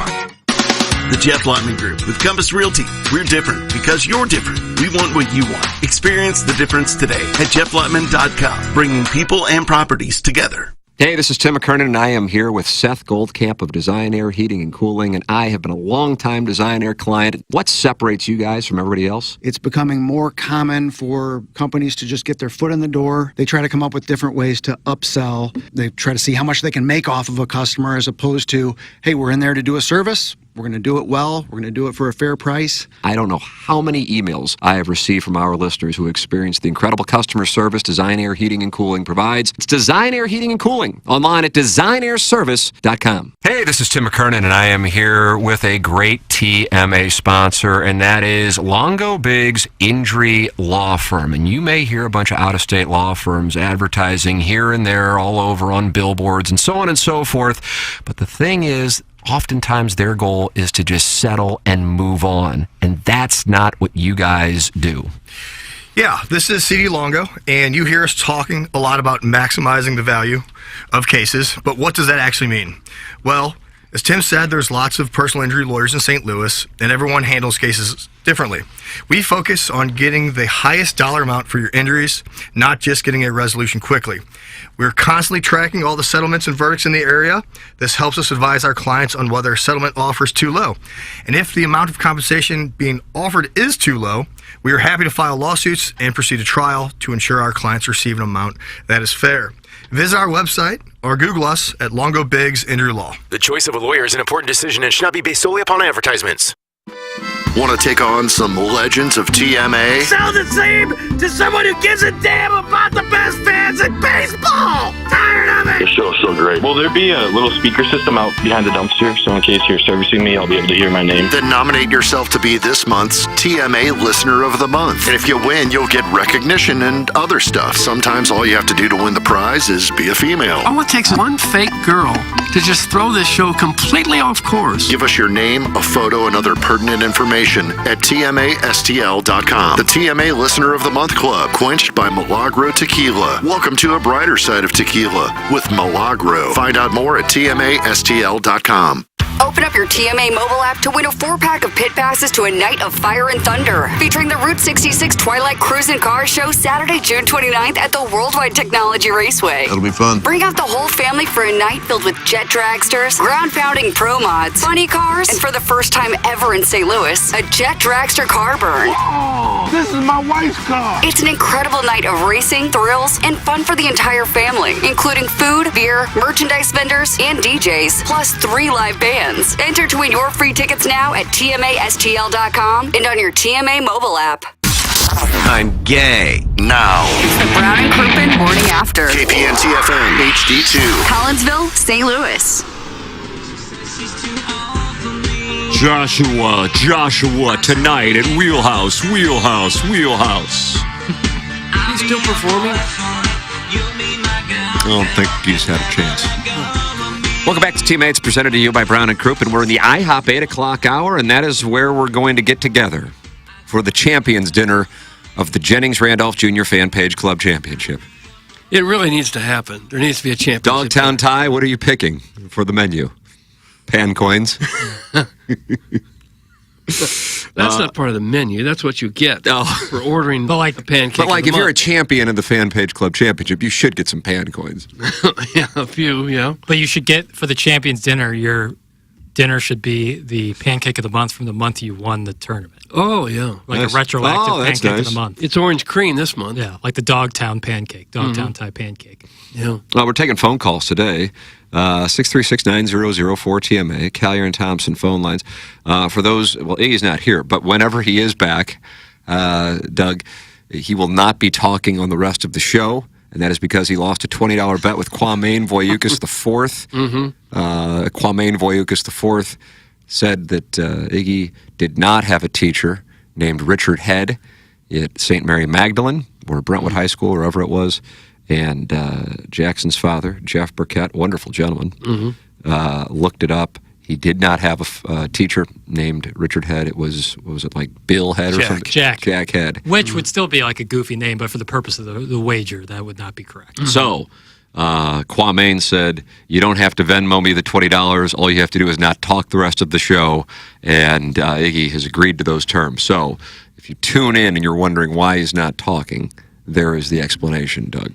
The Jeff Lotman Group with Compass Realty. We're different because you're different. We want what you want. Experience the difference today at jefflotman.com, bringing people and properties together. Hey, this is Tim McKernan, and I am here with Seth Goldcamp of Design Air Heating and Cooling, and I have been a long-time Design Air client. What separates you guys from everybody else? It's becoming more common for companies to just get their foot in the door. They try to come up with different ways to upsell. They try to see how much they can make off of a customer as opposed to, hey, we're in there to do a service. We're going to do it well. We're going to do it for a fair price. I don't know how many emails I have received from our listeners who experience the incredible customer service Design Air Heating and Cooling provides. It's Design Air Heating and Cooling, online at designairservice.com. Hey, this is Tim McKernan, and I am here with a great TMA sponsor, and that is Longo Biggs Injury Law Firm. And you may hear a bunch of out-of-state law firms advertising here and there all over on billboards and so on and so forth. But the thing is, oftentimes their goal is to just settle and move on, and that's not what you guys do. Yeah, this is CD Longo, and you hear us talking a lot about maximizing the value of cases, but what does that actually mean? Well, as Tim said, there's lots of personal injury lawyers in St. Louis, and everyone handles cases differently. We focus on getting the highest dollar amount for your injuries, not just getting a resolution quickly. We're constantly tracking all the settlements and verdicts in the area. This helps us advise our clients on whether a settlement offer is too low. And if the amount of compensation being offered is too low, we are happy to file lawsuits and proceed to trial to ensure our clients receive an amount that is fair. Visit our website or Google us at Longo Biggs Injury Law. The choice of a lawyer is an important decision and should not be based solely upon advertisements. Want to take on some legends of TMA? Sound the same to someone who gives a damn about the best fans in baseball! Tired of it! The show's so great. Will there be a little speaker system out behind the dumpster so in case you're servicing me, I'll be able to hear my name? Then nominate yourself to be this month's TMA Listener of the Month. And if you win, you'll get recognition and other stuff. Sometimes all you have to do to win the prize is be a female. All it takes is one fake girl to just throw this show completely off course. Give us your name, a photo, and other pertinent information at TMASTL.com. The TMA Listener of the Month Club, quenched by Milagro Tequila. Welcome to a brighter side of tequila with Milagro. Find out more at TMASTL.com. Open up your TMA mobile app to win a 4-pack of pit passes to a night of fire and thunder, featuring the Route 66 Twilight Cruise and Car Show Saturday, June 29th at the Worldwide Technology Raceway. That'll be fun. Bring out the whole family for a night filled with jet dragsters, ground-pounding pro mods, funny cars, and for the first time ever in St. Louis, a jet dragster car burn. Oh, this is my wife's car. It's an incredible night of racing, thrills, and fun for the entire family, including food, beer, merchandise vendors, and DJs, plus 3 live bands. Enter to win your free tickets now at TMASTL.com and on your TMA mobile app. I'm gay. Now. It's the Brown and Crouppen Morning After. KPNT-FM, HD2. Collinsville, St. Louis. Joshua, tonight at Wheelhouse. He's still performing? I don't think he's had a chance. Welcome back to Teammates, presented to you by Brown and Crouppen. We're in the IHOP 8 o'clock hour, and that is where we're going to get together for the Champions Dinner of the Jennings Randolph Jr. Fan Page Club Championship. It really needs to happen. There needs to be a championship. Dogtown Ty, what are you picking for the menu? Pan coins? That's not part of the menu. That's what you get for ordering a pancake. But like, if you're a champion in the Fan Page Club Championship, you should get some pan coins. Yeah, a few, yeah. But you should get, for the Champions Dinner, your dinner should be the pancake of the month from the month you won the tournament. Oh, yeah. Like Nice. a retroactive pancake of the month. It's orange cream this month. Yeah, like the Dogtown pancake, Dogtown Thai pancake. Yeah. Well, we're taking phone calls today. 636-9004-TMA, Collier and Thompson phone lines. For those, well, Iggy's not here, but whenever he is back, Doug, he will not be talking on the rest of the show, and that is because he lost a $20 bet with Kwame Voyoukas IV. Kwame Voyoukas IV said that Iggy did not have a teacher named Richard Head at St. Mary Magdalene, or Brentwood High School, wherever it was. And Jackson's father, Jeff Burkett, wonderful gentleman, looked it up. He did not have a teacher named Richard Head. It was, what was it, like Bill Head or something? Jack Head. Which would still be like a goofy name, but for the purpose of the wager, that would not be correct. So, Kwame said, you don't have to Venmo me the $20. All you have to do is not talk the rest of the show. And Iggy has agreed to those terms. So, if you tune in and you're wondering why he's not talking, there is the explanation, Doug.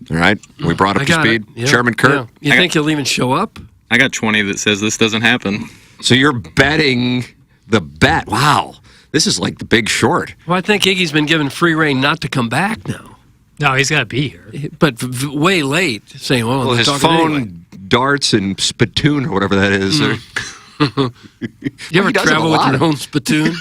All right? We brought up to speed. Yeah. Chairman Kurt? Yeah. You think he'll even show up? I got 20 that says this doesn't happen. So you're betting the bet. Wow. This is like the Big Short. Well, I think Iggy's been given free reign not to come back now. No, he's got to be here. But way late, saying, well His phone darts and spittoon or whatever that is. You ever He does it a travel with lot. your own spittoon?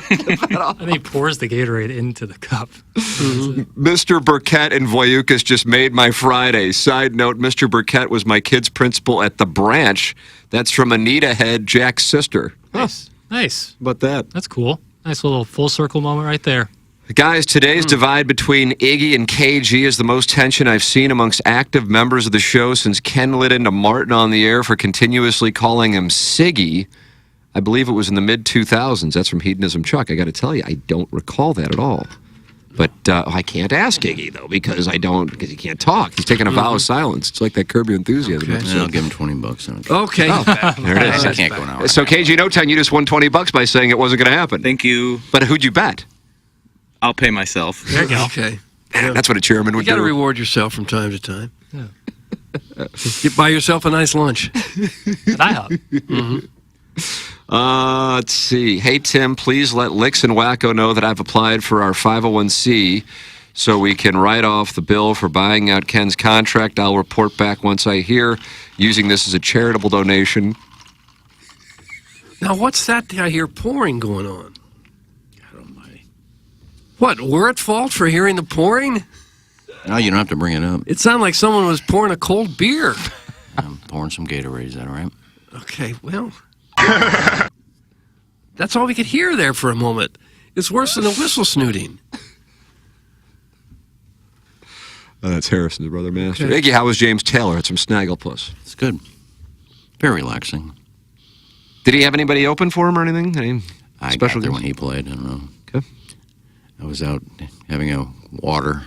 And he pours the Gatorade into the cup. Mr. Burkett in Voyukas just made my Friday. Side note, Mr. Burkett was my kid's principal at the branch. That's from Anita Head, Jack's sister. Nice. Nice. How about that? That's cool. Nice little full circle moment right there. Guys, today's divide between Iggy and KG is the most tension I've seen amongst active members of the show since Ken lit into Martin on the air for continuously calling him Siggy. I believe it was in the mid-2000s. That's from Hedonism Chuck. I got to tell you, I don't recall that at all. But I can't ask Iggy, though, because he can't talk. He's taking a vow of silence. It's like that Curb Your Enthusiasm episode. I'll give him $20. Okay. Oh, there it is. I can't go an hour. So, KG, no time, you just won $20 by saying it wasn't going to happen. Thank you. But who'd you bet? I'll pay myself. There you go. Okay. That's what a chairman You would got to do. reward yourself from time to time. You buy yourself a nice lunch. At IHOP. Let's see. Hey, Tim, please let Licks and Wacko know that I've applied for our 501c so we can write off the bill for buying out Ken's contract. I'll report back once I hear, using this as a charitable donation. Now, what's that I hear pouring going on? What, we're at fault for hearing the pouring? No, you don't have to bring it up. It sounded like someone was pouring a cold beer. I'm pouring some Gatorade. Is that all right? Okay, well. That's all we could hear there for a moment. It's worse than a whistle snooting. That's Harrison's brother, Master. Okay. Iggy, how was James Taylor? It's from Snagglepuss. It's good. Very relaxing. Did he have anybody open for him or anything? Any I special got there guest? when he played. I don't know. Okay. I was out having a water,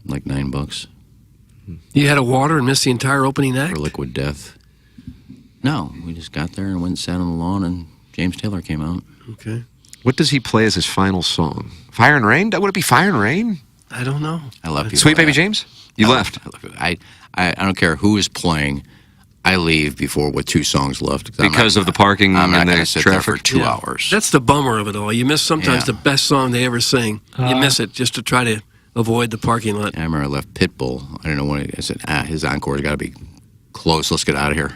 like $9 You had a water and missed the entire opening act? for Liquid Death. No, we just got there and went and sat on the lawn, and James Taylor came out. Okay. What does he play as his final song? Fire and Rain? Would it be Fire and Rain? I don't know. I left. before Sweet Baby that. James? You left. I don't care who is playing. I leave before with 2 songs left Because of the parking I'm not and going the to sit there traffic? for 2 Yeah. hours. That's the bummer of it all. You miss sometimes Yeah. the best song they ever sing. You miss it just to try to avoid the parking lot. I remember I left Pitbull. I don't know when I said, his encore's got to be close. Let's get out of here.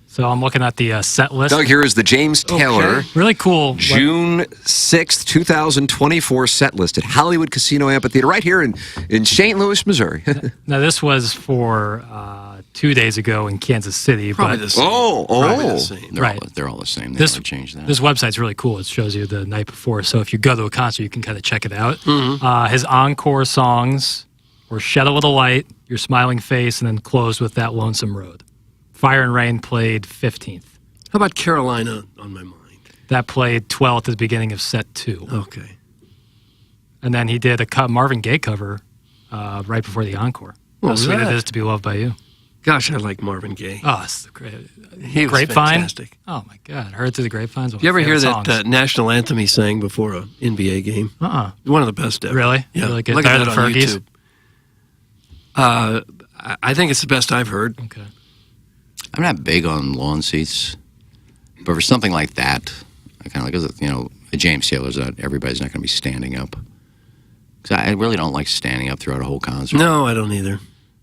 So I'm looking at the set list. Doug, here is the James Taylor Really cool. June 6th, 2024 set list at Hollywood Casino Amphitheater right here in St. Louis, Missouri. Now, this was for 2 days ago in Kansas City. Probably but the same. Probably the same. They're all the same. They This- haven't changed that. This website's really cool. It shows you the night before. So if you go to a concert, you can kind of check it out. Mm-hmm. His encore songs were Shed a Little Light, Your Smiling Face, and then closed with That Lonesome Road. Fire and Rain played 15th. How about Carolina on my mind? That played 12th at the beginning of set 2. Okay. And then he did a Marvin Gaye cover right before the encore. What How was Sweet that? It Is to Be Loved by You. Gosh, I like Marvin Gaye. Oh, it's the great. He was Grapevine? fantastic. Oh, my God. Heard Through the Grapevines. Did you ever hear that national anthem he sang before an NBA game? One of the best ever. Really? Yeah. You like it Look better at that than on Fergie's? YouTube. I think it's the best I've heard. Okay. I'm not big on lawn seats, but for something like that, I kind of like, the James Taylor's not, everybody's not going to be standing up. Because I really don't like standing up throughout a whole concert. No, I don't either.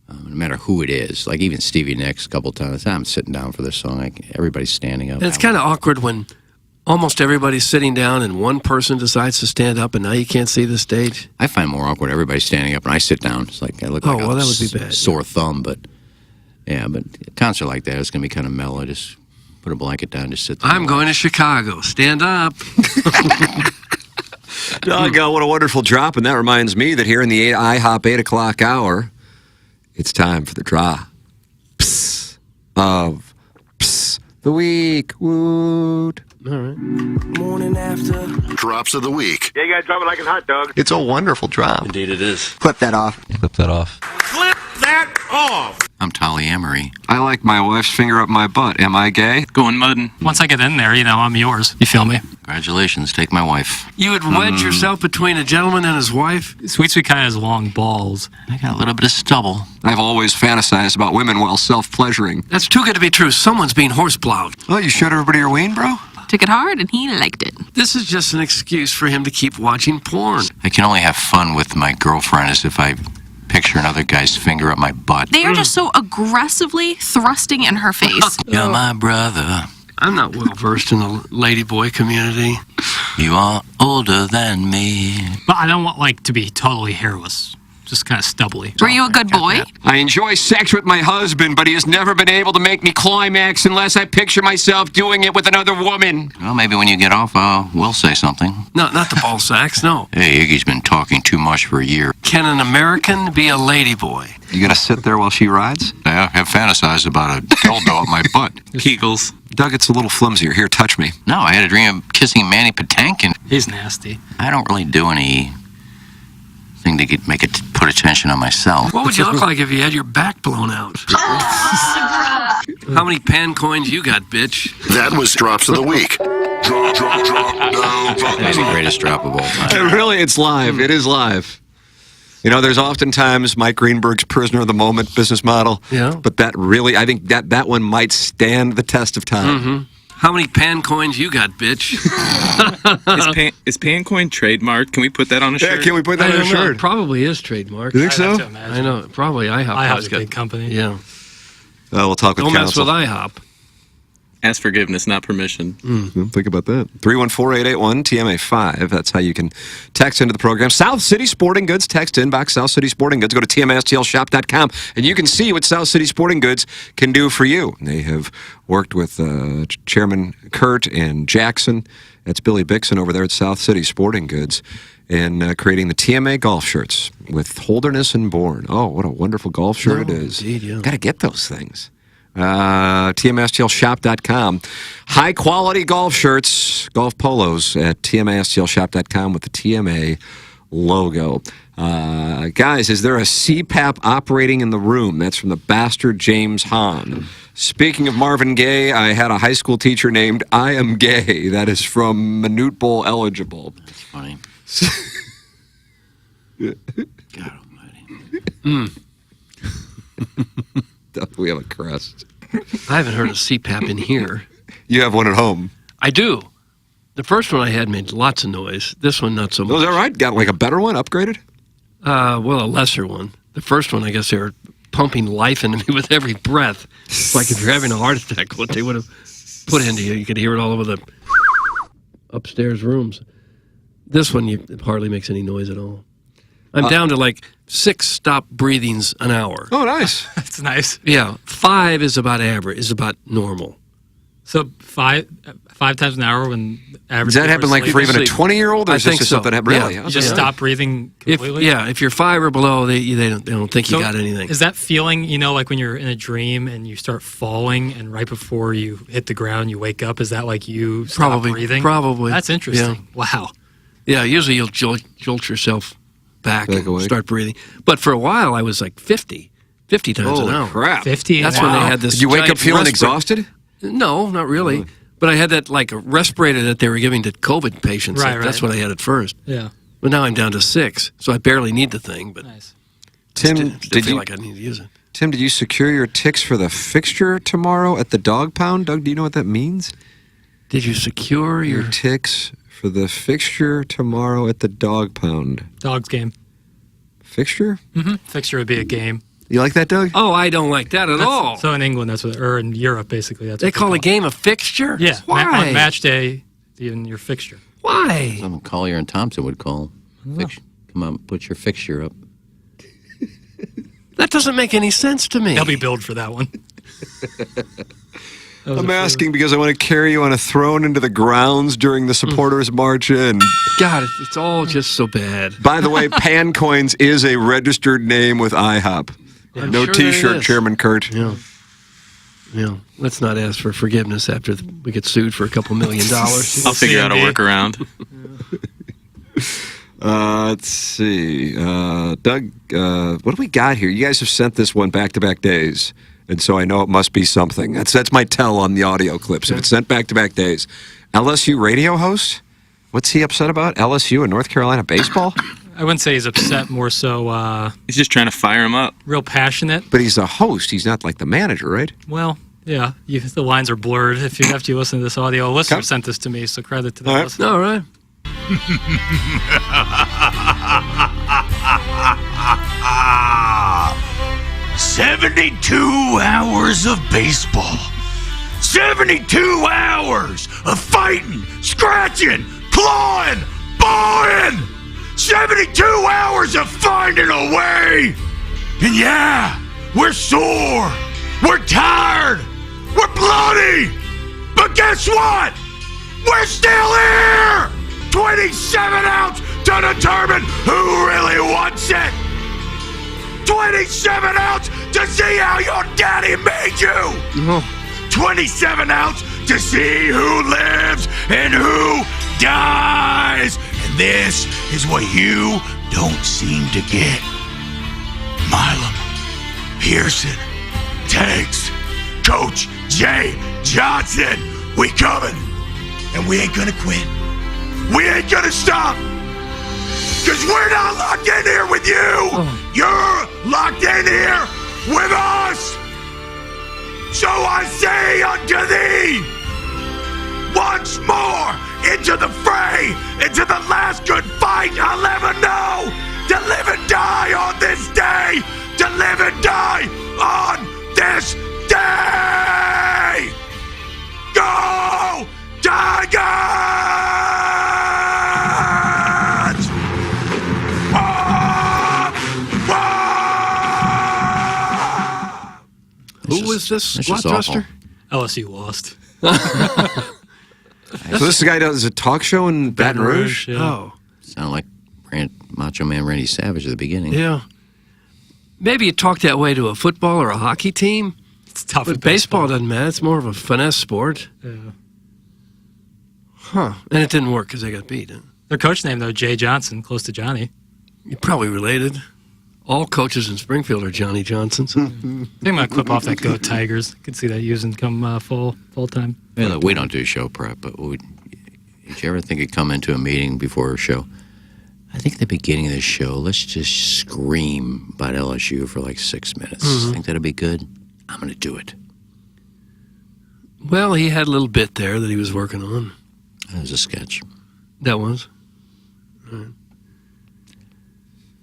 No matter who it is. Like even Stevie Nicks a couple times, I'm sitting down for this song. Everybody's standing up. And it's kind of awkward when almost everybody's sitting down and one person decides to stand up and now you can't see the stage. I find more awkward everybody's standing up and I sit down. It's like I look like well, that would be bad. Sore thumb, but yeah, but a concert like that, it's going to be kind of mellow. Just put a blanket down, just sit there. I'm going to Chicago. Stand up. Doggone, what a wonderful drop. And that reminds me that here in the IHOP 8 o'clock hour, it's time for the drops of the week. Woot. All right. Morning after. Drops of the week. Yeah, you gotta drop it like a hot dog. It's a wonderful drop. Indeed it is. Clip that off. Clip that off. Clip that off. I'm Tolly Emery. I like my wife's finger up my butt. Am I gay? Going mudding. Once I get in there, I'm yours. You feel me? Congratulations, take my wife. You would wedge yourself between a gentleman and his wife? Sweet kind of has long balls. I got a little bit of stubble. I've always fantasized about women while self-pleasuring. That's too good to be true. Someone's being horse-plowed. Oh, you showed everybody your ween, bro? Took it hard and he liked it. This is just an excuse for him to keep watching porn. I can only have fun with my girlfriend as if I picture another guy's finger up my butt. They are just so aggressively thrusting in her face. You're my brother. I'm not well versed in the ladyboy community. You are older than me. But I don't want like to be totally hairless, just kind of stubbly. Were you a good boy? I enjoy sex with my husband, but he has never been able to make me climax unless I picture myself doing it with another woman. Well, maybe when you get off, we'll say something. No, not the ball sacks, no. Hey, Iggy's been talking too much for a year. Can an American be a ladyboy? You gonna sit there while she rides? I have fantasized about a dildo up my butt. Kegels. Doug, it's a little flimsier. Here, touch me. No, I had a dream of kissing Manny Patinkin. He's nasty. I don't really do anything to make it put attention on myself. What would you look like if you had your back blown out? How many pan coins you got, bitch? That was Drops of the Week. Maybe the greatest drop of all time. Really, it's live. It is live. You know, there's oftentimes Mike Greenberg's prisoner of the moment business model. Yeah. But that really, I think that one might stand the test of time. Mm-hmm. How many pan coins you got, bitch? Is Pancoin trademarked? Can we put that on a shirt? Yeah, can we put that on a shirt? It probably is trademarked. You think so? I have to imagine. I know. Probably IHOP. IHOP's a big company. Yeah. We'll talk with Don't mess counsel. with IHOP. Ask forgiveness, not permission. Think about that. 314-881-TMA5. That's how you can text into the program. South City Sporting Goods. Text inbox South City Sporting Goods. Go to TMSTLshop.com, and you can see what South City Sporting Goods can do for you. They have worked with Chairman Kurt and Jackson. That's Billy Bixson over there at South City Sporting Goods. And creating the TMA golf shirts with Holderness and Bourne. Oh, what a wonderful golf shirt it is. Indeed, yeah. Got to get those things. TMSTLshop.com. High quality golf shirts, golf polos at TMSTLshop.com with the TMA logo. Guys, is there a CPAP operating in the room? That's from the bastard James Hahn. Speaking of Marvin Gaye, I had a high school teacher named I Am Gay. That is from Minute Bowl eligible. That's funny. God almighty. We have a crest. I haven't heard of CPAP in here. You have one at home. I do. The first one I had made lots of noise. This one, not so much. Was that right? Got like a better one, upgraded? Well, a lesser one. The first one, I guess they were pumping life into me with every breath. It's like if you're having a heart attack, what they would have put into you. You could hear it all over the upstairs rooms. This one, it hardly makes any noise at all. I'm down to like 6 stop breathings an hour. Oh, nice. That's nice. Yeah, 5 is about average, is about normal. So five times an hour when average. Does that happen like for even a 20-year-old, or is this just something that really? You just stop breathing completely. If you're 5 or below, they don't think you got anything. Is that feeling, like when you're in a dream and you start falling, and right before you hit the ground, you wake up? Is that like you stop breathing? Probably. That's interesting. Yeah. Wow. Yeah, usually you'll jolt yourself back and start breathing. But for a while, I was like 50 times an hour. Crap. 50. That's when they had this. Did you wake up giant feeling exhausted? No, not really. But I had that like a respirator that they were giving to COVID patients. Right. That's what I had at first. Yeah. But now I'm down to 6, so I barely need the thing. But nice. Tim, still feel like I need to use it. Tim, did you secure your ticks for the fixture tomorrow at the dog pound? Doug, do you know what that means? Did you secure your ticks for the fixture tomorrow at the dog pound? Dogs game. Fixture? Mm-hmm. Fixture would be a game. You like that, Doug? Oh, I don't like that at all. So in England, or in Europe, basically, that's they what call a game a fixture. Yeah. Why? On match day, even your fixture. Why? Someone Collier and Thompson would call. Come on, put your fixture up. That doesn't make any sense to me. They'll be billed for that one. I'm asking because I want to carry you on a throne into the grounds during the supporters march in. God, it's all just so bad. By the way, Pancoins is a registered name with IHOP. I'm No sure T-shirt, that is. Chairman Kurt. Yeah. Let's not ask for forgiveness after we get sued for a couple $1 million. I'll figure out a workaround. Let's see. Doug, what do we got here? You guys have sent this one back-to-back days, and so I know it must be something. That's my tell on the audio clips. If it's sent back-to-back days. LSU radio host? What's he upset about? LSU and North Carolina baseball? I wouldn't say he's upset, more so he's just trying to fire him up. real passionate. But he's a host. He's not like the manager, right? Well, yeah, the lines are blurred after you listen to this audio. A listener sent this to me, so credit to the listener. All right. 72 hours of baseball. 72 hours of fighting, scratching, clawing, bawling. 72 hours of finding a way. And yeah, we're sore. We're tired. We're bloody. But guess what? We're still here. 27 ounce to determine who really wants it. 27 ounce to see how your daddy made you. 27 ounce to see who lives and who dies. And this is what you don't seem to get. Milam, Pearson, takes Coach Jay Johnson. We coming, and we ain't gonna quit. We ain't gonna stop, cause we're not locked in here with you. You're locked in here with us. So I say unto thee, once more into the fray, into the last good fight I'll ever know, to live and die on this day, to live and die on this day. Go Tigers! Who was this That's squat just awful. thruster? LSU lost. So this guy does a talk show in Baton Rouge? Oh. Sound like Macho Man Randy Savage at the beginning. Yeah. Maybe you talk that way to a football or a hockey team. It's tough. But baseball doesn't matter. It's more of a finesse sport. Yeah. Huh. And it didn't work because they got beat. Huh? Their coach name, though, Jay Johnson, close to Johnny. You're probably related. All coaches in Springfield are Johnny Johnsons. I think I'm going to clip off that Go Tigers. I could see that using come full time. Yeah, look, we don't do show prep, but did you ever think you'd come into a meeting before a show? I think at the beginning of the show, let's just scream about LSU for like 6 minutes. Mhm. Think that'd be good? I'm going to do it. Well, he had a little bit there that he was working on. That was a sketch. That was.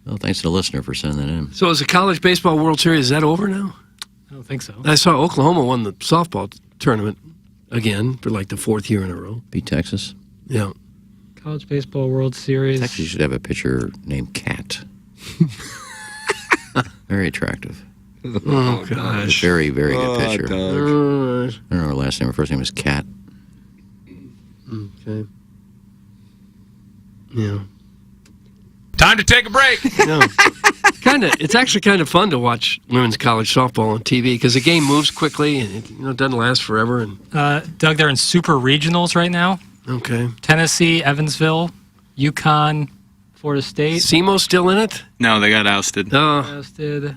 Well, thanks to the listener for sending that in. So is the College Baseball World Series, is that over now? I don't think so. I saw Oklahoma won the softball tournament again for like the 4th year in a row. Beat Texas. Yeah. College Baseball World Series. Texas should have a pitcher named Cat. Very attractive. Oh, gosh. Very, very good pitcher. All right. I don't know her last name. Her first name was Cat. Okay. Yeah. Time to take a break. No. It's actually kind of fun to watch women's college softball on TV because the game moves quickly and it doesn't last forever. And Doug, they're in super regionals right now. Okay. Tennessee, Evansville, UConn, Florida State. SEMO still in it? No, they got ousted. Ousted.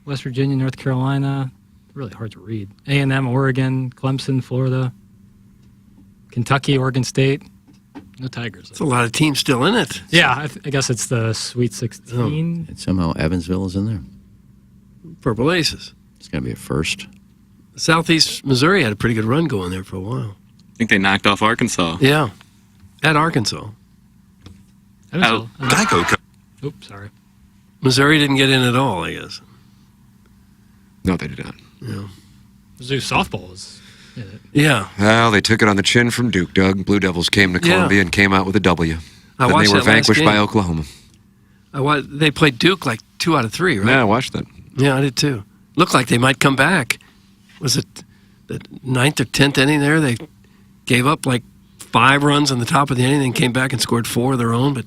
West Virginia, North Carolina. Really hard to read. A&M, Oregon, Clemson, Florida, Kentucky, Oregon State. No Tigers. There's a lot of teams still in it. Yeah, I guess it's the Sweet 16. And somehow Evansville is in there. Purple Aces. It's got to be a first. Southeast Missouri had a pretty good run going there for a while. I think they knocked off Arkansas. Yeah. At Arkansas. Evansville. Geico. Oops, sorry. Missouri didn't get in at all, I guess. No, they did not. Yeah. Mizzou softball is in it. Yeah. Well, they took it on the chin from Duke, Doug. Blue Devils came to Yeah. Columbia and came out with a W. I Then watched they were that last vanquished by game. Oklahoma. They played Duke like 2 out of 3, right? Yeah, I watched that. Yeah, I did too. Looked like they might come back. Was it the 9th or 10th inning there? They gave up like 5 runs on the top of the inning, then came back and scored 4 of their own, but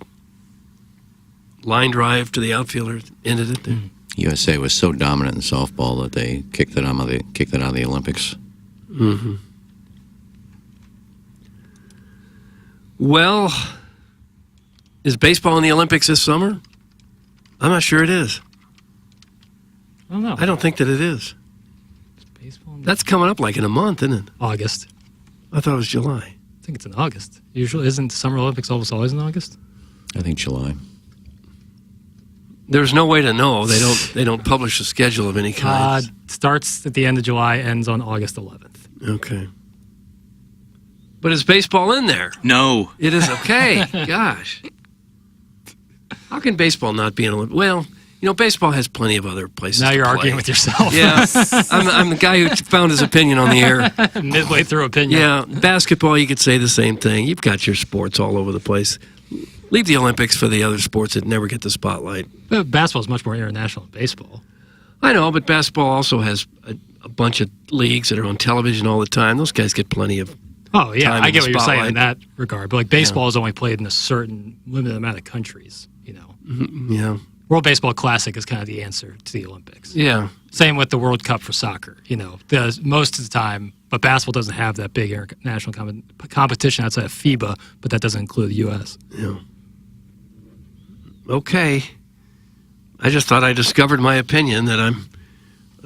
line drive to the outfielder ended it there. USA was so dominant in softball that they kicked it out of the Olympics. Mm-hmm. Well, is baseball in the Olympics this summer? I'm not sure it is. I don't know. I don't think that it is. Baseball. That's coming up like in a month, isn't it? August. I thought it was July. I think it's in August. Usually, isn't Summer Olympics almost always in August? I think July. There's no way to know. They don't publish a schedule of any kind. Starts at the end of July, ends on August 11th. Okay. But is baseball in there? No. It is okay. Gosh. How can baseball not be in Olympics? Well, Baseball has plenty of other places. Now to you're play. arguing with yourself. Yeah, I'm the guy who found his opinion on the air. Midway through opinion. Yeah, basketball, you could say the same thing. You've got your sports all over the place. Leave the Olympics for the other sports that never get the spotlight. But basketball is much more international than baseball. I know, but basketball also has a bunch of leagues that are on television all the time. Those guys get plenty of Oh, yeah, time I in get the what you're saying in spotlight. that regard. But like baseball is only played in a certain limited amount of countries, Yeah. World Baseball Classic is kind of the answer to the Olympics. Yeah. Same with the World Cup for soccer. Most of the time, but basketball doesn't have that big international competition outside of FIBA, but that doesn't include the U.S. Yeah. Okay. I just thought I discovered my opinion that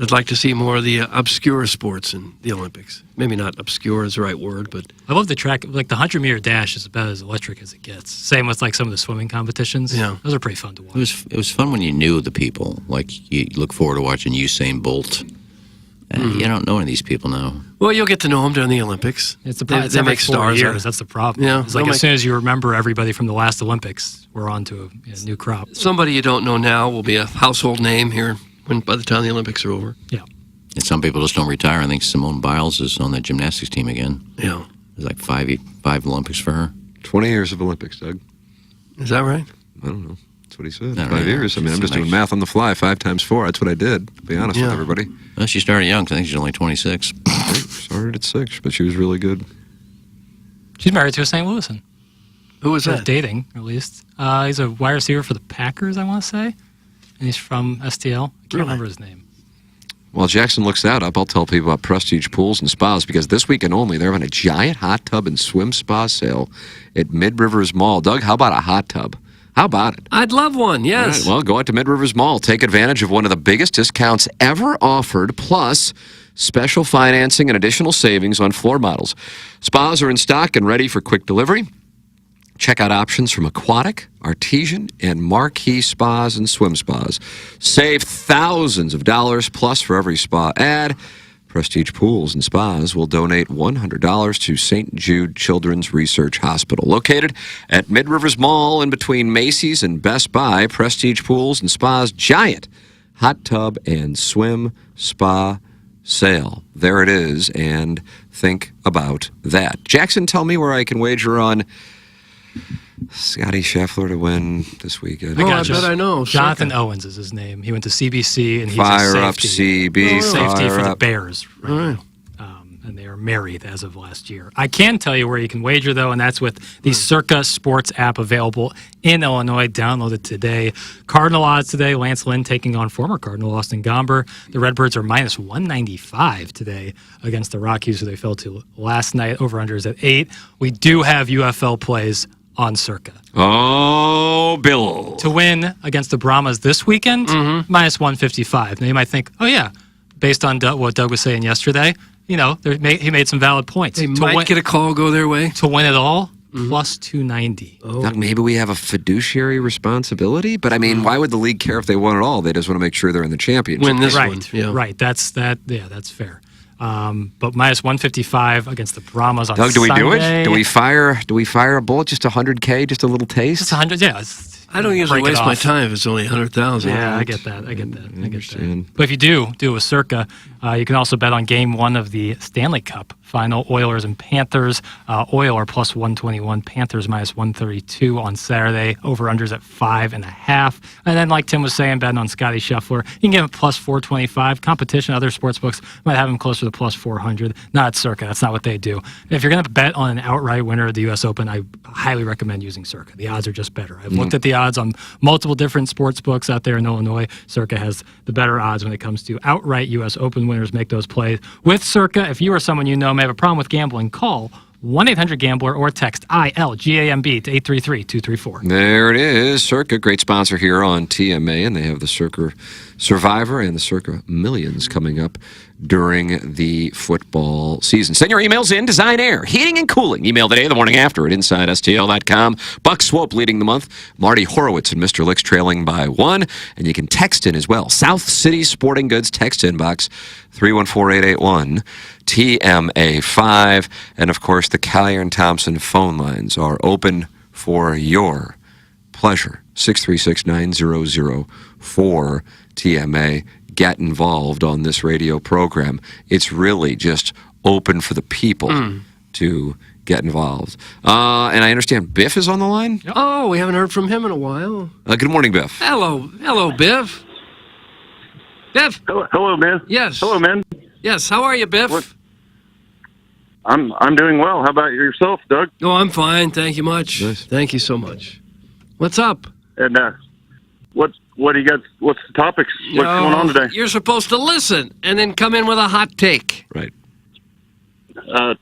I'd like to see more of the obscure sports in the Olympics. Maybe not obscure is the right word, but I love the track. Like the 100-meter dash is about as electric as it gets. Same with like some of the swimming competitions. Yeah. Those are pretty fun to watch. It was fun when you knew the people. Like you look forward to watching Usain Bolt. You don't know any of these people now. well, you'll get to know them during the Olympics. It's They every make 4 stars. years. That's the problem. Yeah, It's like they'll as soon as you remember everybody from the last Olympics, we're on to a new crop. Somebody you don't know now will be a household name here by the time the Olympics are over. Yeah. And some people just don't retire. I think Simone Biles is on the gymnastics team again. Yeah. There's like five Olympics for her. 20 years of Olympics, Doug. Is that right? I don't know. That's what he said. I don't 5 know. years. I mean, I'm just Like- doing math on the fly. 5 times 4. That's what I did. To be honest with Yeah. everybody. Well, she started young. 'Cause I think she's only 26. Started at 6, but she was really good. She's married to a St. Louisan. Who was Or that? dating, at least. He's a wide receiver for the Packers, I want to say. And he's from STL. I can't remember his name. While Jackson looks that up, I'll tell people about Prestige Pools and Spas because this weekend only, they're having a giant hot tub and swim spa sale at Mid-Rivers Mall. Doug, how about a hot tub? How about it? I'd love one, yes. All right, well, go out to Mid-Rivers Mall. Take advantage of one of the biggest discounts ever offered, plus special financing and additional savings on floor models. Spas are in stock and ready for quick delivery. Check out options from Aquatic, Artesian, and Marquee Spas and Swim Spas. Save thousands of dollars plus for every spa ad. Prestige Pools and Spas will donate $100 to St. Jude Children's Research Hospital. Located at Mid-Rivers Mall in between Macy's and Best Buy, Prestige Pools and Spas giant hot tub and swim spa sale. There it is, and think about that. Jackson, tell me where I can wager on Scotty Scheffler to win this weekend. I bet I know. Jonathan Owens is his name. He went to CBC, and he's Fire a up, safety. CB, Safety fire for the up. Bears. Right now. And they are married as of last year. I can tell you where you can wager, though, and that's with the Circa Sports app available in Illinois. Download it today. Cardinal odds today. Lance Lynn taking on former Cardinal Austin Gomber. The Redbirds are minus 195 today against the Rockies, who they fell to last night. Over-unders at 8. We do have UFL plays on Circa. Oh, Bill. To win against the Brahmas this weekend, minus 155. Now you might think, oh yeah, based on what Doug was saying yesterday, he made some valid points. They might get a call go their way. To win it all, plus 290. Doug, maybe we have a fiduciary responsibility, but I mean, why would the league care if they won it all? They just want to make sure they're in the championship. Right. That's fair. But minus 155 against the Brahmas on Doug, do we Sunday. do it? Do we fire a bullet? Just 100K, just a little taste? Just 100. Yeah. I don't usually break it waste my off. time if it's only 100,000. Yeah, I get that. But if you do it with Circa, you can also bet on Game 1 of the Stanley Cup final, Oilers and Panthers. Oilers plus 121, Panthers minus 132 on Saturday. Over-unders at 5.5. And then, like Tim was saying, betting on Scotty Scheffler, you can get him plus 425. Competition, other sports books might have him closer to plus 400. Not at Circa. That's not what they do. If you're going to bet on an outright winner of the U.S. Open, I highly recommend using Circa. The odds are just better. I've looked at the odds on multiple different sports books out there in Illinois. Circa has the better odds when it comes to outright U.S. Open winners. Make those plays with Circa. If you or someone you know may have a problem with gambling, call 1-800-GAMBLER or text ILGAMB to 833-234. There it is. Circa, great sponsor here on TMA, and they have the Circa Survivor and the Circa Millions coming up during the football season. Send your emails in. Design Air, Heating and Cooling. Email today, the morning after at InsideSTL.com. Buck Swope leading the month. Marty Horowitz and Mr. Licks trailing by 1. And you can text in as well. South City Sporting Goods text inbox 314-881-TMA5. And, of course, the Collier and Thompson phone lines are open for your pleasure. 636-9004-TMA. Get involved on this radio program. It's really just open for the people to get involved. And I understand Biff is on the line? Oh, we haven't heard from him in a while. Good morning, Biff. Hello, Biff. Biff. Hello, man. Yes. Hello, man. Yes. How are you, Biff? I'm doing well. How about yourself, Doug? Oh, I'm fine. Thank you much. Nice. Thank you so much. What's up? And what do you got? What's the topics? What's going on today? You're supposed to listen and then come in with a hot take. Right.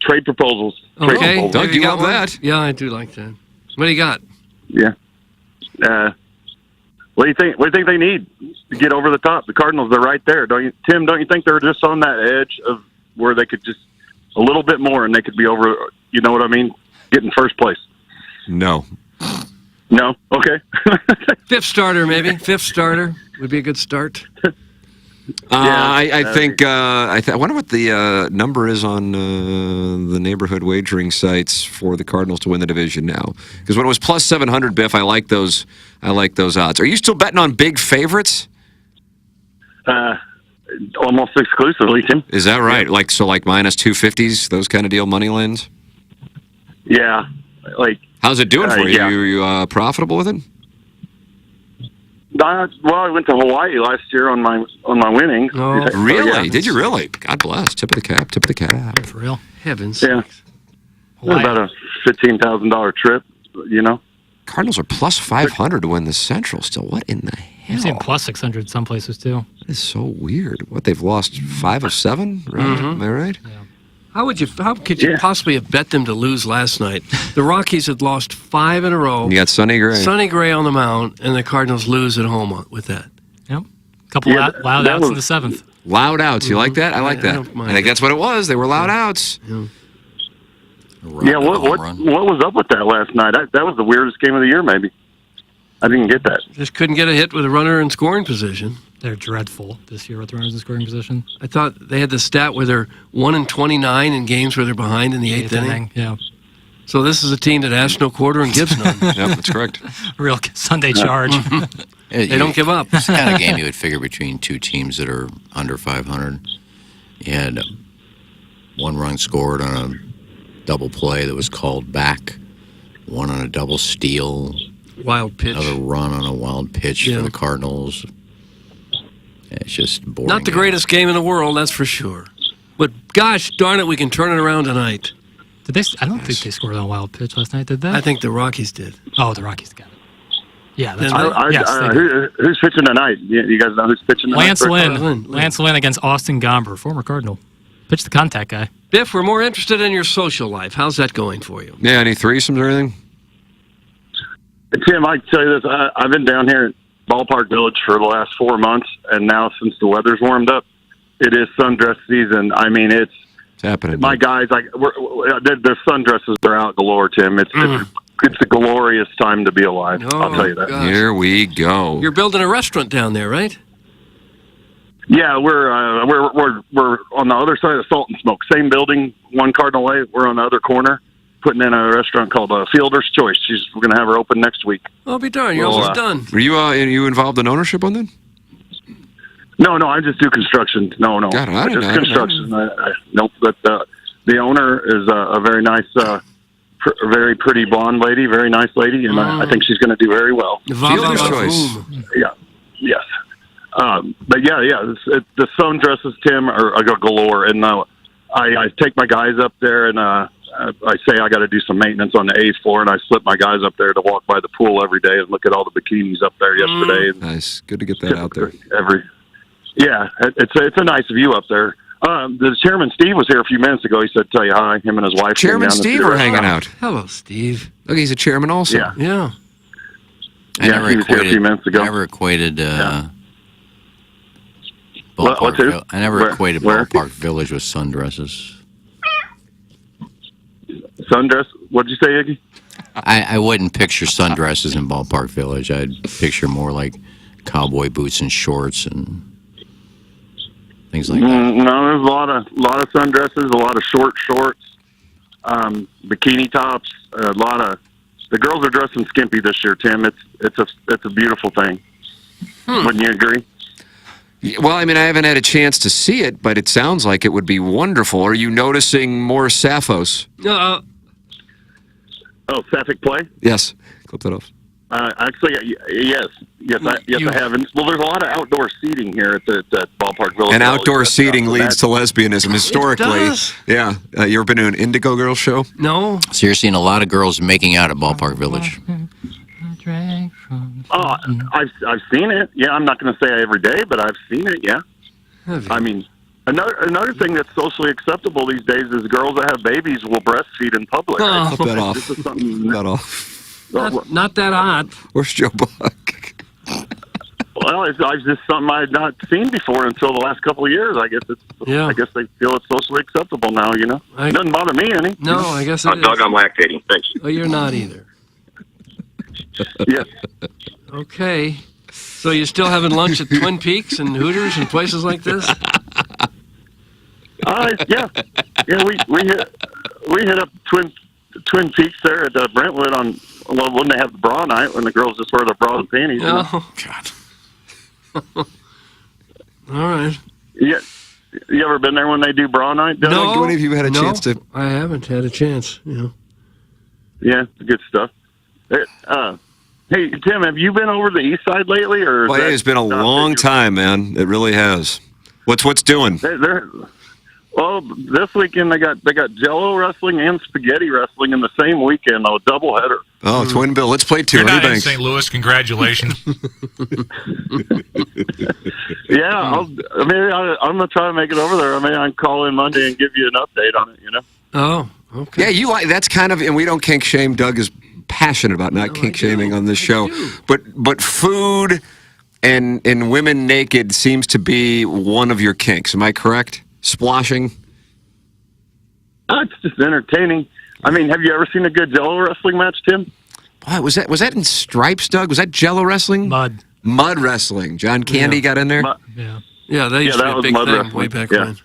Trade proposals. Okay. Doug, you love that? Yeah, I do like that. What do you got? Yeah. What do you think? What do you think they need to get over the top? The Cardinals, they're right there, don't you, Tim? Don't you think they're just on that edge of where they could just a little bit more and they could be over? You know what I mean? Get in first place. No. No. Okay. Fifth starter, maybe. Fifth starter would be a good start. I think. I wonder what the number is on the neighborhood wagering sites for the Cardinals to win the division now. Because when it was plus 700, Biff, I like those. I like those odds. Are you still betting on big favorites? Almost exclusively, Tim. Is that right? Yeah. Like minus 250s, those kind of deal, money lines. Yeah. How's it doing for you? Yeah. Are you profitable with it? Well, I went to Hawaii last year on my winnings. Oh, really? Yeah. Did you really? God bless. Tip of the cap. Tip of the cap. For real? Heavens. Yeah. It was about a $15,000 trip. You know. Cardinals are plus 500 to win the Central. Still, what in the hell? I've seen plus 600 some places too. That is so weird. What, they've lost 5 of 7? Right? Am I right? Yeah. How could you possibly have bet them to lose last night? The Rockies had lost 5 in a row. You got Sonny Gray. Sonny Gray on the mound, and the Cardinals lose at home with that. Yep. Couple loud outs in the 7th. Loud outs. You like that? I like that. I think that's what it was. They were loud outs. Yeah. What was up with that last night? That was the weirdest game of the year, maybe. I didn't get that. Just couldn't get a hit with a runner in scoring position. They're dreadful this year with runners in scoring position. I thought they had the stat where they're 1-29 in games where they're behind in the eighth inning. Yeah. So this is a team that asks no quarter and gives none. Yep, that's correct. Real Sunday charge. They don't give up. It's the kind of game you would figure between two teams that are under 500. You had 1 run scored on a double play that was called back, 1 on a double steal. Wild pitch. Another run on a wild pitch for the Cardinals. It's just boring. Not the greatest game in the world, that's for sure. But gosh darn it, we can turn it around tonight. Did they? I don't think they scored on a wild pitch last night, did they? I think the Rockies did. Oh, the Rockies got it. Yeah, that's right. Who's pitching tonight? You guys know who's pitching tonight? Lance Lynn. Lance Lynn against Austin Gomber, former Cardinal. Pitch the contact guy. Biff, we're more interested in your social life. How's that going for you? Yeah, any threesomes or anything? Tim, I can tell you this. I've been down here at Ballpark Village for the last 4 months, and now since the weather's warmed up, it is sundress season. I mean, it's happening. My guys, their sundresses are out galore, Tim. It's a glorious time to be alive. I'll tell you that. Gosh. Here we go. You're building a restaurant down there, right? Yeah, we're on the other side of Salt and Smoke. Same building, one Cardinal Way. We're on the other corner, putting in a restaurant called Fielder's Choice. We're going to have her open next week. I'll be darned. You're almost done. Were you involved in ownership on that? No, I just do construction. No. God, I just construction. Nope. But the owner is a very nice, very pretty blonde lady, very nice lady, and I think she's going to do very well. Fielder's Choice. Yeah. Yes. But the sundresses, Tim, are galore, and I take my guys up there, and I say I got to do some maintenance on the 8th floor, and I slip my guys up there to walk by the pool every day and look at all the bikinis up there yesterday. Nice, good to get that out there. It's a nice view up there. The chairman Steve was here a few minutes ago. He said, "Tell you hi." Him and his wife. Chairman Steve are hanging out. Hello, Steve. Look, he's a chairman also. Yeah. I never he was here a few minutes ago. I never equated. What's it? I never equated Ballpark Village with sundresses. Sundress? What did you say, Iggy? I wouldn't picture sundresses in Ballpark Village. I'd picture more like cowboy boots and shorts and things like that. No, there's a lot of sundresses, a lot of shorts, bikini tops, a lot of The girls are dressing skimpy this year, Tim. It's a beautiful thing. Wouldn't you agree? Well, I mean, I haven't had a chance to see it, but it sounds like it would be wonderful. Are you noticing more Sapphos? Oh, Sapphic play? Yes. Clip that off. Actually, yes, I have. And, well, there's a lot of outdoor seating here at the ballpark village. And outdoor seating leads to lesbianism historically. does. Yeah. You ever been to an Indigo Girls show? No. So you're seeing a lot of girls making out at Ballpark Village. Oh, I've seen it. Yeah, I'm not going to say every day, but I've seen it. Yeah. I mean, another thing that's socially acceptable these days is girls that have babies will breastfeed in public. Oh. Clip that off. This is something. Clip that off. Not that odd. Where's Joe Buck? Well, it's just something I've not seen before until the last couple of years. I guess I guess they feel it's socially acceptable now. You know, it doesn't bother me any. No, I guess it is. Doug, I'm lactating. Thanks. Oh, you're not either. Yes. Okay. So you're still having lunch at Twin Peaks and Hooters and places like this? Yeah. We hit up Twin Peaks there at Brentwood on when they have the bra night when the girls just wear their bras and panties. Oh, God. All right. Yeah. You ever been there when they do bra night? Doug? No. Do any of you had a No, chance to? I haven't had a chance. Yeah, good stuff. Hey, Tim, have you been over the east side lately? Or Well, it's been a long time, man. It really has. What's doing? Well, this weekend they got Jello wrestling and spaghetti wrestling in the same weekend, a doubleheader. Oh, Twin Bill. Let's play two. You're What do not you in think? St. Louis. Congratulations. Yeah, I'm gonna try to make it over there. I mean, I can call in Monday and give you an update on it. You know. Oh, okay. Yeah, you like that's kind of, and we don't kink shame. Doug is passionate about not kink shaming on this show, but food and women naked seems to be one of your kinks. Am I correct? Splashing. It's just entertaining. I mean, have you ever seen a good Jello wrestling match, Tim? Boy, was that in Stripes, Doug? Was that Jello wrestling? Mud wrestling. John Candy got in there. Yeah, that used to be a big thing way back when.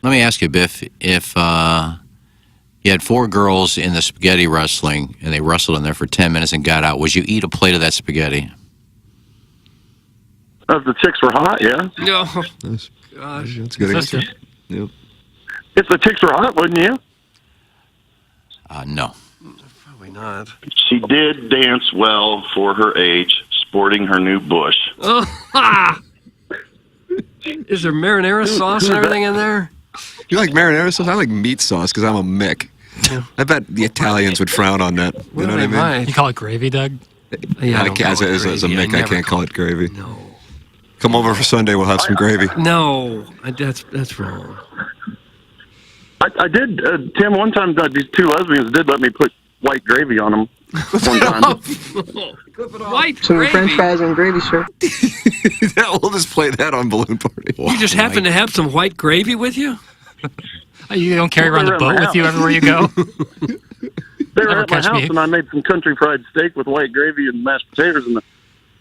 Let me ask you, Biff, if you had 4 girls in the spaghetti wrestling and they wrestled in there for 10 minutes and got out, would you eat a plate of that spaghetti? If the chicks were hot, yeah. No. Gosh. That's a good answer. Yep. If the chicks were hot, wouldn't you? No. Probably not. She did dance well for her age, sporting her new bush. Oh, ha! Is there marinara sauce and everything in there? You like marinara sauce? I like meat sauce because I'm a Mick. I bet the Italians would frown on that. You know what I mean? You call it gravy, Doug? Yeah, as a Mick, I can't call it gravy. No. Come over for Sunday. We'll have some gravy. No, that's wrong. I did, Tim, one time these 2 lesbians did let me put white gravy on them one time. White Some gravy? French fries and gravy, sir. We'll just play that on Balloon Party. You just happen to have some white gravy with you? You don't carry around the boat with you everywhere you go? They were at my house, and I made some country fried steak with white gravy and mashed potatoes, and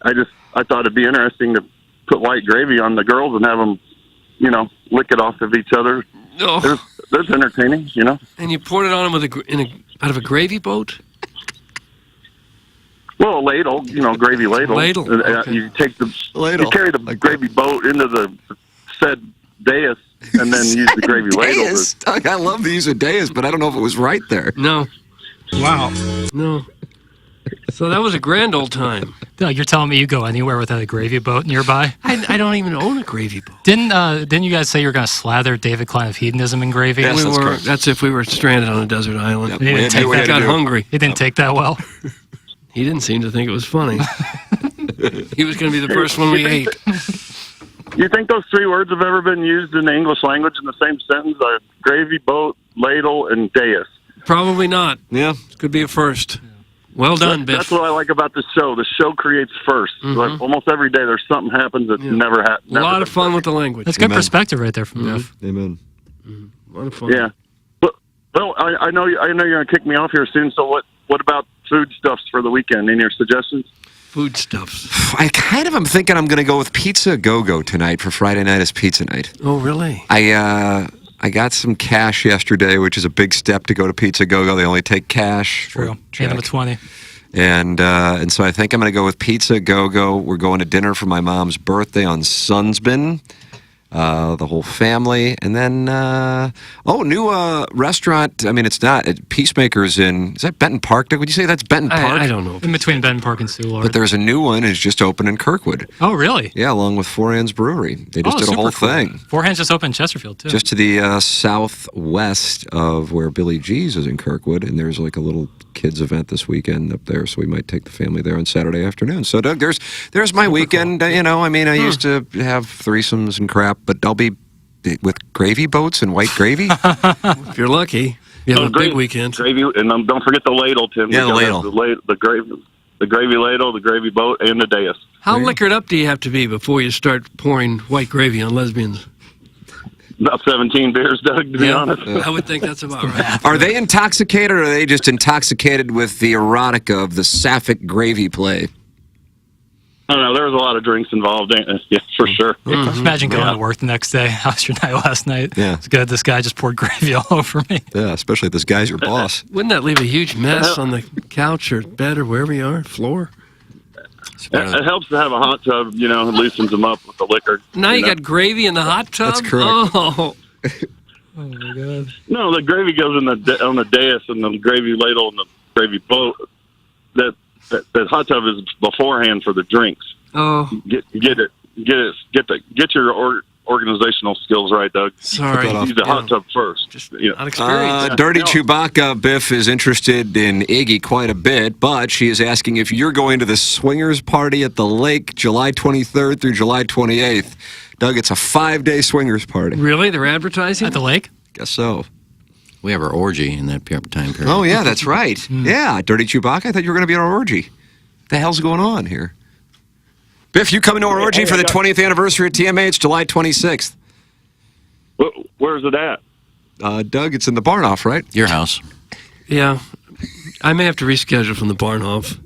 I thought it'd be interesting to put white gravy on the girls and have them, lick it off of each other. No. There's entertaining, And you poured it on them out of a gravy boat? Well, a ladle, gravy ladle. Ladle, okay. You take the ladle. You carry the gravy boat into the said dais, and then use the gravy ladle. Dais? Doug, I love the use of dais, but I don't know if it was right there. No. Wow. No. So that was a grand old time. Doug, you're telling me you go anywhere without a gravy boat nearby? I don't even own a gravy boat. Didn't you guys say you were going to slather David Klein of hedonism in gravy? Yes, that's if we were stranded on a desert island. Yep. He didn't take got hungry. He didn't take that well. He didn't seem to think it was funny. He was going to be the first one we ate. You think those 3 words have ever been used in the English language in the same sentence? Gravy boat, ladle, and dais. Probably not. Yeah. Could be a first. Well done, Biff. That's what I like about the show. The show creates first. Like almost every day there's something happens that never happened. A lot of fun with the language. That's good perspective right there from Biff. Amen. A lot of fun. Yeah. Well, I know you're going to kick me off here soon. So what about foodstuffs for the weekend? Any suggestions? Foodstuffs. I kind of am thinking I'm going to go with Pizza Go-Go tonight for Friday night as pizza night. Oh, really? I got some cash yesterday, which is a big step to go to Pizza Go-Go. They only take cash. True. Hand them a 20. And so I think I'm going to go with Pizza Go-Go. We're going to dinner for my mom's birthday on Sunsbin. The whole family. And then, new restaurant. I mean, it's not. Peacemaker's is that Benton Park? Would you say that's Benton Park? I don't know. In between Benton Park and Soulard. But there's a new one. It's just opened in Kirkwood. Oh, really? Yeah, along with Four Hands Brewery. They just did a whole thing. Four Hands just opened in Chesterfield, too. Just to the southwest of where Billy G's is in Kirkwood. And there's like a little kids event this weekend up there. So we might take the family there on Saturday afternoon. So, Doug, there's my weekend. I used to have threesomes and crap. But I'll be with gravy boats and white gravy. If you're lucky, you have a big weekend. Gravy, and don't forget the ladle, Tim. Yeah, the ladle. The gravy ladle, the gravy boat, and the dais. How liquored up do you have to be before you start pouring white gravy on lesbians? About 17 beers, Doug, to be honest. I would think that's about right. Are they intoxicated, or are they just intoxicated with the erotica of the sapphic gravy play? I don't know. There was a lot of drinks involved. Yeah, for sure. Just imagine going to work the next day. How was your night last night? Yeah. It's good. This guy just poured gravy all over me. Yeah, especially if this guy's your boss. Wouldn't that leave a huge mess on the couch or bed or wherever you are, floor? It helps to have a hot tub, it loosens them up with the liquor. Now you got gravy in the hot tub? That's correct. Oh. Oh, my God. No, the gravy goes on the dais and the gravy ladle and the gravy boat. That hot tub is beforehand for the drinks. Oh. Get your organizational skills right, Doug. Sorry. Use the hot tub first. Not experienced. Dirty Chewbacca Biff is interested in Iggy quite a bit, but she is asking if you're going to the swingers party at the lake July 23rd through July 28th. Doug, it's a 5-day swingers party. Really? They're advertising? At the lake? Guess so. We have our orgy in that time period. Oh, yeah, that's right. Yeah, Dirty Chewbacca, I thought you were going to be at our orgy. What the hell's going on here? Biff, you coming to our orgy for the 20th anniversary of TMH, July 26th. Where's it at? Doug, it's in the Barnhof, right? Your house. Yeah. I may have to reschedule from the Barnhof.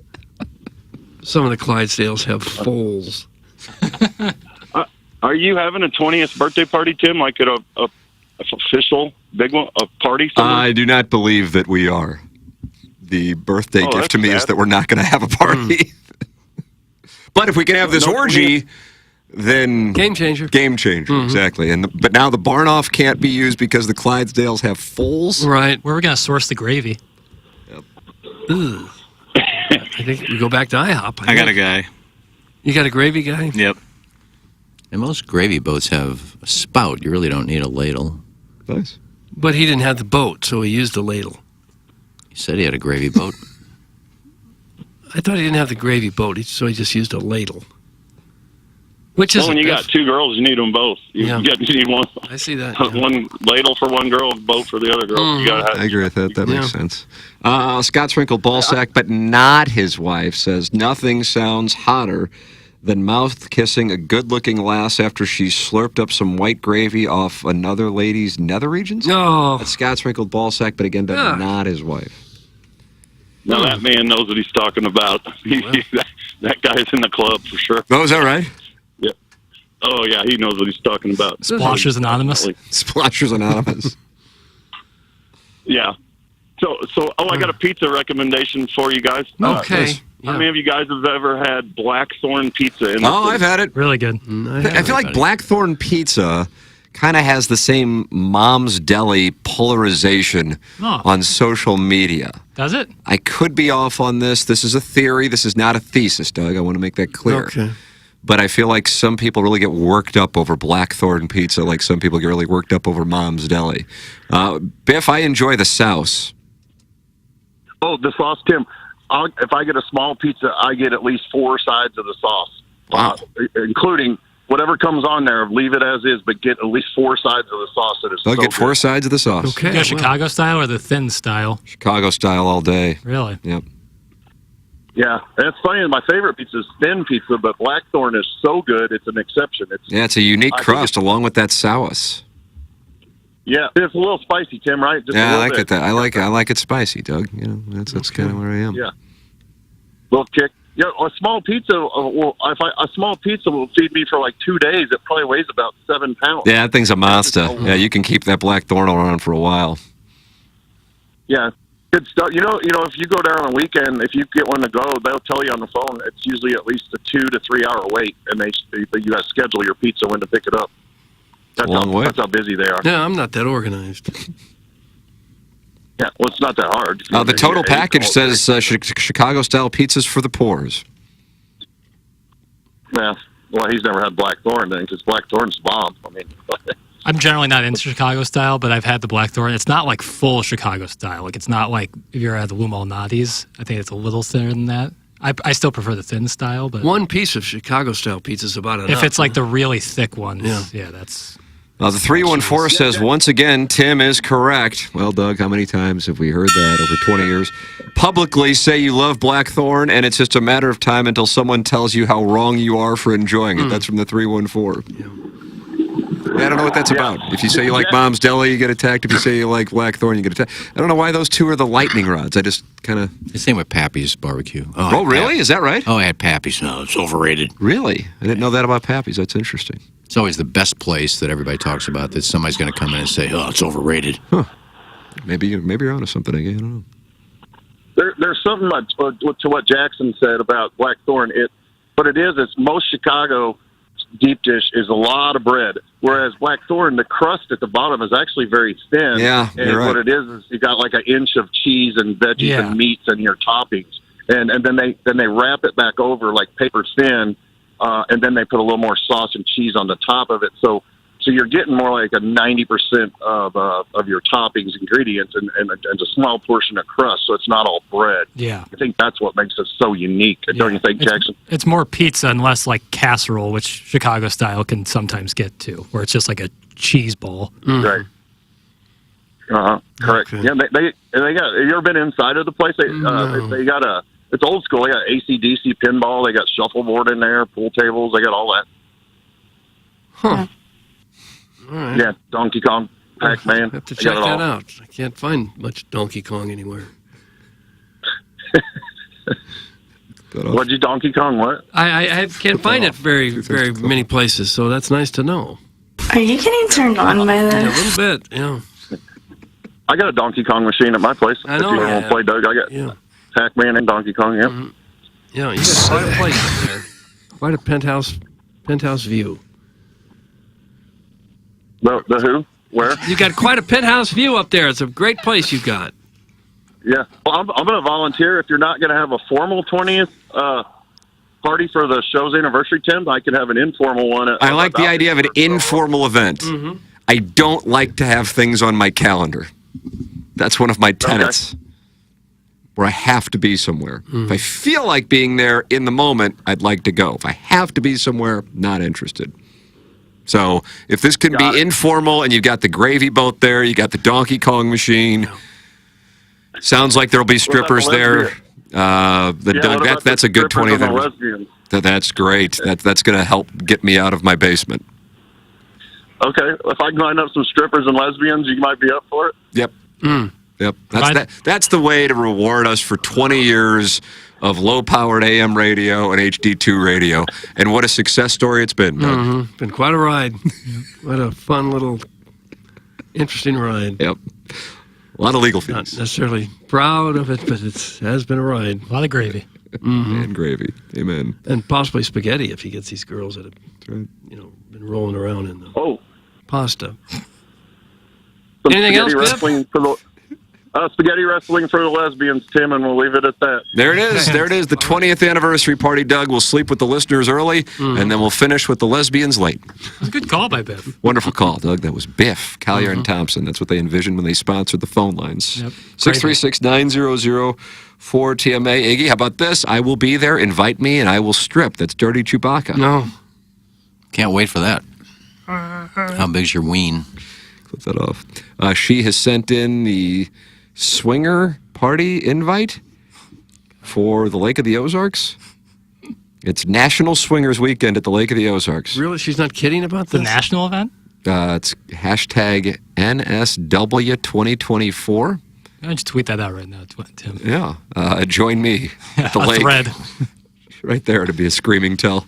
Some of the Clydesdales have foals. Are you having a 20th birthday party, Tim? Like at a official big one, a party? Somewhere? I do not believe that we are. The birthday gift that's to me is sad. that we're not going to have a party. But if we can have this orgy, then Game changer. Game changer, exactly. But now the Barnhof can't be used because the Clydesdales have foals. Right. Where are we going to source the gravy? Ugh. I think we go back to IHOP. I got a guy. You got a gravy guy? Yep. And most gravy boats have a spout. You really don't need a ladle. Nice. But he didn't have the boat, so he used a ladle. He said he had a gravy boat. I thought he didn't have the gravy boat, so he just used a ladle. Which is when you got two girls, you need them both. You need one. I see that. One ladle for one girl, boat for the other girl. You gotta have, I agree with that. That makes sense. Scott Sprinkle Ballsack, but not his wife, says nothing sounds hotter than mouth kissing a good-looking lass after she slurped up some white gravy off another lady's nether regions. Oh. That's Scott Sprinkled Ballsack, but again, that's not his wife. Now that man knows what he's talking about. That guy's in the club for sure. Oh, is that right? Yeah. Oh yeah, he knows what he's talking about. Splashers Anonymous. Splashers Anonymous. Yeah. So I got a pizza recommendation for you guys. Okay. How many of you guys have ever had Blackthorn pizza? I've had it. Really good. I feel like Blackthorn pizza kind of has the same Mom's Deli polarization on social media. Does it? I could be off on this. This is a theory. This is not a thesis, Doug. I want to make that clear. Okay. But I feel like some people really get worked up over Blackthorn pizza, like some people get really worked up over Mom's Deli. Biff, I enjoy the sauce. Oh, the sauce, Tim. If I get a small pizza, I get at least 4 sides of the sauce. Wow. Including whatever comes on there, leave it as is, but get at least 4 sides of the sauce. That is I'll so get 4 good. sides of the sauce. Okay. You go Chicago style or the thin style? Chicago style all day. Really? Yep. Yeah, that's funny. My favorite pizza is thin pizza, but Blackthorn is so good, it's an exception. It's a unique crust along with that sauce. Yeah, it's a little spicy, Tim, right? Just a Yeah, I little like bit. it. I like it spicy, Doug. You know, that's kind of where I am. Yeah. Little kick. Yeah, a small pizza. A small pizza will feed me for like 2 days. It probably weighs about 7 pounds. Yeah, that thing's a monster. Yeah, you can keep that Blackthorn around for a while. Yeah. Good stuff. You know, if you go there on a weekend, if you get one to go, they'll tell you on the phone. It's usually at least a 2 to 3 hour wait, and you got to schedule your pizza when to pick it up. That's how busy they are. Yeah, I'm not that organized. Yeah, well, it's not that hard. The total package says Chicago-style pizzas for the poors. Yeah. Well, he's never had Blackthorn then, because Blackthorn's bomb. I mean, I'm generally not into Chicago style, but I've had the Blackthorn. It's not like full Chicago style. Like it's not like if you're at the Lou Malnati's. I think it's a little thinner than that. I still prefer the thin style, but one piece of Chicago style pizza is about enough. if it's like the really thick ones, Yeah. that's. The 314 says, once again, Tim is correct. Well, Doug, how many times have we heard that over 20 years? Publicly say you love Blackthorn, and it's just a matter of time until someone tells you how wrong you are for enjoying it. That's from the 314. Yeah, I don't know what that's about. If you say you like Mom's Deli, you get attacked. If you say you like Blackthorn, you get attacked. I don't know why those two are the lightning rods. I just kind of... The same with Pappy's barbecue. Oh, really? Is that right? Oh, I had Pappy's. No, it's overrated. Really? I didn't know that about Pappy's. That's interesting. It's always the best place that everybody talks about that somebody's going to come in and say, oh, it's overrated. Huh. Maybe you're onto something again. I don't know. There's something to what Jackson said about Blackthorn. What it is most Chicago deep dish is a lot of bread, whereas Blackthorn, the crust at the bottom is actually very thin. Yeah, and you're right. what it is you got like an inch of cheese and veggies and meats and your toppings, and then they wrap it back over like paper thin, and then they put a little more sauce and cheese on the top of it. So you're getting more like a 90% of your toppings, ingredients, and a small portion of crust. So it's not all bread. Yeah. I think that's what makes it so unique. Don't you think, Jackson? It's more pizza and less like casserole, which Chicago style can sometimes get to, where it's just like a cheese ball. Right. Correct. Okay. Yeah, they got. Have you ever been inside of the place? They got it's old school. They got AC/DC pinball. They got shuffleboard in there, pool tables. They got all that. Huh. All right. Yeah, Donkey Kong, Pac-Man. I have to check that out. I can't find much Donkey Kong anywhere. What'd you Donkey Kong? What? I can't find it very many places, so that's nice to know. Are you getting turned on by this? Yeah, a little bit, yeah. I got a Donkey Kong machine at my place. I know. If you want to play, Doug, I got Pac-Man and Donkey Kong. Yeah. Mm-hmm. Yeah, you got quite a place up there. Quite a penthouse view. The who? Where? You got quite a penthouse view up there. It's a great place you've got. Yeah. Well, I'm going to volunteer. If you're not going to have a formal 20th party for the show's anniversary, Tim, I can have an informal one. I like the idea of an informal event. Mm-hmm. I don't like to have things on my calendar. That's one of my tenets. Where I have to be somewhere. If I feel like being there in the moment, I'd like to go. If I have to be somewhere, not interested. So if this can be informal and you've got the gravy boat there, you got the Donkey Kong machine, sounds like there'll be strippers there. That's a good 20th. That's great. That's going to help get me out of my basement. Okay, if I can line up some strippers and lesbians, you might be up for it. Yep. Yep. That's the way to reward us for 20 years of low-powered AM radio and HD2 radio. And what a success story it's been, Doug. Mm-hmm. Been quite a ride. What a fun little, interesting ride. Yep. A lot of legal fees. Not necessarily proud of it, but it has been a ride. A lot of gravy. Mm-hmm. And gravy. Amen. And possibly spaghetti if he gets these girls that have been rolling around in the pasta. Anything else, spaghetti wrestling for the lesbians, Tim, and we'll leave it at that. There it is. There it is. The 20th anniversary party, Doug. We'll sleep with the listeners early, and then we'll finish with the lesbians late. It's a good call by Biff. Wonderful call, Doug. That was Biff, Collier, and Thompson. That's what they envisioned when they sponsored the phone lines. Yep. 636-900-4TMA. Iggy, how about this? I will be there. Invite me, and I will strip. That's Dirty Chewbacca. No. Can't wait for that. How big's your ween? Clip that off. She has sent in the swinger party invite for the Lake of the Ozarks. It's National Swingers Weekend at the Lake of the Ozarks. Really? She's not kidding about this? The national event? It's hashtag NSW2024. Why don't you tweet that out right now, Tim? Yeah. Join me at the a lake. thread. Right there to be a screaming tell.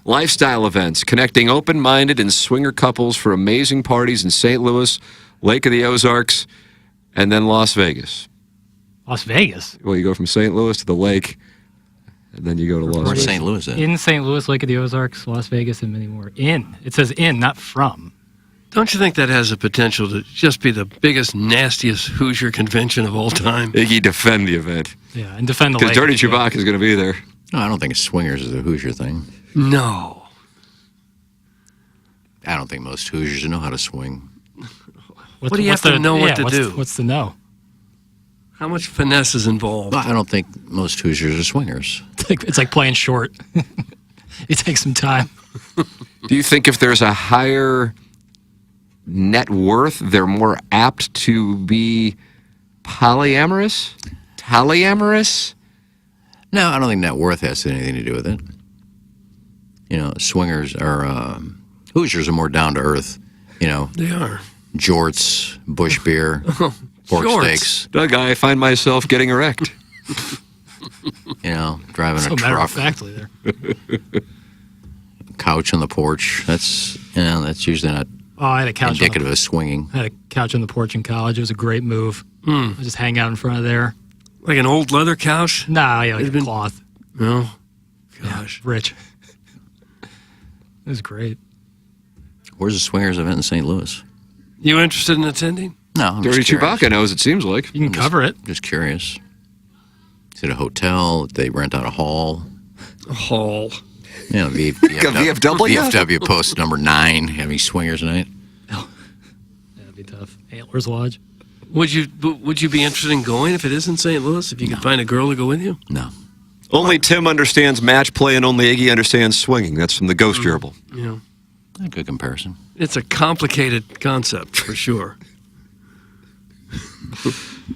Lifestyle events, connecting open-minded and swinger couples for amazing parties in St. Louis, Lake of the Ozarks, and then Las Vegas. Las Vegas. Well, you go from St. Louis to the lake, and then you go to Las Vegas. St. Louis then? In St. Louis, Lake of the Ozarks, Las Vegas, and many more. In. It says in, not from. Don't you think that has the potential to just be the biggest, nastiest Hoosier convention of all time? Iggy, defend the event. Yeah, and defend the Because lake. Dirty Chewbacca is going to be there. No, I don't think swingers is a Hoosier thing. No. I don't think most Hoosiers know how to swing. What do you have to know what to do? What's the know? How much finesse is involved? I don't think most Hoosiers are swingers. It's like playing short. It takes some time. Do you think if there's a higher net worth, they're more apt to be polyamorous? Polyamorous? No, I don't think net worth has anything to do with it. You know, swingers are, Hoosiers are more down to earth. You know, They are. jorts, bush beer, pork jorts. steaks. Doug, I find myself getting erect. You know, driving So a matter of truck, factly there. couch on the porch. That's usually not Oh, I had a couch. indicative of swinging. I had a couch on the porch in college. It was a great move. I just hang out in front of there. Like an old leather couch? Nah, yeah, like a cloth. No. Gosh, rich. It was great. Where's the swingers event in St. Louis? You interested in attending? No, I'm Dirty just curious. Chewbacca knows, it seems like. You can cover it. Just curious. Is it a hotel? They rent out a hall? A hall. You know, VFW? VFW post number 9 having swingers night. That'd be tough. Antlers Lodge. Would you be interested in going if it is in St. Louis? If you could find a girl to go with you? No. Only Tim understands match play and only Iggy understands swinging. That's from the Ghost Gerbil. Yeah. A good comparison. It's a complicated concept for sure.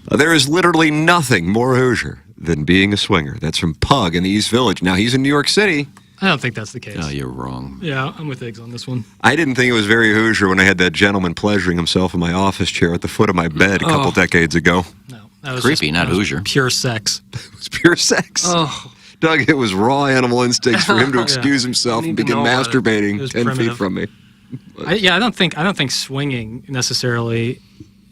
There is literally nothing more Hoosier than being a swinger. That's from Pug in the East Village. Now, he's in New York City. I don't think that's the case. No, you're wrong. Yeah, I'm with Iggs on this one. I didn't think it was very Hoosier when I had that gentleman pleasuring himself in my office chair at the foot of my bed a couple decades ago. No, that was Creepy, just- not that was Hoosier. Pure sex. It was pure sex. Oh. Doug, it was raw animal instincts for him to excuse himself I and need to begin know about it. masturbating It was 10 feet primitive. from me. I don't think swinging necessarily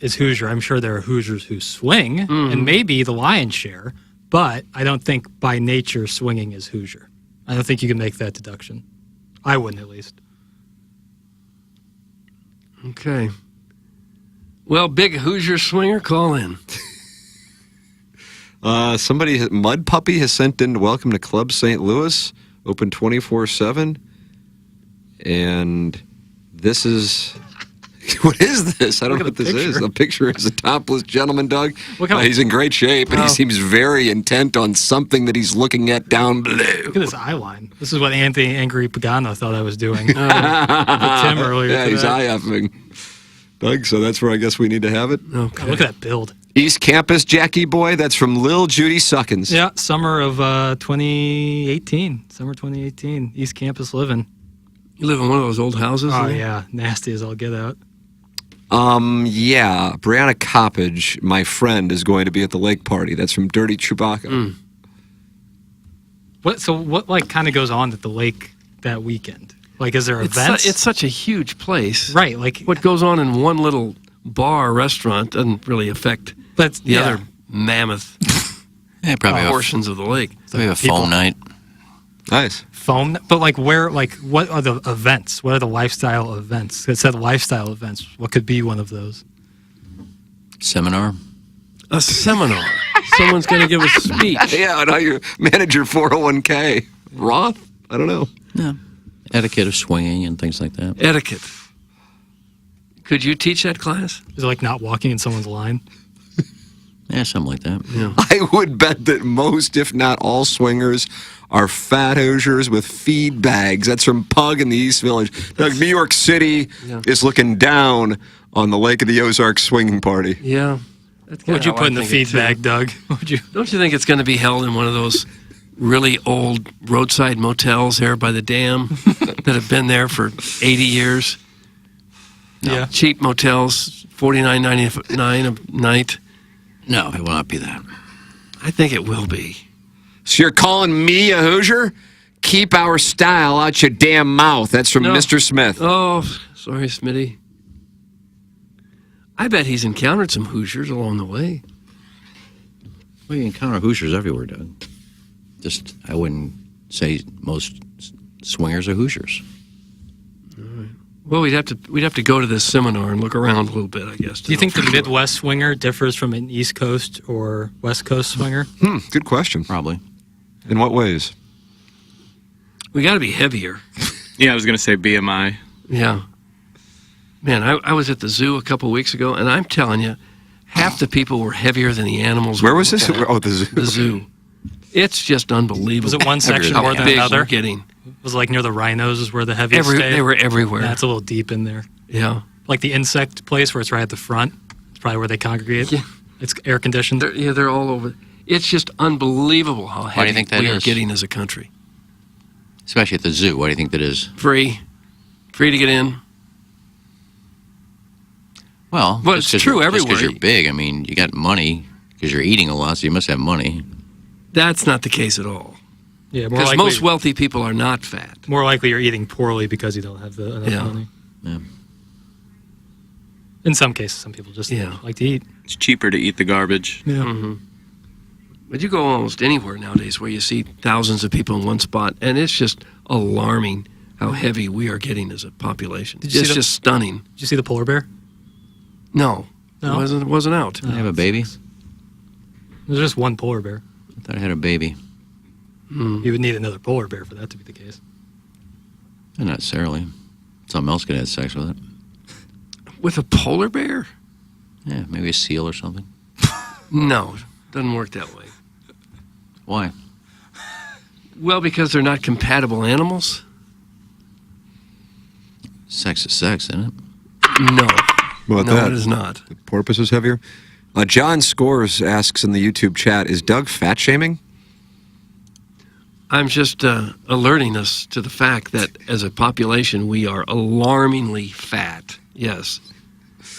is Hoosier. I'm sure there are Hoosiers who swing, and maybe the lion's share, but I don't think by nature swinging is Hoosier. I don't think you can make that deduction. I wouldn't, at least. Okay. Well, big Hoosier swinger, call in. Mud Puppy has sent in welcome to Club St. Louis, open 24/7. And this is... What is this? I don't know what this is. The picture is a topless gentleman, Doug. He's in great shape, and he seems very intent on something that he's looking at down below. Look at this eye line. This is what Anthony Angry Pagano thought I was doing. With Tim earlier Yeah, he's today. eye-effing. Doug, so that's where I guess we need to have it. Okay. Look at that build. East Campus, Jackie Boy. That's from Lil Judy Suckins. Yeah, summer of 2018. Summer 2018. East Campus living. You live in one of those old houses? Oh, there? yeah. Nasty as all get out. Yeah. Brianna Coppage, my friend, is going to be at the lake party. That's from Dirty Chewbacca. What kind of goes on at the lake that weekend? Like, is there It's events? it's such a huge place. Right, like... What goes on in one little bar, restaurant, doesn't really affect the other mammoth probably portions of the lake. Probably have a foam night. Nice. Foam, but what are the events? What are the lifestyle events? It said lifestyle events. What could be one of those? Seminar? A seminar. Someone's going to give a speech. Yeah, and how you manage your 401k. Roth? I don't know. Yeah. Etiquette of swinging and things like that. Etiquette. Could you teach that class? Is it like not walking in someone's line? Yeah, something like that. Yeah. I would bet that most, if not all, swingers are fat Hoosiers with feed bags. That's from Pug in the East Village. Doug, New York City is looking down on the Lake of the Ozarks swinging party. Yeah. What'd you put in the feed bag, Doug? Don't you think it's going to be held in one of those really old roadside motels there by the dam that have been there for 80 years? Yeah. Cheap motels, $49.99 a night. No, it will not be that. I think it will be. So you're calling me a Hoosier? Keep our style out your damn mouth. That's from No. Mr. Smith. Oh, sorry, Smitty. I bet he's encountered some Hoosiers along the way. Well, you encounter Hoosiers everywhere, Doug. Just, I wouldn't say most swingers are Hoosiers. Well, we'd have to go to this seminar and look around a little bit, I guess. Do you think the Midwest swinger differs from an East Coast or West Coast swinger? Good question. Probably. In what ways? We got to be heavier. Yeah, I was going to say BMI. Yeah. Man, I was at the zoo a couple weeks ago, and I'm telling you, half the people were heavier than the animals. Where was this? Oh, the zoo. The zoo. It's just unbelievable. Was it one section How more than big another? we're getting. Was it like near the rhinos is where the heaviest stayed? They were everywhere. That's a little deep in there. Yeah. Like the insect place where it's right at the front. It's probably where they congregate. Yeah. It's air conditioned. They're all over. It's just unbelievable how Why do heavy you think that we are is? getting as a country. Especially at the zoo. Why do you think that is? Free to get in. Well, But just it's 'cause true you're- everywhere. Just because you're big, I mean, you got money because you're eating a lot, so you must have money. That's not the case at all. Yeah, more Because likely, most wealthy people are not fat. more likely you're eating poorly because you don't have enough Yeah. money. Yeah. In some cases, some people just like to eat. It's cheaper to eat the garbage. Yeah. Mm-hmm. But you go almost anywhere nowadays where you see thousands of people in one spot, and it's just alarming how heavy we are getting as a population. Did you see It's the- just stunning. Did you see the polar bear? No, No? it wasn't out. Did I have a baby? There's just one polar bear. I thought I had a baby. You would need another polar bear for that to be the case. Not necessarily. Something else could have sex with it. With a polar bear? Yeah, maybe a seal or something. No, doesn't work that way. Why? Well, because they're not compatible animals? Sex is sex, isn't it? No. What about No, that? it is not. The porpoise is heavier? John Scores asks in the YouTube chat, is Doug fat shaming? I'm just alerting us to the fact that as a population, we are alarmingly fat. Yes.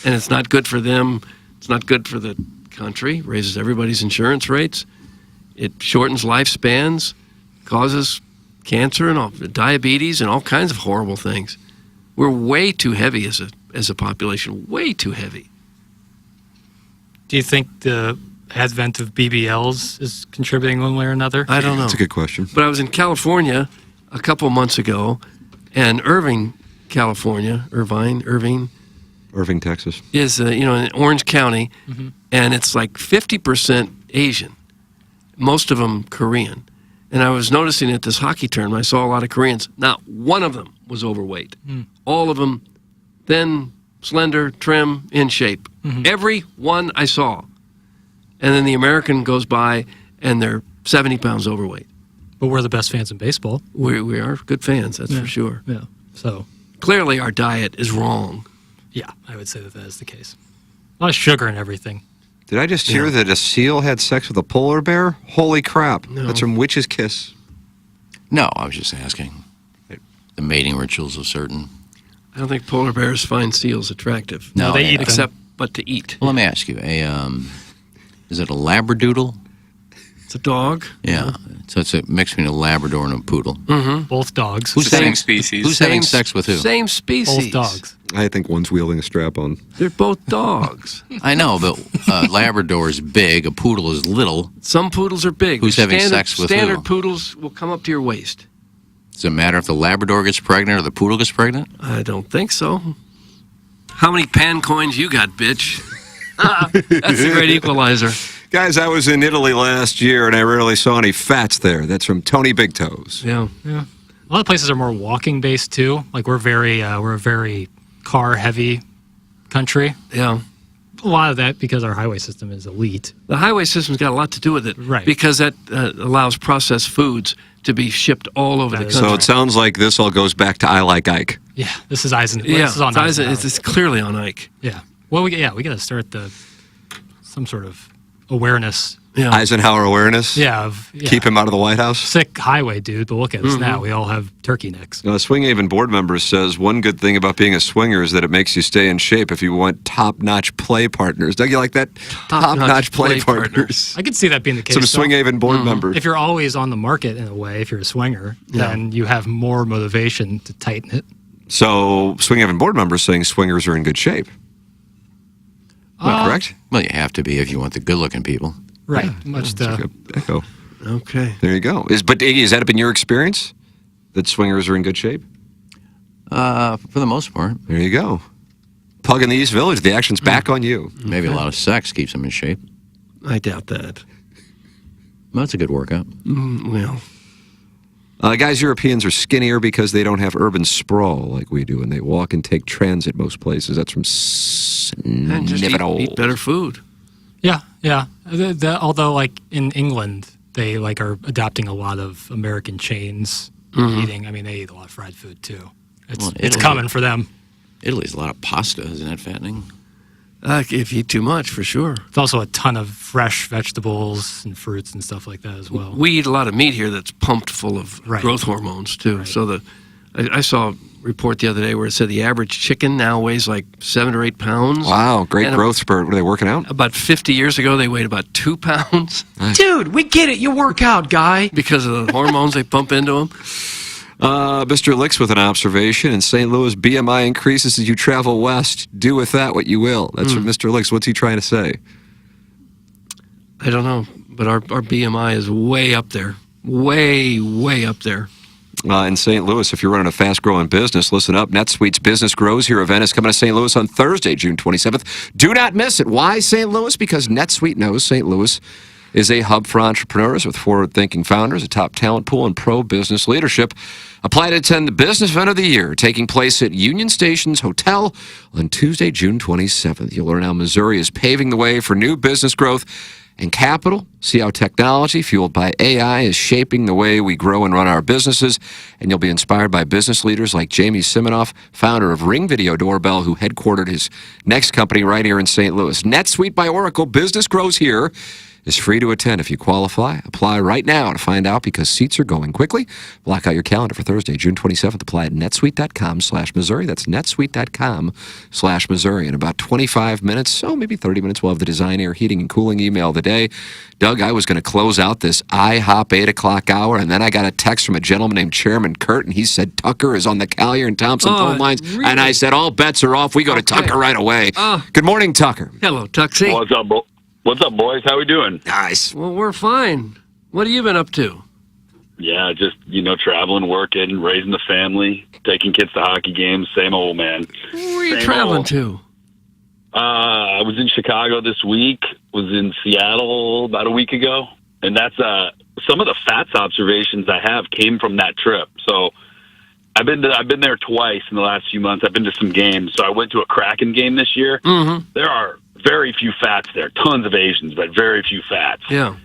And it's not good for them. It's not good for the country. Raises everybody's insurance rates. It shortens lifespans, causes cancer and all, diabetes and all kinds of horrible things. We're way too heavy as a population. Way too heavy. Do you think the advent of BBLs is contributing one way or another? I don't know. That's a good question. But I was in California a couple months ago, and Irving, Texas. is in Orange County, and it's like 50% Asian, most of them Korean. And I was noticing at this hockey tournament, I saw a lot of Koreans. Not one of them was overweight. All of them thin, slender, trim, in shape. Every one I saw. And then the American goes by, and they're 70 pounds overweight. But we're the best fans in baseball. We are good fans, that's Yeah. for sure. Yeah. So Clearly our diet is wrong. yeah, I would say that is the case. A lot of sugar and everything. Did I just hear that a seal had sex with a polar bear? Holy crap. No. That's from Witch's Kiss. No, I was just asking. The mating rituals of certain. I don't think polar bears find seals attractive. No, they eat them. Except but to eat. Well, let me ask you. Is it a Labradoodle? It's a dog. Yeah. So it's a mix between a Labrador and a poodle. Mm-hmm. Both dogs. Who's It's the same having species. Who's having sex with who? Same species. Both dogs. I think one's wielding a strap on. They're both dogs. I know, but Labrador is big. A poodle is little. Some poodles are big. Who's having sex with Standard who? poodles will come up to your waist. Does it matter if the Labrador gets pregnant or the poodle gets pregnant? I don't think so. How many pan coins you got, bitch? That's a great equalizer. Guys, I was in Italy last year and I rarely saw any fats there. That's from Tony Big Toes. Yeah. Yeah. A lot of places are more walking based too. Like we're a very car heavy country. Yeah. A lot of that because our highway system is elite. The highway system's got a lot to do with it. Right. Because that allows processed foods to be shipped all over the country. So it sounds like this all goes back to I Like Ike. Yeah, this is Eisen. Yeah, this is on Eisenhower. It's clearly on Ike. Yeah. Well, we got to start some sort of awareness. Yeah. Eisenhower awareness. Yeah, Keep him out of the White House. Sick highway, dude. But look at us now. We all have turkey necks. A Swing Haven board member says one good thing about being a swinger is that it makes you stay in shape if you want top-notch play partners. Doug, you like that? Top-notch play partners. I could see that being the case. Some though. Swing Haven board members. If you're always on the market in a way, if you're a swinger, then you have more motivation to tighten it. So Swing Haven board members saying swingers are in good shape. Correct? Well, you have to be if you want the good-looking people. Right. Much to echo. Okay. There you go. But Iggy, has that been your experience? That swingers are in good shape? For the most part. There you go. Pug in the East Village, the action's back on you. Maybe a lot of sex keeps them in shape. I doubt that. Well, that's a good workout. Well. Guys, Europeans are skinnier because they don't have urban sprawl like we do, and they walk and take transit most places. That's from And just eat better food. Yeah. Although, like in England, they like are adopting a lot of American chains eating. I mean, they eat a lot of fried food too. It's common for them. Italy's a lot of pasta. Isn't that fattening? If you eat too much, for sure. It's also a ton of fresh vegetables and fruits and stuff like that as well. We eat a lot of meat here that's pumped full of Right. growth hormones, too. Right. So I saw a report the other day where it said the average chicken now weighs like 7 or 8 pounds. Wow, great And growth spurt. Were they working out? About 50 years ago, they weighed about 2 pounds. Nice. Dude, we get it. You work out, guy. Because of the hormones they pump into them. Mr. Licks with an observation. In St. Louis, BMI increases as you travel west. Do with that what you will. That's from Mr. Licks. What's he trying to say? I don't know, but our BMI is way up there. Way up there. In St. Louis, if you're running a fast-growing business, listen up. NetSuite's Business Grows Here event is coming to St. Louis on Thursday, June 27th. Do not miss it. Why St. Louis? Because NetSuite knows St. Louis is a hub for entrepreneurs with forward-thinking founders, a top talent pool, and pro-business leadership. Apply to attend the Business Event of the Year, taking place at Union Stations Hotel on Tuesday, June 27th. You'll learn how Missouri is paving the way for new business growth and capital. See how technology fueled by AI is shaping the way we grow and run our businesses. And you'll be inspired by business leaders like Jamie Siminoff, founder of Ring Video Doorbell, who headquartered his next company right here in St. Louis. NetSuite by Oracle, Business Grows Here, is free to attend if you qualify. Apply right now to find out because seats are going quickly. Block out your calendar for Thursday, June 27th. Apply at netsuite.com/Missouri. That's netsuite.com/Missouri. In about 25 minutes, maybe 30 minutes, we'll have the Design, Air, Heating, and Cooling email of the day. Doug, I was going to close out this IHOP 8 o'clock hour, and then I got a text from a gentleman named Chairman Kurt, and he said Tucker is on the Collier and Thompson phone lines. Really? And I said, all bets are off. We go to Tucker right away. Good morning, Tucker. Hello, Tuxie. What's up, boys? How we doing? Nice. Well, we're fine. What have you been up to? Yeah, just, traveling, working, raising the family, taking kids to hockey games, same old, man. Where are you traveling to? I was in Chicago this week, was in Seattle about a week ago, and that's some of the Fats observations I have came from that trip. So I've been there twice in the last few months. I've been to some games. So I went to a Kraken game this year. Mm-hmm. There are very few Fats there, tons of Asians, but very few Fats. Yeah.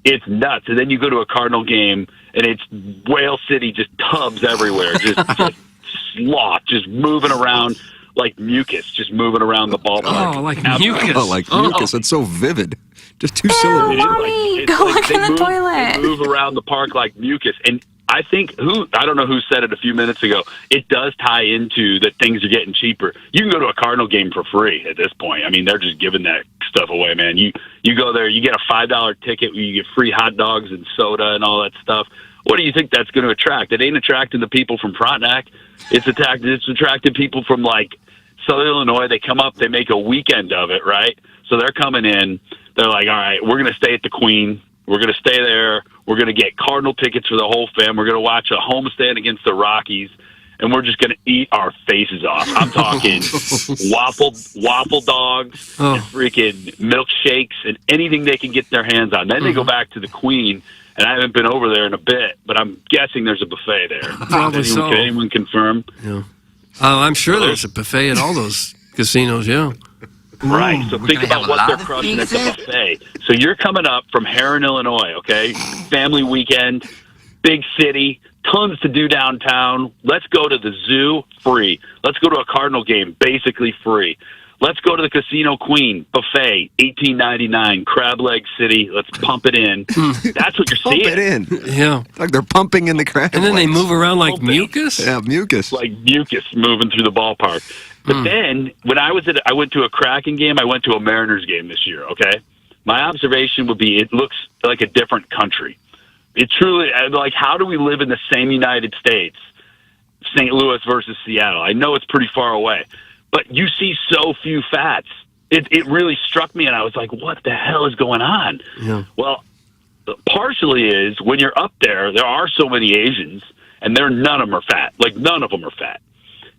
It's nuts. And then you go to a Cardinal game, and it's Whale City, just tubs everywhere, just sloth, just moving around like mucus, just moving around the ballpark. Oh, like mucus. Oh, like mucus. That's so vivid. Just two syllables. Mommy, go look in the toilet. They move around the park like mucus. And I think I don't know who said it a few minutes ago. It does tie into that things are getting cheaper. You can go to a Cardinal game for free at this point. I mean, they're just giving that stuff away, man. You go there, you get a $5 ticket, you get free hot dogs and soda and all that stuff. What do you think that's going to attract? It ain't attracting the people from Frontenac. It's attracting people from like Southern Illinois. They come up, they make a weekend of it, right? So they're coming in. They're like, all right, we're going to stay at the Queen. We're going to stay there. We're going to get Cardinal tickets for the whole fam. We're going to watch a homestand against the Rockies, and we're just going to eat our faces off. I'm talking waffle dogs, and freaking milkshakes, and anything they can get their hands on. Then they go back to the Queen, and I haven't been over there in a bit, but I'm guessing there's a buffet there. Probably so. Can anyone confirm? Yeah. I'm sure there's a buffet at all those casinos, yeah. Right. So think about what they're crushing at the buffet. So you're coming up from Heron, Illinois, okay? Family weekend, big city, tons to do downtown. Let's go to the zoo, free. Let's go to a Cardinal game, basically free. Let's go to the Casino Queen, buffet, $18.99, Crab Leg City. Let's pump it in. That's what you're Pump seeing. it in. Yeah. Like they're pumping in the crab. And then they legs. move around like mucus? Yeah, mucus. Like mucus moving through the ballpark. But then, when I went to a Kraken game, I went to a Mariners game this year, okay? My observation would be it looks like a different country. It truly, like, how do we live in the same United States, St. Louis versus Seattle? I know it's pretty far away, but you see so few Fats. it really struck me, and I was like, what the hell is going on? Yeah. Well, partially is when you're up there are so many Asians, and none of them are fat. Like, none of them are fat.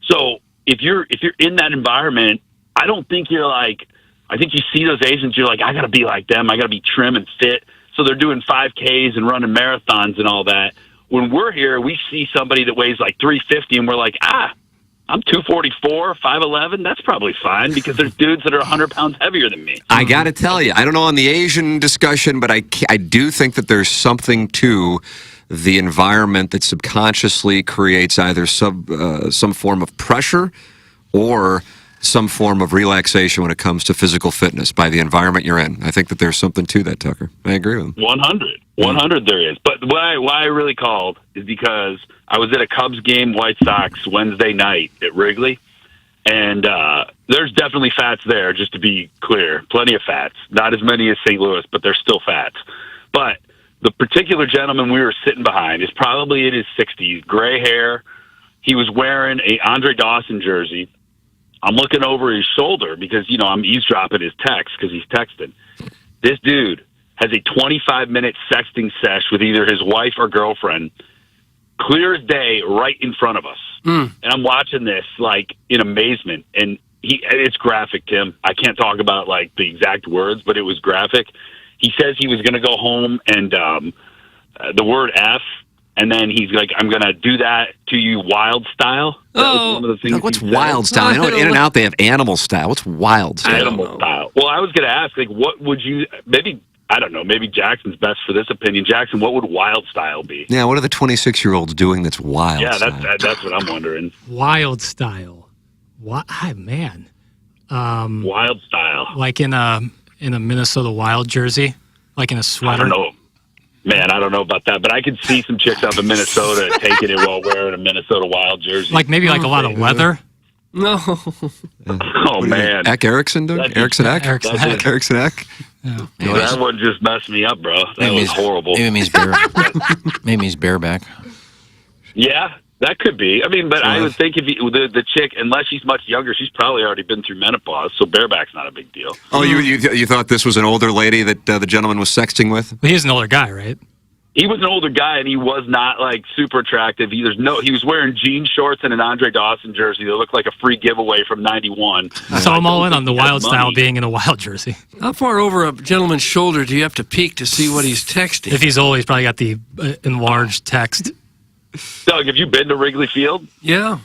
So if you're in that environment, I don't think you're like, I think you see those Asians, you're like, I got to be like them. I got to be trim and fit. So they're doing 5Ks and running marathons and all that. When we're here, we see somebody that weighs like 350, and we're like, I'm 244, 5'11". That's probably fine, because there's dudes that are 100 pounds heavier than me. I got to tell you, I don't know on the Asian discussion, but I do think that there's something to the environment that subconsciously creates either some form of pressure or some form of relaxation when it comes to physical fitness by the environment you're in. I think that there's something to that, Tucker. I agree with him. 100 there is. But why I really called is because I was at a Cubs game, White Sox, Wednesday night at Wrigley, and there's definitely fats there, just to be clear. Plenty of fats. Not as many as St. Louis, but there's still fats. But the particular gentleman we were sitting behind is probably in his 60s, gray hair. He was wearing a Andre Dawson jersey. I'm looking over his shoulder because, I'm eavesdropping his text because he's texting. This dude has a 25-minute sexting sesh with either his wife or girlfriend, clear as day, right in front of us. And I'm watching this, like, in amazement. And it's graphic, Tim. I can't talk about, like, the exact words, but it was graphic. He says he was going to go home and the word F, and then he's like, I'm going to do that to you wild style. That was one of the things. What's he said. wild style? I know in and out they have animal style. What's wild style? Animal style. Well, I was going to ask, like, what would you, maybe, I don't know, maybe Jackson's best for this opinion. Jackson, what would wild style be? Yeah, what are the 26-year-olds doing that's wild? Yeah, style? that's what I'm wondering. Wild style. What? Man. Wild style. Like in a Minnesota Wild jersey, like in a sweater. I don't know. Man, I don't know about that, but I could see some chicks up in Minnesota taking it while wearing a Minnesota Wild jersey. Like maybe like a lot of leather. No. Oh, man. Eck Erickson, Doug? Erickson Eck? Erickson Eck? Yeah. That one just messed me up, bro. That was horrible. Maybe he's bareback. Yeah, that could be. I mean, but I would think if the chick, unless she's much younger, she's probably already been through menopause, so bareback's not a big deal. Oh, you thought this was an older lady that the gentleman was sexting with? Well, he's an older guy, right? He was an older guy, and he was not, like, super attractive. He was wearing jean shorts and an Andre Dawson jersey that looked like a free giveaway from 91. So I'm all in on the wild style being in a wild jersey. How far over a gentleman's shoulder do you have to peek to see what he's texting? If he's old, he's probably got the enlarged text. Doug, have you been to Wrigley Field? Yeah.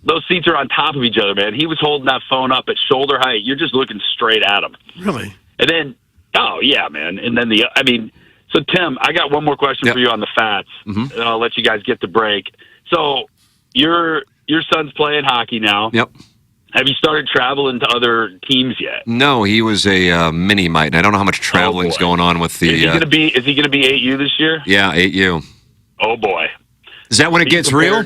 Those seats are on top of each other, man. He was holding that phone up at shoulder height. You're just looking straight at him. Really? And then, oh, yeah, man. And then so, Tim, I got one more question for you on the fats, and I'll let you guys get the break. So, your son's playing hockey now. Yep. Have you started traveling to other teams yet? No, he was a mini-mite, and I don't know how much traveling's going on with the... Is he gonna be 8U this year? Yeah, 8U. Oh, boy. Is that when it gets real?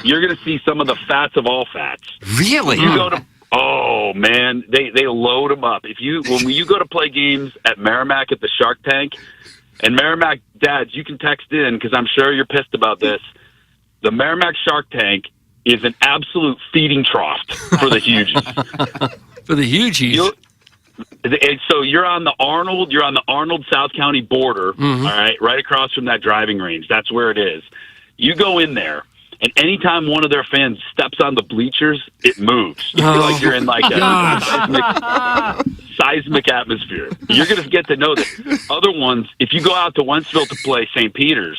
You're going to see some of the fats of all fats. Really? You go to... Oh, man. They load them up. When you go to play games at Merrimack at the Shark Tank... And Merrimack dads, you can text in because I'm sure you're pissed about this. The Merrimack Shark Tank is an absolute feeding trough for the hugies. For the hugies. So you're on the Arnold South County border, all right across from that driving range. That's where it is. You go in there, and anytime one of their fans steps on the bleachers, it moves. You feel like you're in like a seismic atmosphere. You're going to get to know that. Other ones, if you go out to Wentzville to play St. Peter's,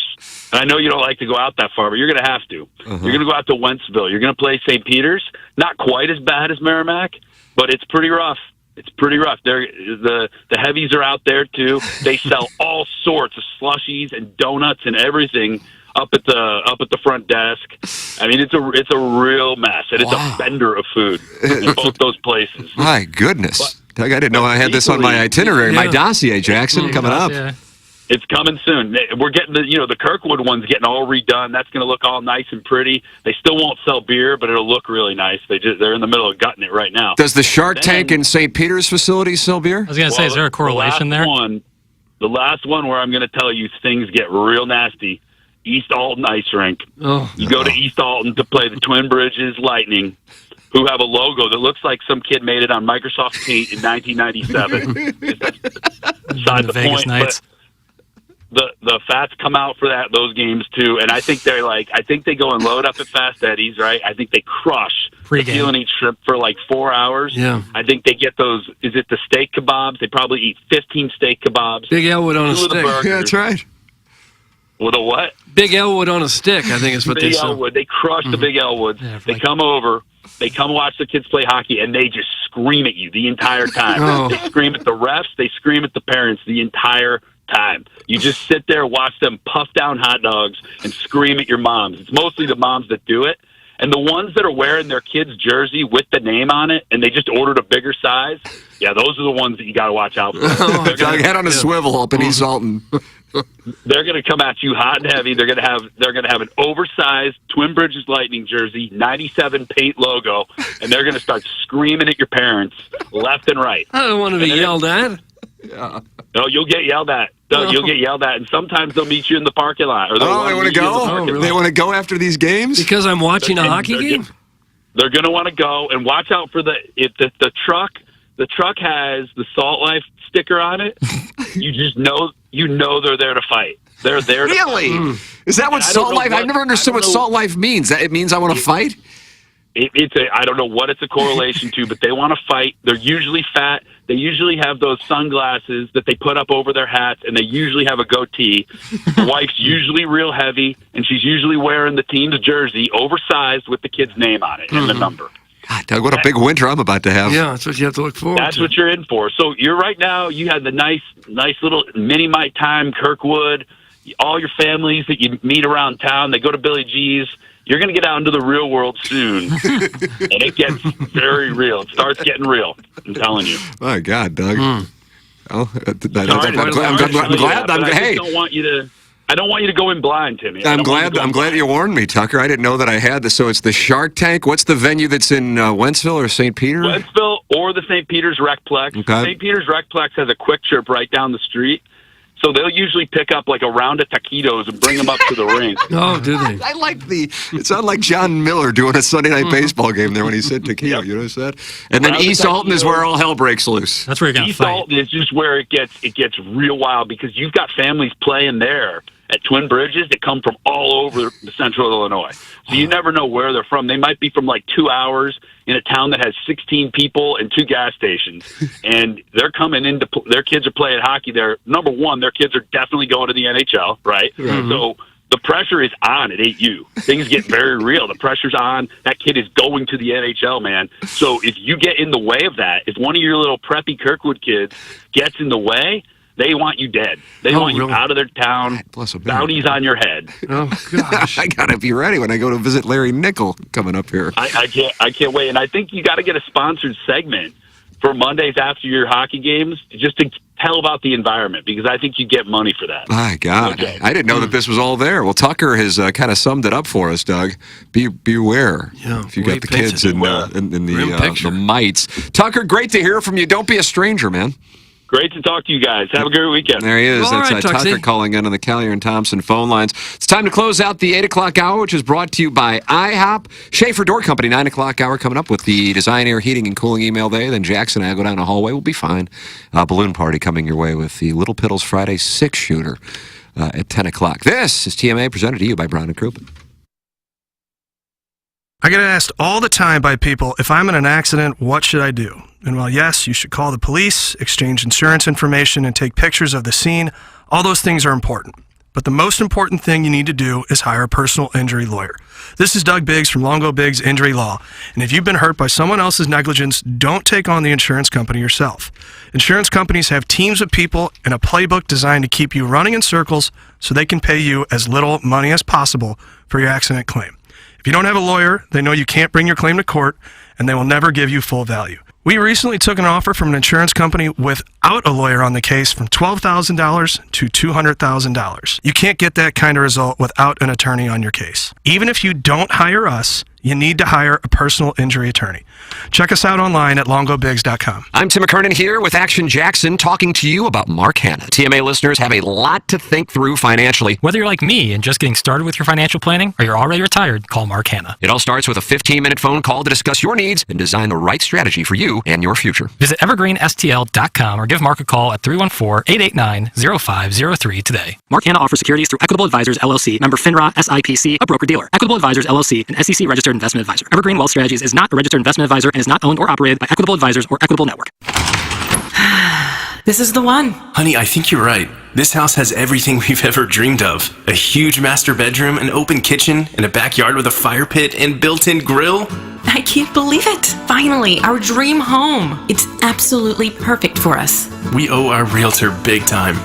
and I know you don't like to go out that far, but you're going to have to. You're going to go out to Wentzville. You're going to play St. Peter's. Not quite as bad as Merrimack, but it's pretty rough. It's pretty rough. The heavies are out there too. They sell all sorts of slushies and donuts and everything up at the front desk. I mean, it's a real mess, and it's a bender of food in both those places. My goodness. I didn't know I had this on my itinerary, my dossier, Jackson, coming up. It's coming soon. We're getting the Kirkwood one's getting all redone. That's going to look all nice and pretty. They still won't sell beer, but it'll look really nice. They're in the middle of gutting it right now. Does the Shark Tank in St. Peter's facility sell beer? I was going to say, is there a correlation there? The last one where I'm going to tell you things get real nasty. East Alton Ice Rink. You go to East Alton to play the Twin Bridges Lightning. who have a logo that looks like some kid made it on Microsoft Paint in 1997. Beside the Vegas point, Knights. but the Fats come out for those games too, and I think they go and load up at Fast Eddie's, right? I think they crush the Pre-game. Seal and Eat shrimp for like 4 hours. Yeah. I think they get those. Is it the steak kebabs? They probably eat 15 steak kebabs. Big Elwood on a 2 of the stick. burgers. Yeah, that's right. With a what? Big Elwood on a stick, I think is what they Big say. Elwood. They crush the Big Elwoods. They come over. They come watch the kids play hockey, and they just scream at you the entire time. Oh. They scream at the refs. They scream at the parents the entire time. You just sit there, watch them puff down hot dogs, and scream at your moms. It's mostly the moms that do it. And the ones that are wearing their kid's jersey with the name on it, and they just ordered a bigger size, yeah, those are the ones that you got to watch out for. Doug, head on a swivel up in East Alton. They're going to come at you hot and heavy. They're going to have an oversized Twin Bridges Lightning jersey, 97 paint logo, and they're going to start screaming at your parents left and right. I don't want to be yelled at. Yeah. No, you'll get yelled at. Doug, you'll get yelled at, and sometimes they'll meet you in the parking lot. Or They want to go? They want to go after these games? Because I'm watching a hockey they're game? They're going to want to go, and watch out for the truck. The truck has the Salt Life sticker on it. You just know they're there to fight. They're there to Really? fight. Is that what And I don't Salt know Life? I've never understood what Salt Life means. It means I want to fight? I don't know what it's a correlation to, but they want to fight. They're usually fat. They usually have those sunglasses that they put up over their hats, and they usually have a goatee. The wife's usually real heavy, and she's usually wearing the team's jersey, oversized, with the kid's name on it and the number. God, Doug, what a big winter I'm about to have. Yeah, that's what you have to look forward That's to. what you're in for. So you're right now, you had the nice little mini Mike time, Kirkwood, all your families that you meet around town, they go to Billy G's. You're going to get out into the real world soon, and it gets very real. It starts getting real. I'm telling you. My God, Doug. Sorry I'm glad. but I just don't want you to. I don't want you to go in blind, Timmy. I'm glad you warned me, Tucker. I didn't know that I had this. So it's the Shark Tank. What's the venue that's in Wentzville or St. Peter? Wentzville or the St. Peter's Recplex. Okay. St. Peter's Recplex has a Quick Trip right down the street. So they'll usually pick up like a round of taquitos and bring them up to the rink. Oh, do they? I like it sounded like John Miller doing a Sunday night baseball game there when he said taquito. You notice that? And then Round of East Alton is taquitos. where all hell breaks loose. That's where you're going to East fight. Alton is just where it gets real wild because you've got families playing there at Twin Bridges that come from all over central Illinois. So you never know where they're from. They might be from like 2 hours in a town that has 16 people and 2 gas stations. And they're coming into their kids are playing hockey there. Number one, their kids are definitely going to the NHL, right? Mm-hmm. So the pressure is on at 8U. Things get very real. The pressure's on. That kid is going to the NHL, man. So if you get in the way of that, if one of your little preppy Kirkwood kids gets in the way, they want you dead. They want you out of their town. Bounties on your head. Oh gosh! I gotta be ready when I go to visit Larry Nickel coming up here. I can't wait. And I think you got to get a sponsored segment for Mondays after your hockey games just to tell about the environment because I think you get money for that. My God, Okay. I didn't know that this was all there. Well, Tucker has kind of summed it up for us, Doug. Beware if you got the kids in the mites. Tucker, great to hear from you. Don't be a stranger, man. Great to talk to you guys. Have a great weekend. There he is. All That's right, Tucker Tuxie. calling in on the Collier and Thompson phone lines. It's time to close out the 8 o'clock hour, which is brought to you by IHOP. Schaefer Door Company, 9 o'clock hour coming up with the Design Air Heating and Cooling email day. Then Jackson and I go down the hallway. We'll be fine. Balloon party coming your way with the Little Piddles Friday 6-shooter at 10 o'clock. This is TMA presented to you by Brown & Crouppen. I get asked all the time by people, if I'm in an accident, what should I do? And while yes, you should call the police, exchange insurance information, and take pictures of the scene, all those things are important. But the most important thing you need to do is hire a personal injury lawyer. This is Doug Biggs from Longo Biggs Injury Law. And if you've been hurt by someone else's negligence, don't take on the insurance company yourself. Insurance companies have teams of people and a playbook designed to keep you running in circles so they can pay you as little money as possible for your accident claim. If you don't have a lawyer, they know you can't bring your claim to court, and they will never give you full value. We recently took an offer from an insurance company without a lawyer on the case from $12,000 to $200,000. You can't get that kind of result without an attorney on your case. Even if you don't hire us, you need to hire a personal injury attorney. Check us out online at longobigs.com. I'm Tim McKernan here with Action Jackson talking to you about Mark Hanna. TMA listeners have a lot to think through financially. Whether you're like me and just getting started with your financial planning or you're already retired, call Mark Hanna. It all starts with a 15-minute phone call to discuss your needs and design the right strategy for you and your future. Visit evergreenstl.com or give Mark a call at 314-889-0503 today. Mark Hanna offers securities through Equitable Advisors, LLC, member FINRA, SIPC, a broker-dealer. Equitable Advisors, LLC, an SEC-registered investment advisor. Evergreen Wealth Strategies is not a registered investment advisor and is not owned or operated by Equitable Advisors or Equitable Network. This is the one. Honey, I think you're right. This house has everything we've ever dreamed of. A huge master bedroom, an open kitchen, and a backyard with a fire pit and built-in grill. I can't believe it. Finally, our dream home. It's absolutely perfect for us. We owe our realtor big time.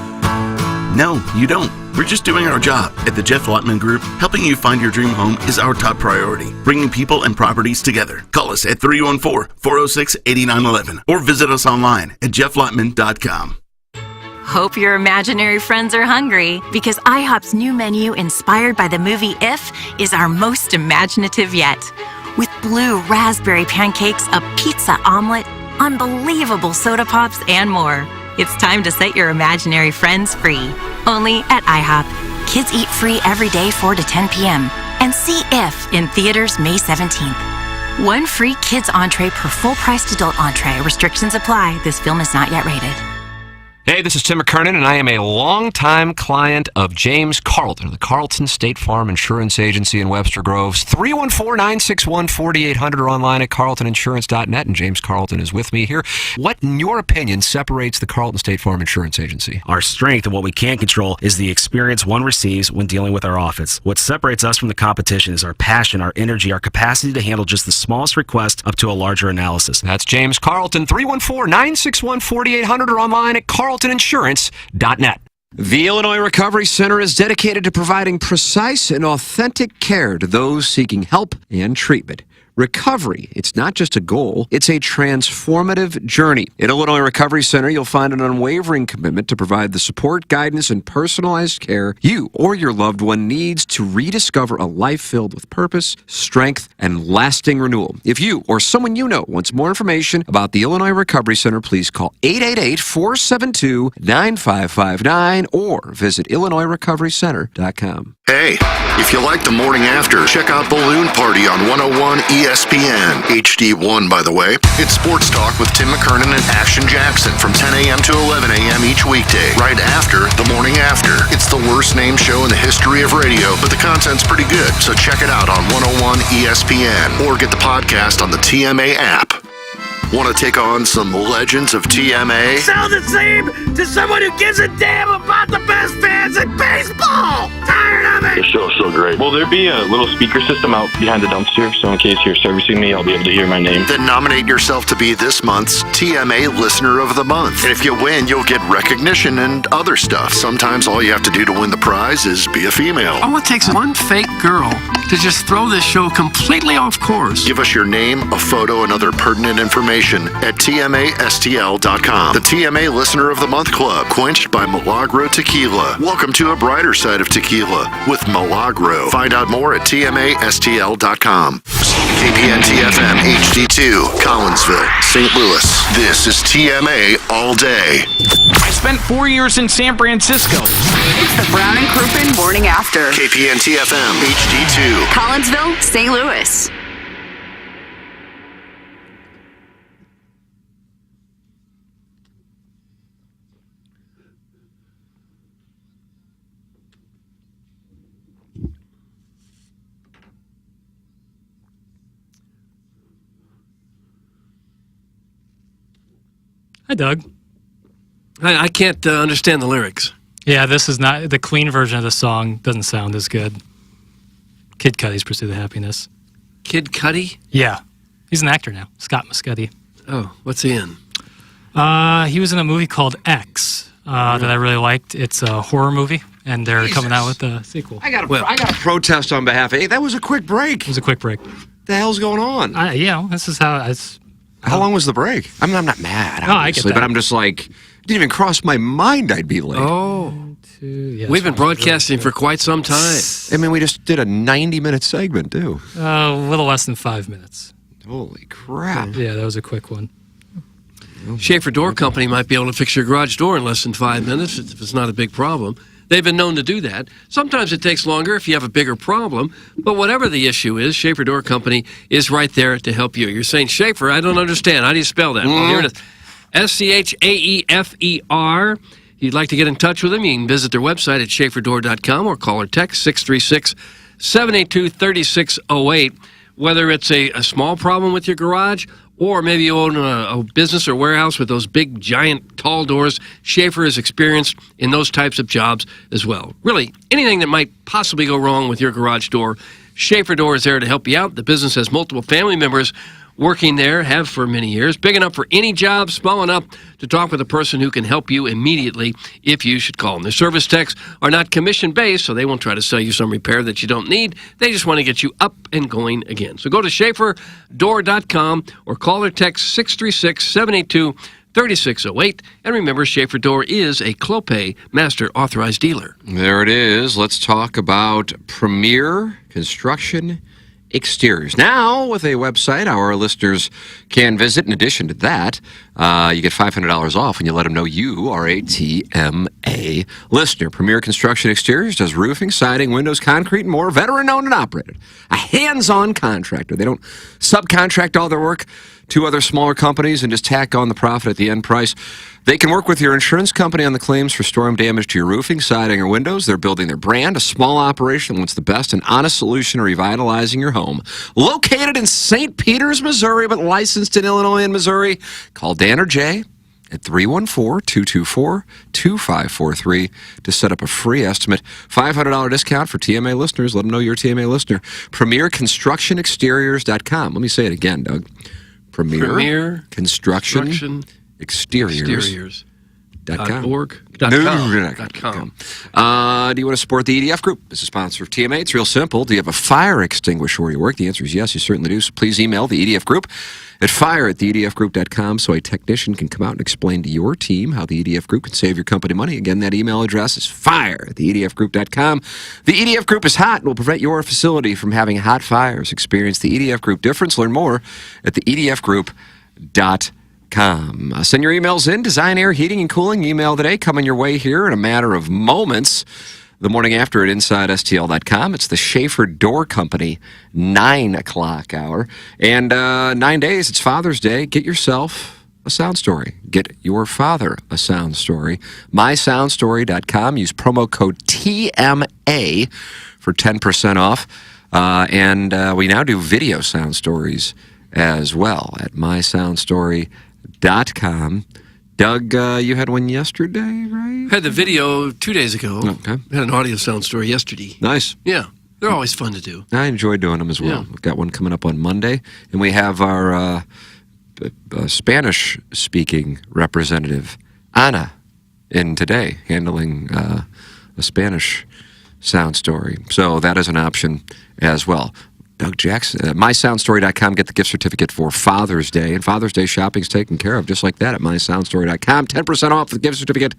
No, you don't. We're just doing our job. At the Jeff Lotman Group, helping you find your dream home is our top priority. Bringing people and properties together. Call us at 314-406-8911 or visit us online at jefflotman.com. Hope your imaginary friends are hungry, because IHOP's new menu, inspired by the movie If, is our most imaginative yet. With blue raspberry pancakes, a pizza omelet, unbelievable soda pops, and more. It's time to set your imaginary friends free. Only at IHOP. Kids eat free every day 4 to 10 p.m. And see If in theaters May 17th. One free kids entree per full-priced adult entree. Restrictions apply. This film is not yet rated. Hey, this is Tim McKernan, and I am a longtime client of James Carlton of the Carlton State Farm Insurance Agency in Webster Groves. 314-961-4800 or online at carltoninsurance.net, and James Carlton is with me here. What, in your opinion, separates the Carlton State Farm Insurance Agency? Our strength and what we can't control is the experience one receives when dealing with our office. What separates us from the competition is our passion, our energy, our capacity to handle just the smallest request up to a larger analysis. That's James Carlton, 314-961-4800 or online at carltoninsurance.net. The Illinois Recovery Center is dedicated to providing precise and authentic care to those seeking help and treatment. Recovery, it's not just a goal, it's a transformative journey. At Illinois Recovery Center, you'll find an unwavering commitment to provide the support, guidance, and personalized care you or your loved one needs to rediscover a life filled with purpose, strength, and lasting renewal. If you or someone you know wants more information about the Illinois Recovery Center, please call 888-472-9559 or visit IllinoisRecoveryCenter.com. Hey, if you like the morning after, check out Balloon Party on 101 ESPN. HD1, by the way. It's Sports Talk with Tim McKernan and Action Jackson from 10 a.m. to 11 a.m. each weekday, right after the morning after. It's the worst named show in the history of radio, but the content's pretty good, so check it out on 101 ESPN or get the podcast on the TMA app. Want to take on some legends of TMA? Sound the same to someone who gives a damn about the best fans in baseball! Tired of it! The show's so great. Will there be a little speaker system out behind the dumpster, so in case you're servicing me, I'll be able to hear my name? Then nominate yourself to be this month's TMA Listener of the Month. And if you win, you'll get recognition and other stuff. Sometimes all you have to do to win the prize is be a female. All it takes is one fake girl to just throw this show completely off course. Give us your name, a photo, and other pertinent information at TMASTL.com. The TMA Listener of the Month Club, quenched by Milagro Tequila. Welcome to a brighter side of tequila with Milagro. Find out more at TMASTL.com. KPN-TFM HD2, Collinsville, St. Louis. This is TMA All Day. I spent 4 years in San Francisco. It's the Brown and Crouppen Morning After. KPN-TFM HD2, Collinsville, St. Louis. Hi, Doug. I can't understand the lyrics. Yeah, this is not the clean version of the song. Doesn't sound as good. Kid Cudi's "Pursue the Happiness." Kid Cudi? Yeah, he's an actor now. Scott Muscudi. Oh, what's he in? He was in a movie called X that I really liked. It's a horror movie, and they're coming out with a sequel. I got to protest on behalf of. Hey, that was a quick break. It was a quick break. The hell's going on? This is how it's. How long was the break? I mean, I'm not mad, No, I get obviously, that. but I'm just like, it didn't even cross my mind I'd be late. Oh. We've been broadcasting for quite some time. I mean, we just did a 90-minute segment, too. A little less than 5 minutes. Holy crap. Yeah, that was a quick one. Schaefer Door Company might be able to fix your garage door in less than 5 minutes if it's not a big problem. They've been known to do that. Sometimes it takes longer if you have a bigger problem, but whatever the issue is, Schaefer Door Company is right there to help you. You're saying, Schaefer, I don't understand. How do you spell that? Well, here it is. SCHAEFER. If you'd like to get in touch with them, you can visit their website at schaeferdoor.com or call or text 636-782-3608. Whether it's a small problem with your garage or maybe you own a business or warehouse with those big, giant, tall doors, Schaefer is experienced in those types of jobs as well. Really, anything that might possibly go wrong with your garage door, Schaefer Door is there to help you out. The business has multiple family members working there, have for many years, big enough for any job, small enough to talk with a person who can help you immediately if you should call them. Their service techs are not commission-based, so they won't try to sell you some repair that you don't need. They just want to get you up and going again. So go to schaeferdoor.com or call or text 636-782-3608. And remember, Schaefer Door is a Clopay Master Authorized Dealer. There it is. Let's talk about Premier Construction Exteriors. Now, with a website our listeners can visit. In addition to that, you get $500 off when you let them know you are a TMA listener. Premier Construction Exteriors does roofing, siding, windows, concrete, and more. Veteran-owned and operated. A hands-on contractor. They don't subcontract all their work to other smaller companies and just tack on the profit at the end price. They can work with your insurance company on the claims for storm damage to your roofing, siding, or windows. They're building their brand, a small operation that wants the best and honest solution to revitalizing your home. Located in St. Peters, Missouri, but licensed in Illinois and Missouri. Call Dan or Jay at 314-224-2543 to set up a free estimate. $500 discount for TMA listeners. Let them know you're a TMA listener. PremierConstructionExteriors.com. Let me say it again, Doug. Premier Construction Exteriors. .org. Do you want to support the EDF Group as a sponsor of TMA? It's real simple. Do you have a fire extinguisher where you work? The answer is yes, you certainly do. So please email the EDF Group at fire@theedfgroup.com so a technician can come out and explain to your team how the EDF Group can save your company money. Again, that email address is fire@theedfgroup.com. The EDF Group is hot and will prevent your facility from having hot fires. Experience the EDF Group difference. Learn more at theedfgroup.com. Send your emails in. Design, Air, Heating, and Cooling email today. Coming your way here in a matter of moments. The morning after at InsideSTL.com. It's the Schaefer Door Company 9 o'clock hour. And 9 days, it's Father's Day. Get yourself a sound story. Get your father a sound story. MySoundStory.com. Use promo code TMA for 10% off. And we now do video sound stories as well at MySoundStory.com. Doug, you had one yesterday, right? Had the video 2 days ago. Okay. Had an audio sound story yesterday. Nice. Yeah. They're always fun to do. I enjoy doing them as well. Yeah. We've got one coming up on Monday. And we have our Spanish-speaking representative, Ana, in today, handling a Spanish sound story. So that is an option as well. Doug Jackson, MySoundStory.com. Get the gift certificate for Father's Day. And Father's Day shopping is taken care of just like that at MySoundStory.com. 10% off the gift certificate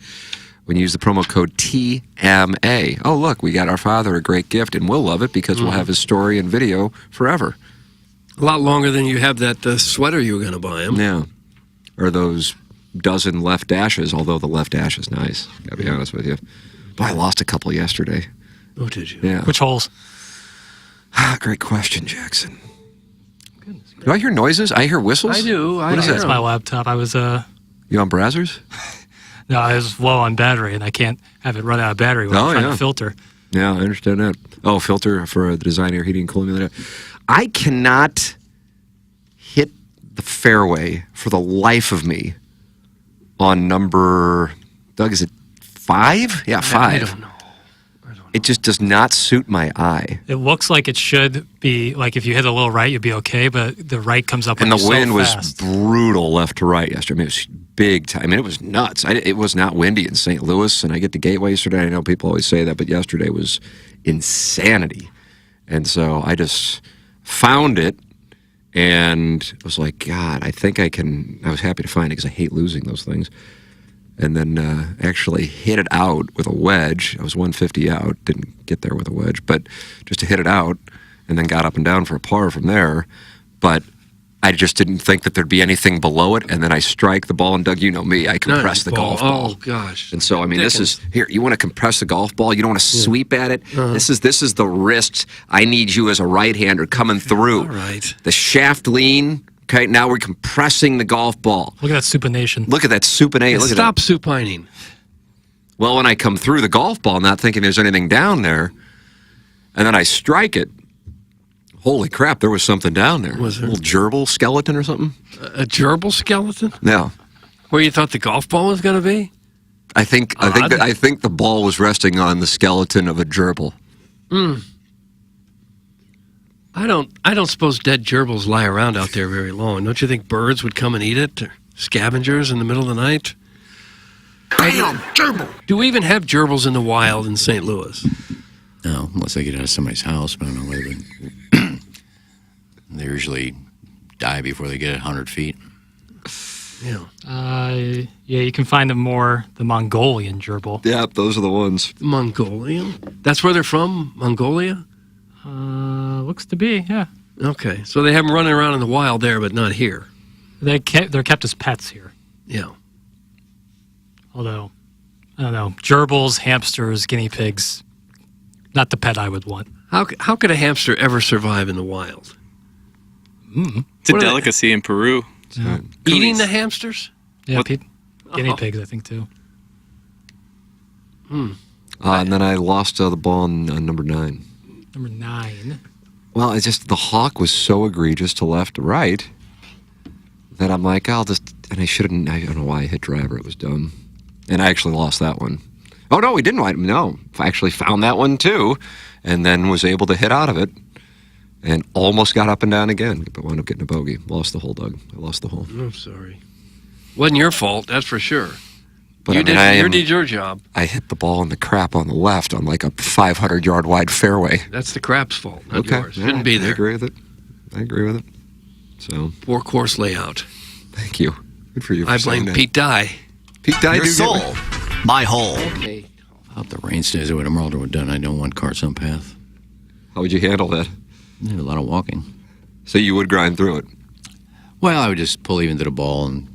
when you use the promo code TMA. Oh, look, we got our father a great gift, and we'll love it because we'll have his story and video forever. A lot longer than you have that sweater you were going to buy him. Yeah. Or those dozen left dashes, although the left dash is nice. Got to be honest with you. But I lost a couple yesterday. Oh, did you? Yeah. Which holes? Great question, Jackson. Do I hear noises? I hear whistles? I do. What is That's that? my laptop. I was You on Brazzers? No, I was low on battery, and I can't have it run out of battery when I'm trying to filter. Yeah, I understand that. Oh, filter for the Design, Air, Heating, and Cooling. I cannot hit the fairway for the life of me on number, Doug, is it 5? Yeah, 5. I don't know. It just does not suit my eye. It looks like it should be, like if you hit a little right, you'd be okay, but the right comes up And the so wind was fast. brutal left to right yesterday. I mean, it was big time. I mean, it was nuts. It was not windy in St. Louis, and I get to Gateway yesterday. I know people always say that, but yesterday was insanity. And so I just found it and was like, God, I think I can. I was happy to find it because I hate losing those things. and then actually hit it out with a wedge. I was 150 out, didn't get there with a wedge, but just to hit it out, and then got up and down for a par from there. But I just didn't think that there'd be anything below it, and then I strike the ball, and Doug, you know me, I compress the golf ball. Oh, gosh. And so, I mean, this is, here, you want to compress the golf ball? You don't want to sweep at it? This is the wrist. I need you as a right-hander coming through. All right. The shaft lean. Okay, now we're compressing the golf ball. Look at that supination. Look at that supination. Look Stop at that. supining. Well, when I come through the golf ball, not thinking there's anything down there, and then I strike it, holy crap, there was something down there. Was there? A little gerbil skeleton or something? A gerbil skeleton? No. Where you thought the golf ball was going to be? I think the ball was resting on the skeleton of a gerbil. I don't suppose dead gerbils lie around out there very long. Don't you think birds would come and eat it? Or scavengers in the middle of the night? Bam! Gerbil! Do we even have gerbils in the wild in St. Louis? No, unless they get out of somebody's house. But I don't know whether they usually die before they get 100 feet. Yeah. Yeah, you can find them more, the Mongolian gerbil. Yeah, those are the ones. Mongolian? That's where they're from? Mongolia? Looks to be, yeah. Okay, so they have them running around in the wild there, but not here. They're kept as pets here. Yeah. Although, I don't know, gerbils, hamsters, guinea pigs, not the pet I would want. How could a hamster ever survive in the wild? It's a delicacy in Peru. Eating the hamsters? Yeah, guinea pigs, I think, too. And then I lost the ball on number 9. Number 9. Well, it's just the hawk was so egregious to left to right that I'm like, and I shouldn't, I don't know why I hit driver, it was dumb. And I actually lost that one. Oh, no, we didn't. No, I actually found that one too, and then was able to hit out of it and almost got up and down again, but wound up getting a bogey. Lost the hole, Doug. I lost the hole. I'm sorry. Wasn't your fault, that's for sure. But You did your job. I hit the ball in the crap on the left on like a 500-yard wide fairway. That's the crap's fault, not yours. Shouldn't be there. I agree with it. So poor course layout. Thank you. Good for you. I blame Pete Dye. Pete Dye. Your soul, my hole. Okay. I hope the rain stays away tomorrow. We're done. I don't want cars on path. How would you handle that? A lot of walking. So you would grind through it? Well, I would just pull even to the ball and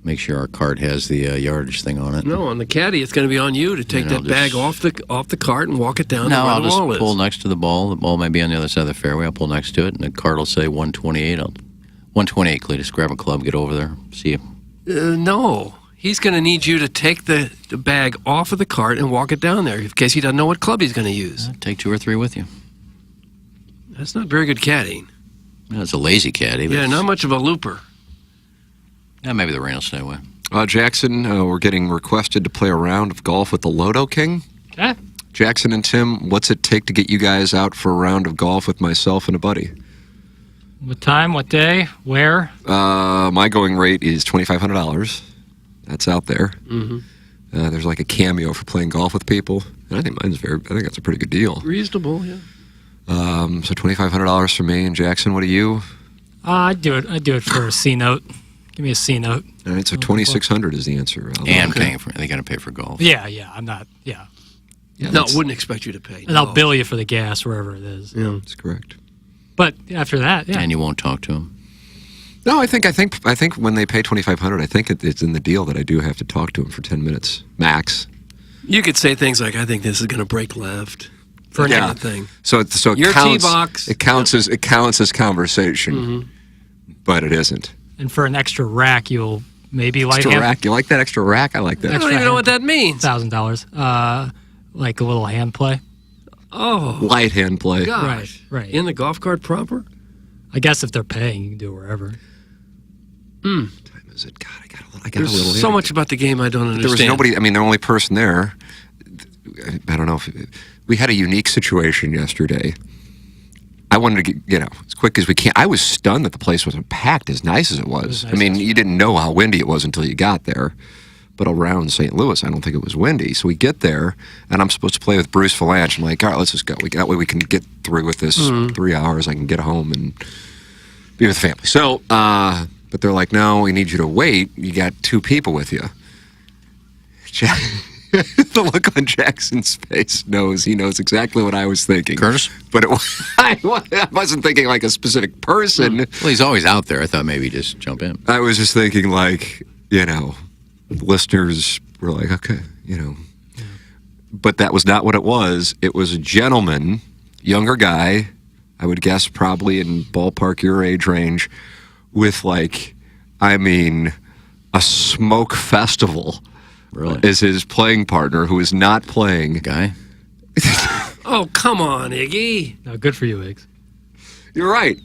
make sure our cart has the yardage thing on it. No, on the caddy, it's going to be on you to take that bag off the cart and walk it down. No, where I'll the just wall is. pull next to the ball. The ball may be on the other side of the fairway. I'll pull next to it, and the cart will say 128. 128, Cletus. Grab a club, get over there. See you. No. He's going to need you to take the bag off of the cart and walk it down there in case he doesn't know what club he's going to use. Take 2 or 3 with you. That's not very good caddying. No, it's a lazy caddy. But Yeah, not much of a looper. Yeah, maybe the rain will stay away. Jackson, we're getting requested to play a round of golf with the Lodo King. Okay. Jackson and Tim, what's it take to get you guys out for a round of golf with myself and a buddy? What time, what day, where? My going rate is $2,500. That's out there. Mm-hmm. There's like a cameo for playing golf with people. And I think I think that's a pretty good deal. Reasonable, yeah. So $2,500 for me. And Jackson, what do you? I'd do it for a C note. Give me a C note. All right, so $2,600 is the answer. And paying for it. They got to pay for golf. Yeah, I'm not, Yeah, no, wouldn't expect you to pay. And I'll bill you for the gas wherever it is. Yeah, that's correct. But after that, yeah. And you won't talk to them. No, I think when they pay $2,500, I think it's in the deal that I do have to talk to them for 10 minutes max. You could say things like, "I think this is going to break left." For Yeah. that thing. So it Your counts. tee box. It counts as conversation, but it isn't. And for an extra rack, you'll maybe light Extra rack. You like that extra rack? I like that. I don't even know what that means. $1,000. Like a little hand play. Oh, Light hand play. gosh. Right. In the golf cart proper? I guess if they're paying, you can do it wherever. What time is it? God, I got a little. There's so much about the game I don't understand. There was nobody. I mean, the only person there. I don't know if we had a unique situation yesterday. I wanted to get, as quick as we can. I was stunned that the place wasn't packed as nice as it was. I mean, you didn't know how windy it was until you got there. But around St. Louis, I don't think it was windy. So we get there, and I'm supposed to play with Bruce Valanche. I'm like, all right, let's just go. That way we can get through with this 3 hours. I can get home and be with the family. So, but they're like, no, we need you to wait. You got 2 people with you. The look on Jackson's face he knows exactly what I was thinking. Curtis? But I wasn't thinking like a specific person. Well, he's always out there. I thought maybe just jump in. I was just thinking like, listeners were like, okay, But that was not what it was. It was a gentleman, younger guy, I would guess probably in ballpark your age range, with a smoke festival. Really? Is his playing partner, who is not playing. Guy? Oh, come on, Iggy. No, good for you, Iggs. You're right.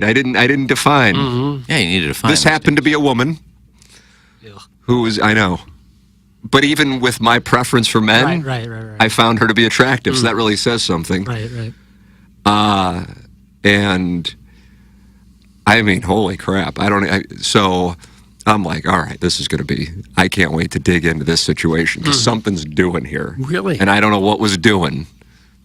I didn't define. Mm-hmm. Yeah, you needed to define. This happened to be a woman. Who was, I know. But even with my preference for men, Right. I found her to be attractive. So that really says something. Right. And I mean, holy crap. So I'm like, all right, this is going to be, I can't wait to dig into this situation because something's doing here. Really? And I don't know what was doing,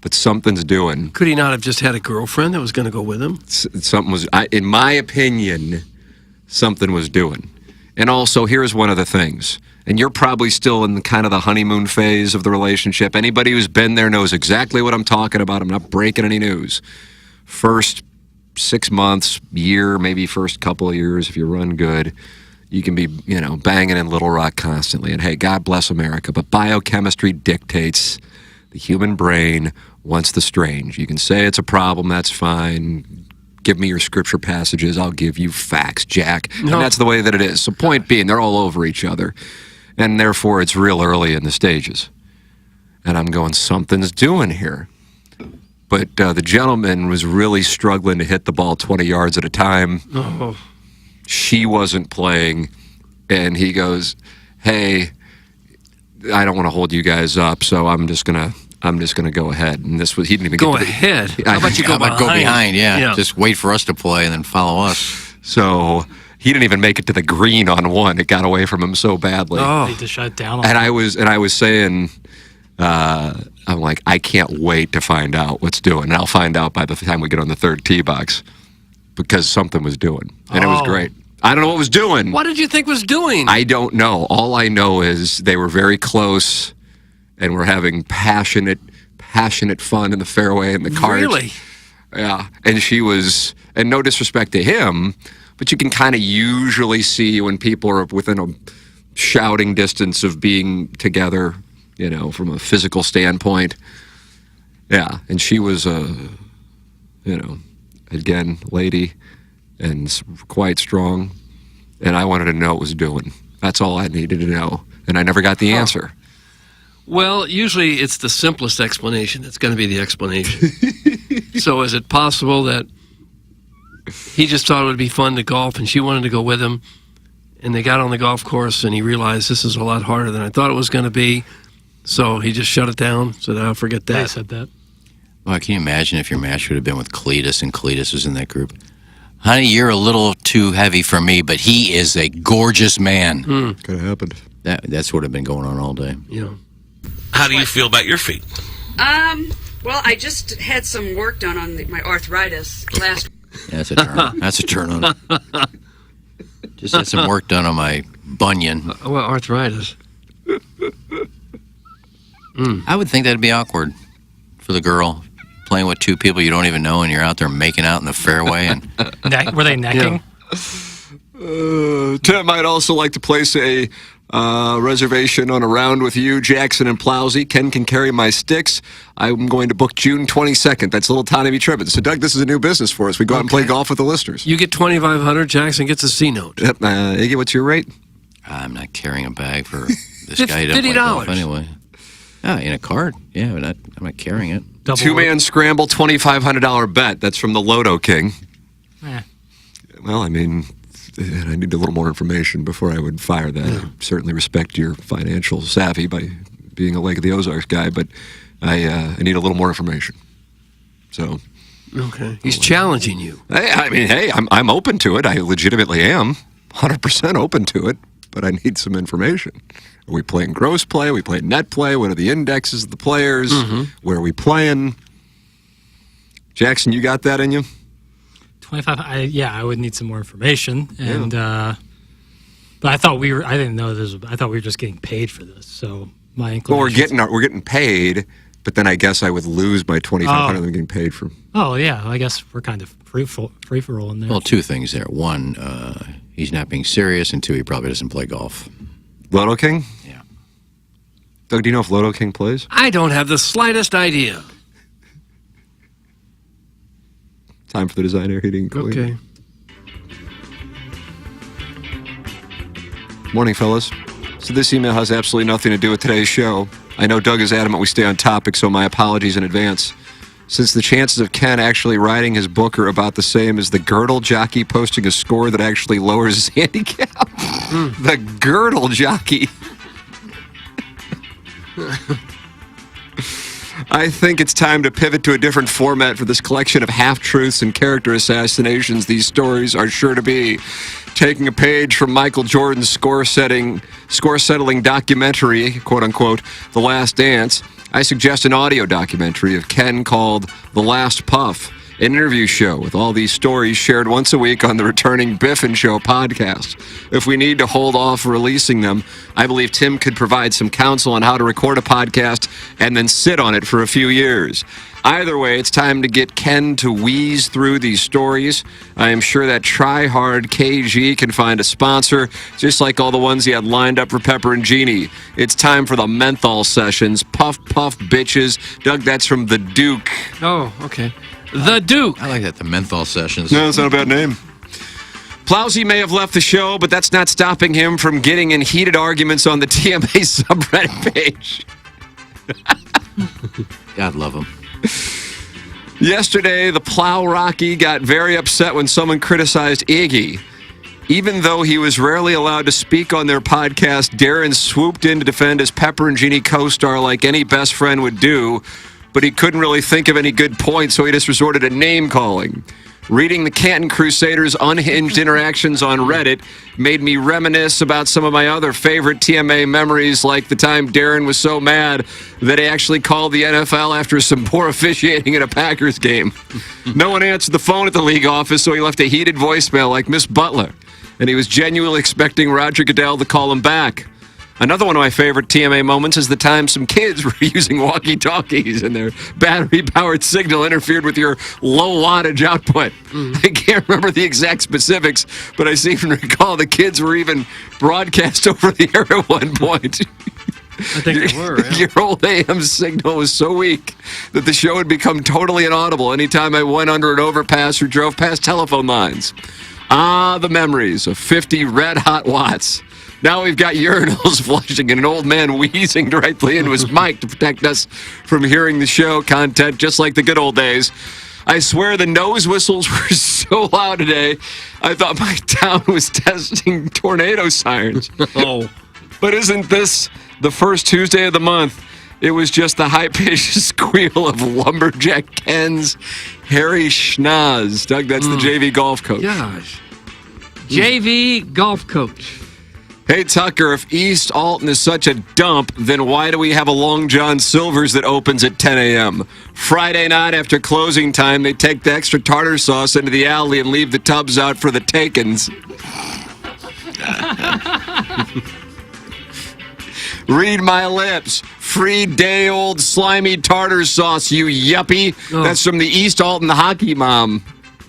but something's doing. Could he not have just had a girlfriend that was going to go with him? Something was, in my opinion, something was doing. And also, here's one of the things. And you're probably still in kind of the honeymoon phase of the relationship. Anybody who's been there knows exactly what I'm talking about. I'm not breaking any news. First 6 months, year, maybe first couple of years, if you run good, you can be, banging in Little Rock constantly. And hey, God bless America. But biochemistry dictates the human brain wants the strange. You can say it's a problem, that's fine. Give me your scripture passages, I'll give you facts, Jack. No. And that's the way that it is. So point being, they're all over each other. And therefore, it's real early in the stages. And I'm going, something's doing here. But the gentleman was really struggling to hit the ball 20 yards at a time. Oh. She wasn't playing. And he goes, hey, I don't want to hold you guys up, so I'm just gonna go ahead. And this was, he didn't even Go get to ahead. The, How about you go behind? Yeah. Just wait for us to play and then follow us. So he didn't even make it to the green on one. It got away from him so badly. Oh. They just shut down. And I was saying, I'm like, I can't wait to find out what's doing. And I'll find out by the time we get on the third tee box because something was doing. And it was great. I don't know what was doing. What did you think was doing? I don't know. All I know is they were very close and were having passionate fun in the fairway and the carts. Really? Yeah. And she was, and no disrespect to him, but you can kind of usually see when people are within a shouting distance of being together, from a physical standpoint. Yeah. And she was again, lady and quite strong. And I wanted to know what was doing. That's all I needed to know. And I never got the answer. Well, usually it's the simplest explanation. It's going to be the explanation. So is it possible that he just thought it would be fun to golf and she wanted to go with him and they got on the golf course and he realized this is a lot harder than I thought it was going to be. So he just shut it down. So I'll forget that. I said that. Well, can you imagine if your match would have been with Cletus and Cletus was in that group? Honey, you're a little too heavy for me, but he is a gorgeous man. Could have happened. That's what had been going on all day. Yeah. How do you feel about your feet? Well, I just had some work done on my arthritis last. That's a turn. That's a turn on. Just had some work done on my bunion. Well, arthritis. I would think that'd be awkward for the girl playing with two people you don't even know, and you're out there making out in the fairway. And Were they necking? Tim, I'd also like to place a reservation on a round with you, Jackson and Plowsy. Ken can carry my sticks. I'm going to book June 22nd. That's a little tiny tripping. So, Doug, this is a new business for us. We go out and play golf with the listeners. You get $2,500. Jackson gets a C note. Yep. Iggy, what's your rate? I'm not carrying a bag for this guy. Who doesn't play $50 golf anyway. In a cart. Yeah, but I'm not carrying it. Two-man scramble, $2,500 bet. That's from the Loto King. Well, I mean, I need a little more information before I would fire that. I certainly respect your financial savvy by being a Lake of the Ozarks guy, but I need a little more information. So. Okay. He's challenging you. I'm open to it. I legitimately am 100% open to it, but I need some information. Are we playing gross play? Are we playing net play? What are the indexes of the players? Where are we playing? Jackson, you got that in you? 25. I would need some more information, and But I didn't know this. I thought we were just getting paid for this. So my Well, inclination. we're getting paid, but then I guess I would lose my $2,500 I'm getting paid for. Oh yeah, I guess we're kind of free for all in there. Well, two things there. One, he's not being serious, and two, he probably doesn't play golf. Loto King? Yeah. Doug, do you know if Loto King plays? I don't have the slightest idea. Time for the design, air, heating, and cooling. Okay. Morning, fellas. So this email has absolutely nothing to do with today's show. I know Doug is adamant we stay on topic, so my apologies in advance. Since the chances of Ken actually writing his book are about the same as the Girdle jockey posting a score that actually lowers his handicap. The Girdle jockey. I think it's time to pivot to a different format for this collection of half-truths and character assassinations these stories are sure to be. Taking a page from Michael Jordan's score-settling documentary, quote-unquote, The Last Dance, I suggest an audio documentary of Ken called The Last Puff, an interview show with all these stories shared once a week on the returning Biffin Show podcast. If we need to hold off releasing them, I believe Tim could provide some counsel on how to record a podcast and then sit on it for a few years. Either way, it's time to get Ken to wheeze through these stories. I am sure that Try Hard KG can find a sponsor, just like all the ones he had lined up for Pepper and Genie. It's time for the menthol sessions. Puff, puff, bitches. Doug, that's from The Duke. Oh, okay. The Duke. I like that, the menthol sessions. No, that's not a bad name. Plowsy may have left the show, but that's not stopping him from getting in heated arguments on the TMA subreddit page. God love him. Yesterday, the Plow Rocky got very upset when someone criticized Iggy. Even though he was rarely allowed to speak on their podcast, Darren swooped in to defend his Pepper and Genie co-star like any best friend would do, but he couldn't really think of any good points, so he just resorted to name-calling. Reading the Canton Crusaders' unhinged interactions on Reddit made me reminisce about some of my other favorite TMA memories, like the time Darren was so mad that he actually called the NFL after some poor officiating in a Packers game. No one answered the phone at the league office, so he left a heated voicemail like Miss Butler, and he was genuinely expecting Roger Goodell to call him back. Another one of my favorite TMA moments is the time some kids were using walkie-talkies and their battery-powered signal interfered with your low wattage output. I can't remember the exact specifics, but I seem to recall the kids were even broadcast over the air at one point. I think they were. Yeah. Your old AM signal was so weak that the show had become totally inaudible anytime I went under an overpass or drove past telephone lines. Ah, the memories of 50 red-hot watts. Now we've got urinals flushing and an old man wheezing directly into his mic to protect us from hearing the show content, just like the good old days. I swear the nose whistles were so loud today, I thought my town was testing tornado sirens. Oh. But isn't this the first Tuesday of the month? It was just the high-pitched squeal of Lumberjack Ken's Harry Schnoz. Doug, that's the JV golf coach. Gosh. JV golf coach. Hey, Tucker, if East Alton is such a dump, then why do we have a Long John Silver's that opens at 10 a.m.? Friday night after closing time, they take the extra tartar sauce into the alley and leave the tubs out for the takens. Read my lips. Free day-old slimy tartar sauce, you yuppie. Oh. That's from the East Alton hockey mom.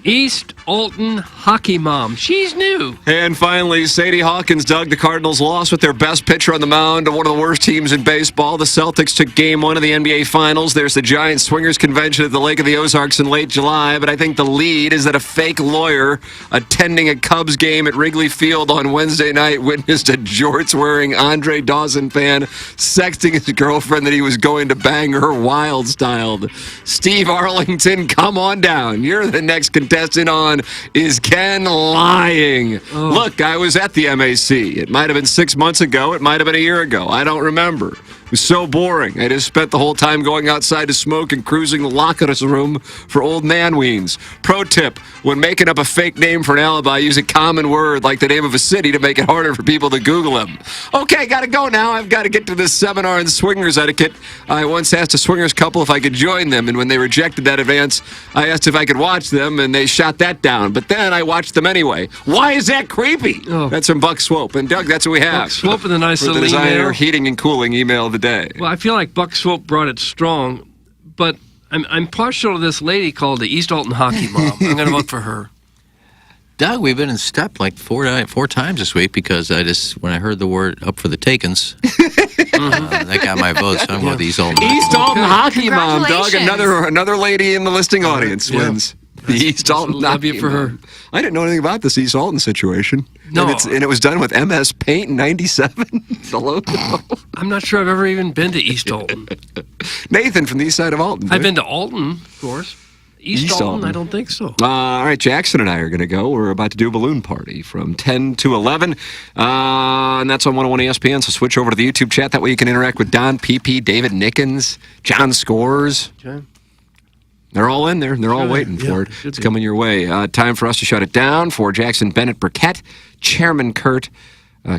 East Alton hockey mom. She's new. And finally, Sadie Hawkins, Doug, the Cardinals lost with their best pitcher on the mound to one of the worst teams in baseball. The Celtics took Game 1 of the NBA Finals. There's the Giant Swingers Convention at the Lake of the Ozarks in late July, but I think the lead is that a fake lawyer attending a Cubs game at Wrigley Field on Wednesday night witnessed a jorts-wearing Andre Dawson fan sexting his girlfriend that he was going to bang her wild-styled. Steve Arlington, come on down. You're the next contestant on Is Ken Lying? Oh. Look, I was at the MAC. It might have been 6 months ago. It might have been a year ago. I don't remember. was so boring. I just spent the whole time going outside to smoke and cruising the lockers room for old man weens. Pro tip, when making up a fake name for an alibi, use a common word like the name of a city to make it harder for people to Google him. Okay, gotta go now. I've got to get to this seminar in swingers etiquette. I once asked a swingers couple if I could join them, and when they rejected that advance, I asked if I could watch them, and they shot that down. But then I watched them anyway. Why is that creepy? That's from Buck Swope. And Doug, that's what we have. Buck Swope and the nice for the little designer email. heating and cooling email of the day. Well, I feel like Buck Swope brought it strong, but I'm partial to this lady called the East Alton Hockey Mom. I'm going to vote for her. Doug, we've been in step like four times this week because when I heard the word up for the takens, that got my vote. So I'm going with East Alton. East Alton Hockey Mom, Doug. Congratulations. Another lady in the listing audience wins. The East Alton love Hockey you for her. Mom. I didn't know anything about this East Alton situation. No. And it was done with MS Paint in 97. The logo. I'm not sure I've ever even been to East Alton. Nathan from the east side of Alton. I've been to Alton, of course. East Alton, I don't think so. All right, Jackson and I are going to go. We're about to do a balloon party from 10 to 11. And that's on 101 ESPN, so switch over to the YouTube chat. That way you can interact with Don PP, David Nickens, John Scores. Okay. They're all in there. They're all waiting for it. It's coming your way. Time for us to shut it down. For Jackson Bennett Burkett, Chairman Kurt,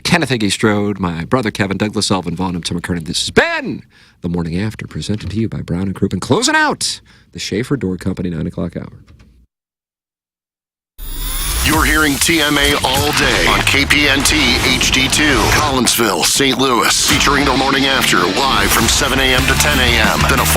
Kenneth Iggy Strode, my brother Kevin, Douglas Elvin Vaughn, and Tim McKernan. This has been The Morning After, presented to you by Brown and Croup. And closing out, the Schaefer Door Company 9 o'clock hour. You're hearing TMA all day on KPNT HD2, Collinsville, St. Louis, featuring The Morning After live from 7 a.m. to 10 a.m. Then a full